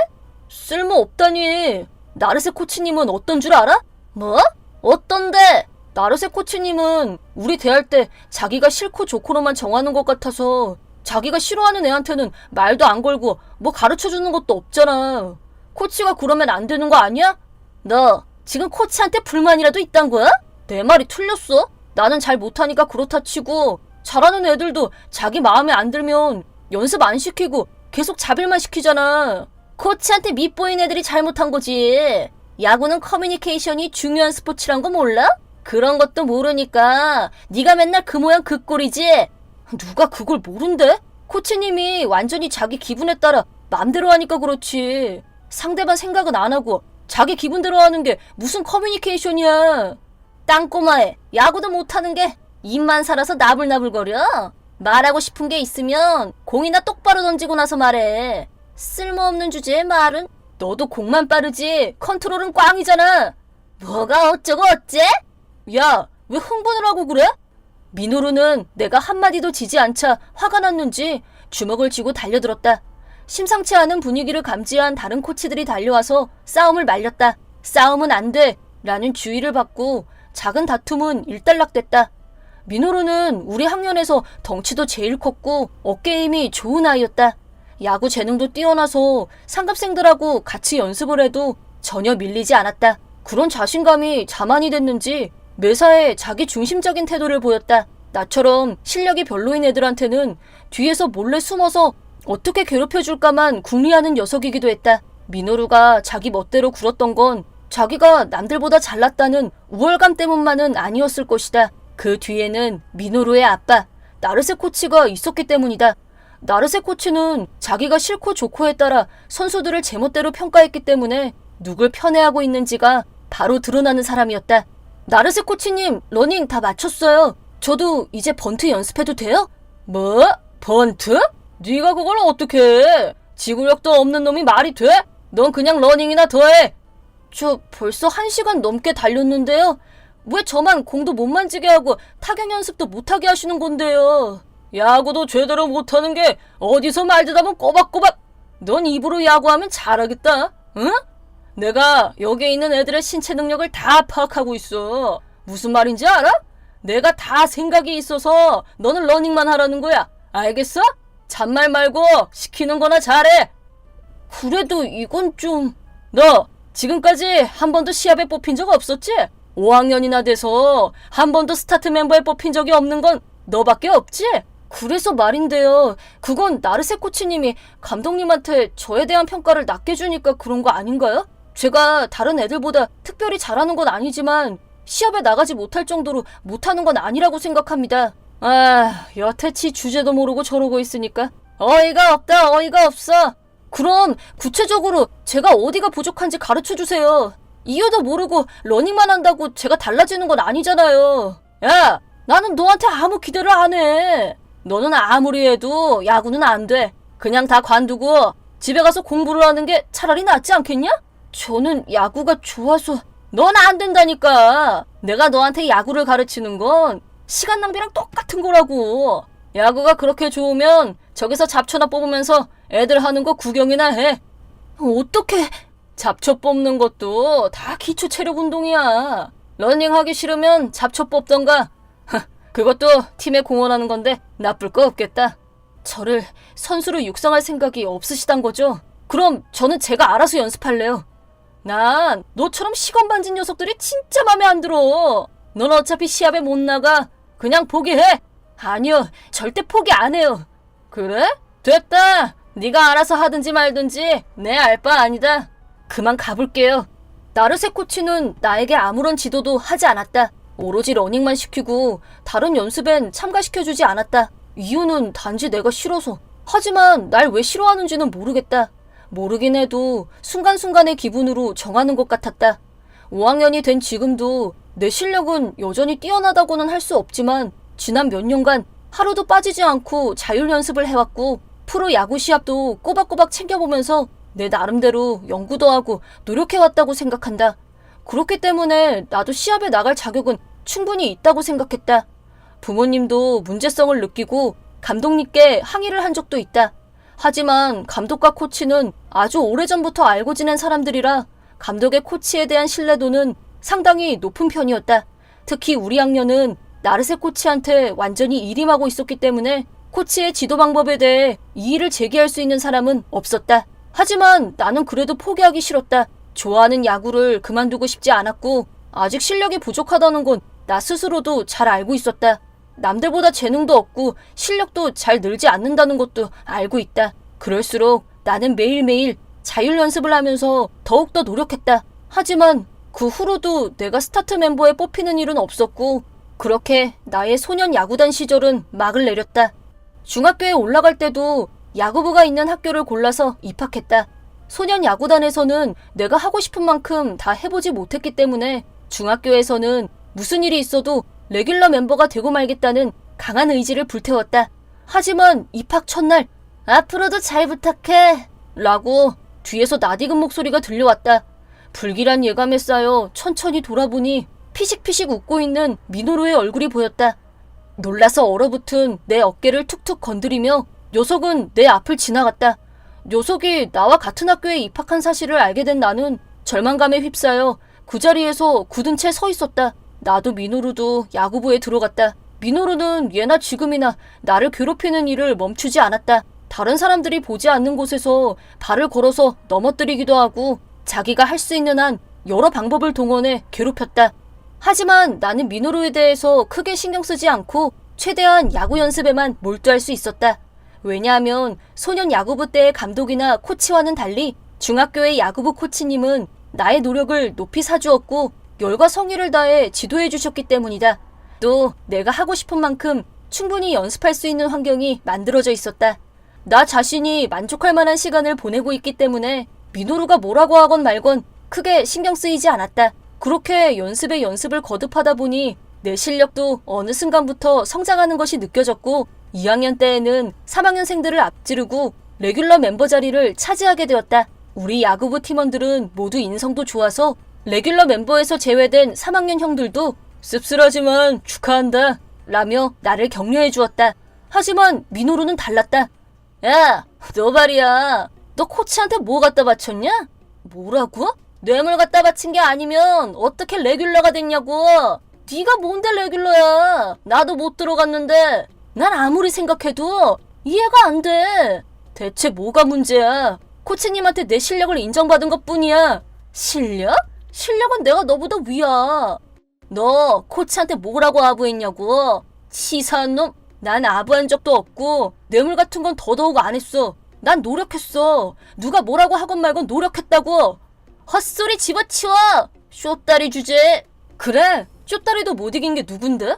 쓸모없다니. 나르세 코치님은 어떤 줄 알아? 뭐? 어떤데? 나르세 코치님은 우리 대할 때 자기가 싫고 좋고로만 정하는 것 같아서 자기가 싫어하는 애한테는 말도 안 걸고 뭐 가르쳐주는 것도 없잖아. 코치가 그러면 안 되는 거 아니야? 너 지금 코치한테 불만이라도 있단 거야? 내 말이 틀렸어? 나는 잘 못하니까 그렇다 치고 잘하는 애들도 자기 마음에 안 들면 연습 안 시키고 계속 자빌만 시키잖아. 코치한테 밉보인 애들이 잘못한 거지. 야구는 커뮤니케이션이 중요한 스포츠란 거 몰라? 그런 것도 모르니까 네가 맨날 그 모양 그 꼴이지. 누가 그걸 모른대? 코치님이 완전히 자기 기분에 따라 맘대로 하니까 그렇지. 상대방 생각은 안 하고 자기 기분대로 하는 게 무슨 커뮤니케이션이야. 땅꼬마애, 야구도 못하는 게 입만 살아서 나불나불거려? 말하고 싶은 게 있으면 공이나 똑바로 던지고 나서 말해. 쓸모없는 주제에 말은. 너도 공만 빠르지 컨트롤은 꽝이잖아. 뭐가 어쩌고 어째? 야, 왜 흥분을 하고 그래? 미노루는 내가 한마디도 지지 않자 화가 났는지 주먹을 쥐고 달려들었다. 심상치 않은 분위기를 감지한 다른 코치들이 달려와서 싸움을 말렸다. 싸움은 안 돼 라는 주의를 받고 작은 다툼은 일단락됐다. 미노루는 우리 학년에서 덩치도 제일 컸고 어깨 힘이 좋은 아이였다. 야구 재능도 뛰어나서 상급생들하고 같이 연습을 해도 전혀 밀리지 않았다. 그런 자신감이 자만이 됐는지 매사에 자기 중심적인 태도를 보였다. 나처럼 실력이 별로인 애들한테는 뒤에서 몰래 숨어서 어떻게 괴롭혀줄까만 궁리하는 녀석이기도 했다. 미노루가 자기 멋대로 굴었던 건 자기가 남들보다 잘났다는 우월감 때문만은 아니었을 것이다. 그 뒤에는 미노루의 아빠 나르세 코치가 있었기 때문이다. 나르세 코치는 자기가 싫고 좋고에 따라 선수들을 제멋대로 평가했기 때문에 누굴 편애하고 있는지가 바로 드러나는 사람이었다. 나르세 코치님, 러닝 다 마쳤어요. 저도 이제 번트 연습해도 돼요? 뭐? 번트? 네가 그걸 어떻게 해? 지구력도 없는 놈이 말이 돼? 넌 그냥 러닝이나 더 해. 저 벌써 1시간 넘게 달렸는데요. 왜 저만 공도 못 만지게 하고 타격 연습도 못하게 하시는 건데요? 야구도 제대로 못하는 게 어디서 말 듣다보면 꼬박꼬박. 넌 입으로 야구하면 잘하겠다. 응? 내가 여기에 있는 애들의 신체 능력을 다 파악하고 있어. 무슨 말인지 알아? 내가 다 생각이 있어서 너는 러닝만 하라는 거야. 알겠어? 잔말 말고 시키는 거나 잘해. 그래도 이건 좀... 너 지금까지 한 번도 시합에 뽑힌 적 없었지? 5학년이나 돼서 한 번도 스타트 멤버에 뽑힌 적이 없는 건 너밖에 없지? 그래서 말인데요. 그건 나르세 코치님이 감독님한테 저에 대한 평가를 낮게 주니까 그런 거 아닌가요? 제가 다른 애들보다 특별히 잘하는 건 아니지만 시합에 나가지 못할 정도로 못하는 건 아니라고 생각합니다. 아, 여태치 주제도 모르고 저러고 있으니까 어이가 없다, 어이가 없어. 그럼 구체적으로 제가 어디가 부족한지 가르쳐주세요. 이유도 모르고 러닝만 한다고 제가 달라지는 건 아니잖아요. 야, 나는 너한테 아무 기대를 안 해. 너는 아무리 해도 야구는 안 돼. 그냥 다 관두고 집에 가서 공부를 하는 게 차라리 낫지 않겠냐? 저는 야구가 좋아서. 넌 안 된다니까. 내가 너한테 야구를 가르치는 건 시간 낭비랑 똑같은 거라고. 야구가 그렇게 좋으면 저기서 잡초나 뽑으면서 애들 하는 거 구경이나 해. 어떻게? 잡초 뽑는 것도 다 기초 체력 운동이야. 러닝 하기 싫으면 잡초 뽑던가. 그것도 팀에 공헌하는 건데 나쁠 거 없겠다. 저를 선수로 육성할 생각이 없으시단 거죠? 그럼 저는 제가 알아서 연습할래요. 난 너처럼 시건반진 녀석들이 진짜 맘에 안 들어. 넌 어차피 시합에 못 나가. 그냥 포기해. 아니요, 절대 포기 안 해요. 그래? 됐다. 네가 알아서 하든지 말든지 내 알 바 아니다. 그만 가볼게요. 나르세 코치는 나에게 아무런 지도도 하지 않았다. 오로지 러닝만 시키고 다른 연습엔 참가시켜주지 않았다. 이유는 단지 내가 싫어서. 하지만 날 왜 싫어하는지는 모르겠다. 모르긴 해도 순간순간의 기분으로 정하는 것 같았다. 5학년이 된 지금도 내 실력은 여전히 뛰어나다고는 할 수 없지만 지난 몇 년간 하루도 빠지지 않고 자율 연습을 해왔고 프로 야구 시합도 꼬박꼬박 챙겨보면서 내 나름대로 연구도 하고 노력해왔다고 생각한다. 그렇기 때문에 나도 시합에 나갈 자격은 충분히 있다고 생각했다. 부모님도 문제성을 느끼고 감독님께 항의를 한 적도 있다. 하지만 감독과 코치는 아주 오래전부터 알고 지낸 사람들이라 감독의 코치에 대한 신뢰도는 상당히 높은 편이었다. 특히 우리 학년은 나르세 코치한테 완전히 일임하고 있었기 때문에 코치의 지도 방법에 대해 이의를 제기할 수 있는 사람은 없었다. 하지만 나는 그래도 포기하기 싫었다. 좋아하는 야구를 그만두고 싶지 않았고 아직 실력이 부족하다는 건 나 스스로도 잘 알고 있었다. 남들보다 재능도 없고 실력도 잘 늘지 않는다는 것도 알고 있다. 그럴수록 나는 매일매일 자율 연습을 하면서 더욱더 노력했다. 하지만 그 후로도 내가 스타트 멤버에 뽑히는 일은 없었고 그렇게 나의 소년 야구단 시절은 막을 내렸다. 중학교에 올라갈 때도 야구부가 있는 학교를 골라서 입학했다. 소년 야구단에서는 내가 하고 싶은 만큼 다 해보지 못했기 때문에 중학교에서는 무슨 일이 있어도 레귤러 멤버가 되고 말겠다는 강한 의지를 불태웠다. 하지만 입학 첫날 앞으로도 잘 부탁해 라고 뒤에서 낯익은 목소리가 들려왔다. 불길한 예감에 쌓여 천천히 돌아보니 피식피식 웃고 있는 미노루의 얼굴이 보였다. 놀라서 얼어붙은 내 어깨를 툭툭 건드리며 녀석은 내 앞을 지나갔다. 녀석이 나와 같은 학교에 입학한 사실을 알게 된 나는 절망감에 휩싸여 그 자리에서 굳은 채 서 있었다. 나도 미노루도 야구부에 들어갔다. 미노루는 예나 지금이나 나를 괴롭히는 일을 멈추지 않았다. 다른 사람들이 보지 않는 곳에서 발을 걸어서 넘어뜨리기도 하고 자기가 할 수 있는 한 여러 방법을 동원해 괴롭혔다. 하지만 나는 미노루에 대해서 크게 신경 쓰지 않고 최대한 야구 연습에만 몰두할 수 있었다. 왜냐하면 소년 야구부 때의 감독이나 코치와는 달리 중학교의 야구부 코치님은 나의 노력을 높이 사주었고 열과 성의를 다해 지도해 주셨기 때문이다. 또 내가 하고 싶은 만큼 충분히 연습할 수 있는 환경이 만들어져 있었다. 나 자신이 만족할 만한 시간을 보내고 있기 때문에 미노루가 뭐라고 하건 말건 크게 신경 쓰이지 않았다. 그렇게 연습에 연습을 거듭하다 보니 내 실력도 어느 순간부터 성장하는 것이 느껴졌고 2학년 때에는 3학년생들을 앞지르고 레귤러 멤버 자리를 차지하게 되었다. 우리 야구부 팀원들은 모두 인성도 좋아서 레귤러 멤버에서 제외된 3학년 형들도 씁쓸하지만 축하한다 라며 나를 격려해 주었다. 하지만 미노루는 달랐다. 야, 너 말이야. 너 코치한테 뭐 갖다 바쳤냐? 뭐라고? 뇌물 갖다 바친 게 아니면 어떻게 레귤러가 됐냐고. 네가 뭔데 레귤러야. 나도 못 들어갔는데. 난 아무리 생각해도 이해가 안 돼. 대체 뭐가 문제야? 코치님한테 내 실력을 인정받은 것뿐이야. 실력? 실력은 내가 너보다 위야. 너 코치한테 뭐라고 아부했냐고. 치사한 놈. 난 아부한 적도 없고 뇌물 같은 건 더더욱 안 했어. 난 노력했어. 누가 뭐라고 하건 말건 노력했다고. 헛소리 집어치워. 쇼다리 주제. 그래, 쇼다리도 못 이긴 게 누군데?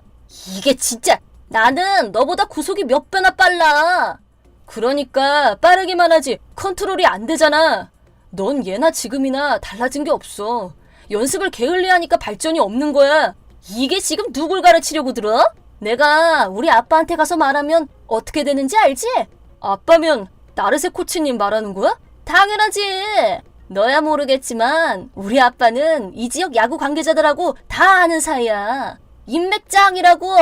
이게 진짜 나는 너보다 구속이 몇 배나 빨라. 그러니까 빠르기만 하지 컨트롤이 안 되잖아. 넌 예나 지금이나 달라진 게 없어. 연습을 게을리하니까 발전이 없는 거야. 이게 지금 누굴 가르치려고 들어? 내가 우리 아빠한테 가서 말하면 어떻게 되는지 알지? 아빠면 나르세 코치님 말하는 거야? 당연하지. 너야 모르겠지만 우리 아빠는 이 지역 야구 관계자들하고 다 아는 사이야. 인맥짱이라고.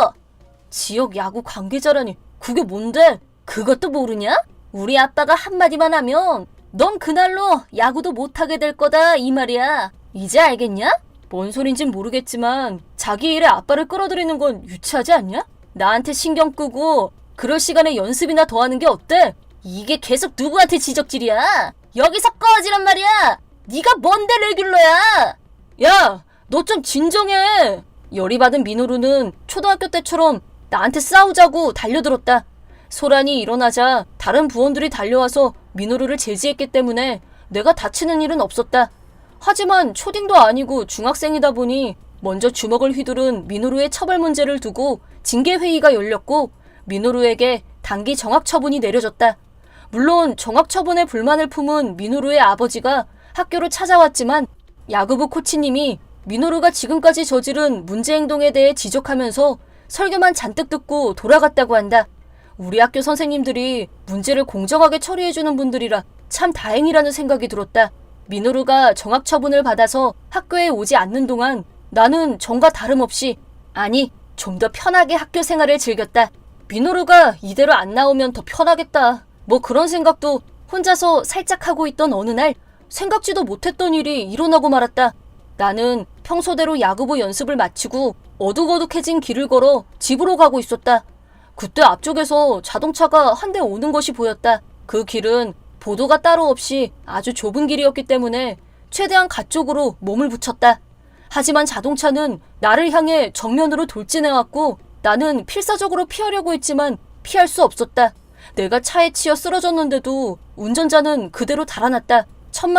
지역 야구 관계자라니 그게 뭔데? 그것도 모르냐? 우리 아빠가 한마디만 하면 넌 그날로 야구도 못하게 될 거다 이 말이야. 이제 알겠냐? 뭔 소린진 모르겠지만 자기 일에 아빠를 끌어들이는 건 유치하지 않냐? 나한테 신경 끄고 그럴 시간에 연습이나 더 하는 게 어때? 이게 계속 누구한테 지적질이야? 여기서 꺼지란 말이야. 네가 뭔데 레귤러야? 야, 너 좀 진정해. 열이 받은 민호루는 초등학교 때처럼 나한테 싸우자고 달려들었다. 소란이 일어나자 다른 부원들이 달려와서 민호루를 제지했기 때문에 내가 다치는 일은 없었다. 하지만 초딩도 아니고 중학생이다 보니 먼저 주먹을 휘두른 민호루의 처벌 문제를 두고 징계회의가 열렸고 민호루에게 단기 정학처분이 내려졌다. 물론 정학처분에 불만을 품은 민호루의 아버지가 학교로 찾아왔지만 야구부 코치님이 민호루가 지금까지 저지른 문제 행동에 대해 지적하면서 설교만 잔뜩 듣고 돌아갔다고 한다. 우리 학교 선생님들이 문제를 공정하게 처리해주는 분들이라 참 다행이라는 생각이 들었다. 민호루가 정학처분을 받아서 학교에 오지 않는 동안 나는 전과 다름없이, 아니 좀 더 편하게 학교 생활을 즐겼다. 민호루가 이대로 안 나오면 더 편하겠다. 뭐 그런 생각도 혼자서 살짝 하고 있던 어느 날 생각지도 못했던 일이 일어나고 말았다. 나는 평소대로 야구부 연습을 마치고 어둑어둑해진 길을 걸어 집으로 가고 있었다. 그때 앞쪽에서 자동차가 한 대 오는 것이 보였다. 그 길은 보도가 따로 없이 아주 좁은 길이었기 때문에 최대한 가쪽으로 몸을 붙였다. 하지만 자동차는 나를 향해 정면으로 돌진해왔고 나는 필사적으로 피하려고 했지만 피할 수 없었다. 내가 차에 치여 쓰러졌는데도 운전자는 그대로 달아났다.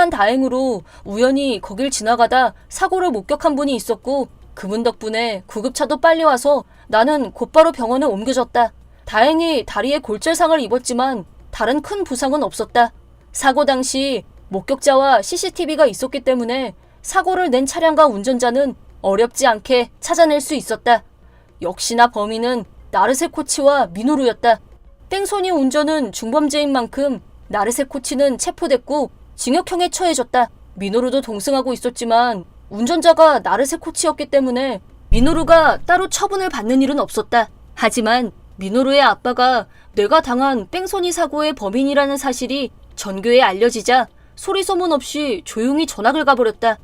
천만다행으로 우연히 거길 지나가다 사고를 목격한 분이 있었고 그분 덕분에 구급차도 빨리 와서 나는 곧바로 병원에 옮겨졌다. 다행히 다리에 골절상을 입었지만 다른 큰 부상은 없었다. 사고 당시 목격자와 CCTV가 있었기 때문에 사고를 낸 차량과 운전자는 어렵지 않게 찾아낼 수 있었다. 역시나 범인은 나르세 코치와 민호루였다. 땡손이 운전은 중범죄인 만큼 나르세 코치는 체포됐고 징역형에 처해졌다. 민호루도 동승하고 있었지만 운전자가 나르세 코치였기 때문에 민호루가 따로 처분을 받는 일은 없었다. 하지만 민호루의 아빠가 내가 당한 뺑소니 사고의 범인이라는 사실이 전교에 알려지자 소리소문 없이 조용히 전학을 가버렸다.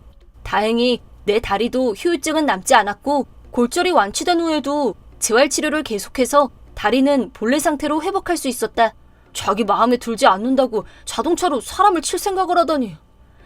다행히 내 다리도 후유증은 남지 않았고 골절이 완치된 후에도 재활치료를 계속해서 다리는 본래 상태로 회복할 수 있었다. 자기 마음에 들지 않는다고 자동차로 사람을 칠 생각을 하다니.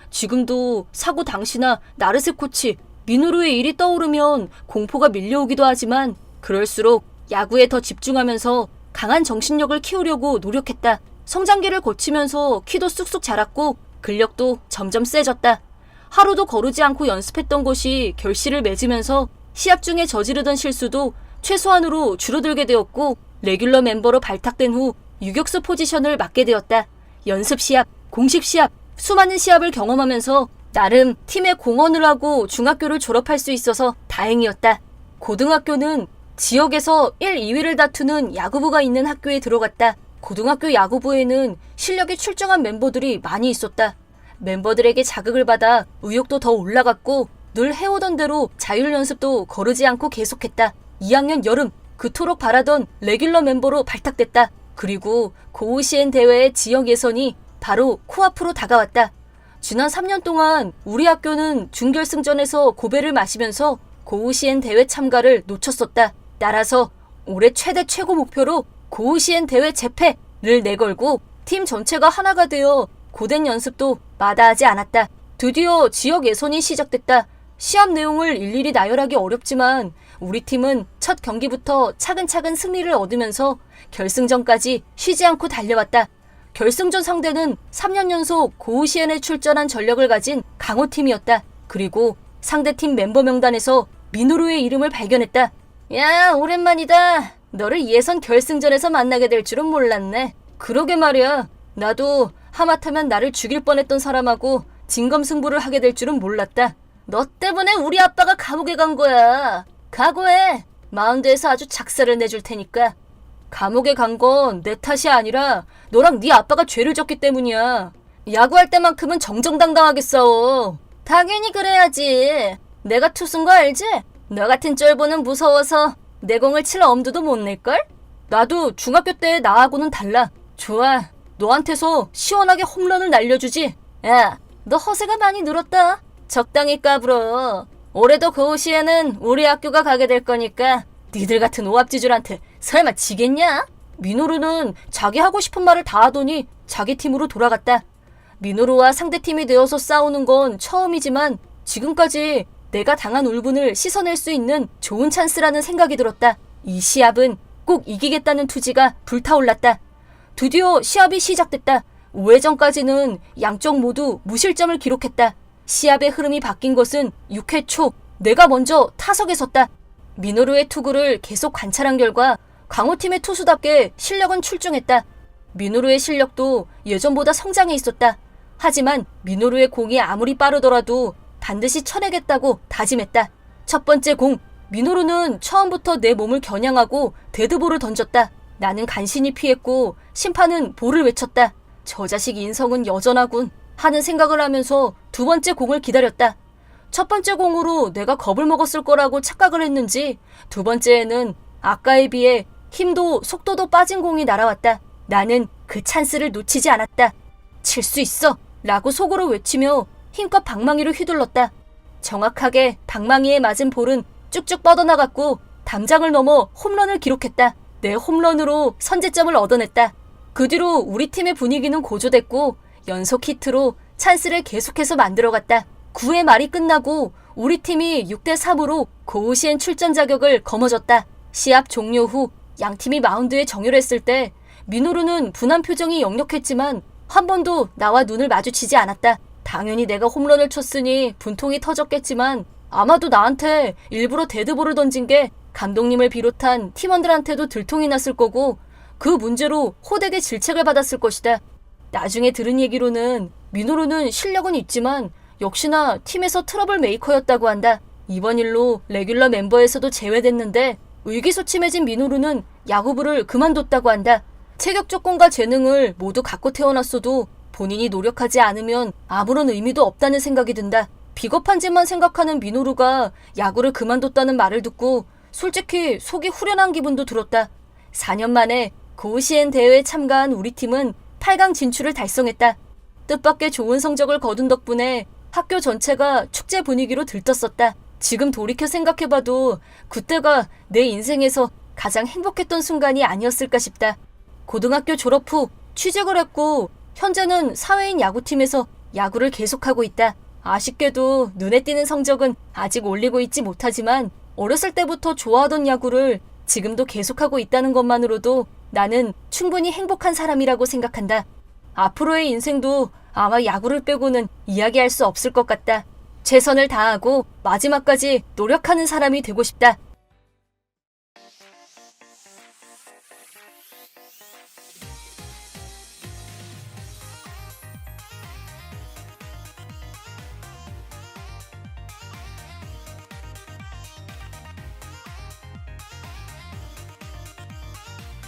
지금도 사고 당시나 나르세 코치, 민호루의 일이 떠오르면 공포가 밀려오기도 하지만 그럴수록 야구에 더 집중하면서 강한 정신력을 키우려고 노력했다. 성장기를 거치면서 키도 쑥쑥 자랐고 근력도 점점 세졌다. 하루도 거르지 않고 연습했던 것이 결실을 맺으면서 시합 중에 저지르던 실수도 최소한으로 줄어들게 되었고 레귤러 멤버로 발탁된 후 유격수 포지션을 맡게 되었다. 연습 시합, 공식 시합, 수많은 시합을 경험하면서 나름 팀의 공헌을 하고 중학교를 졸업할 수 있어서 다행이었다. 고등학교는 지역에서 1, 2위를 다투는 야구부가 있는 학교에 들어갔다. 고등학교 야구부에는 실력이 출중한 멤버들이 많이 있었다. 멤버들에게 자극을 받아 의욕도 더 올라갔고 늘 해오던 대로 자율 연습도 거르지 않고 계속했다. 2학년 여름 그토록 바라던 레귤러 멤버로 발탁됐다. 그리고 고우시엔 대회의 지역 예선이 바로 코앞으로 다가왔다. 지난 3년 동안 우리 학교는 준결승전에서 고배를 마시면서 고우시엔 대회 참가를 놓쳤었다. 따라서 올해 최대 최고 목표로 고우시엔 대회 재패를 내걸고 팀 전체가 하나가 되어 고된 연습도 마다하지 않았다. 드디어 지역 예선이 시작됐다. 시합 내용을 일일이 나열하기 어렵지만 우리 팀은 첫 경기부터 차근차근 승리를 얻으면서 결승전까지 쉬지 않고 달려왔다. 결승전 상대는 3년 연속 고우시엔에 출전한 전력을 가진 강호팀이었다. 그리고 상대팀 멤버 명단에서 민호루의 이름을 발견했다. 야, 오랜만이다. 너를 예선 결승전에서 만나게 될 줄은 몰랐네. 그러게 말이야. 나도 하마터면 나를 죽일 뻔했던 사람하고 진검승부를 하게 될 줄은 몰랐다. 너 때문에 우리 아빠가 감옥에 간 거야. 각오해. 마운드에서 아주 작사를 내줄 테니까. 감옥에 간 건 내 탓이 아니라 너랑 네 아빠가 죄를 졌기 때문이야. 야구할 때만큼은 정정당당하게 싸워. 당연히 그래야지. 내가 투수인 거 알지? 너 같은 쫄보는 무서워서 내 공을 칠 엄두도 못 낼걸? 나도 중학교 때 나하고는 달라. 좋아, 너한테서 시원하게 홈런을 날려주지. 야, 너 허세가 많이 늘었다. 적당히 까불어. 올해도 고시에는 우리 학교가 가게 될 거니까 니들 같은 오합지졸한테 설마 지겠냐? 미노루는 자기 하고 싶은 말을 다 하더니 자기 팀으로 돌아갔다. 미노루와 상대팀이 되어서 싸우는 건 처음이지만 지금까지 내가 당한 울분을 씻어낼 수 있는 좋은 찬스라는 생각이 들었다. 이 시합은 꼭 이기겠다는 투지가 불타올랐다. 드디어 시합이 시작됐다. 5회전까지는 양쪽 모두 무실점을 기록했다. 시합의 흐름이 바뀐 것은 6회 초 내가 먼저 타석에 섰다. 미노루의 투구를 계속 관찰한 결과 강호팀의 투수답게 실력은 출중했다. 미노루의 실력도 예전보다 성장해 있었다. 하지만 미노루의 공이 아무리 빠르더라도 반드시 쳐내겠다고 다짐했다. 첫 번째 공, 미노루는 처음부터 내 몸을 겨냥하고 데드볼을 던졌다. 나는 간신히 피했고 심판은 볼을 외쳤다. 저 자식 인성은 여전하군 하는 생각을 하면서 두 번째 공을 기다렸다. 첫 번째 공으로 내가 겁을 먹었을 거라고 착각을 했는지 두 번째에는 아까에 비해 힘도 속도도 빠진 공이 날아왔다. 나는 그 찬스를 놓치지 않았다. 칠 수 있어! 라고 속으로 외치며 힘껏 방망이를 휘둘렀다. 정확하게 방망이에 맞은 볼은 쭉쭉 뻗어나갔고 담장을 넘어 홈런을 기록했다. 내 홈런으로 선제점을 얻어냈다. 그 뒤로 우리 팀의 분위기는 고조됐고 연속 히트로 찬스를 계속해서 만들어갔다. 9회 말이 끝나고 우리 팀이 6대3으로 고시엔 출전 자격을 거머쥐었다. 시합 종료 후 양팀이 마운드에 정렬했을 때 미노루는 분한 표정이 역력했지만 한 번도 나와 눈을 마주치지 않았다. 당연히 내가 홈런을 쳤으니 분통이 터졌겠지만 아마도 나한테 일부러 데드볼을 던진 게 감독님을 비롯한 팀원들한테도 들통이 났을 거고 그 문제로 호되게 질책을 받았을 것이다. 나중에 들은 얘기로는 미노루는 실력은 있지만 역시나 팀에서 트러블 메이커였다고 한다. 이번 일로 레귤러 멤버에서도 제외됐는데 의기소침해진 미노루는 야구부를 그만뒀다고 한다. 체격 조건과 재능을 모두 갖고 태어났어도 본인이 노력하지 않으면 아무런 의미도 없다는 생각이 든다. 비겁한 짓만 생각하는 미노루가 야구를 그만뒀다는 말을 듣고 솔직히 속이 후련한 기분도 들었다. 4년 만에 고시엔 대회에 참가한 우리 팀은 8강 진출을 달성했다. 뜻밖의 좋은 성적을 거둔 덕분에 학교 전체가 축제 분위기로 들떴었다. 지금 돌이켜 생각해봐도 그때가 내 인생에서 가장 행복했던 순간이 아니었을까 싶다. 고등학교 졸업 후 취직을 했고 현재는 사회인 야구팀에서 야구를 계속하고 있다. 아쉽게도 눈에 띄는 성적은 아직 올리고 있지 못하지만 어렸을 때부터 좋아하던 야구를 지금도 계속하고 있다는 것만으로도 나는 충분히 행복한 사람이라고 생각한다. 앞으로의 인생도 아마 야구를 빼고는 이야기할 수 없을 것 같다. 최선을 다하고 마지막까지 노력하는 사람이 되고 싶다.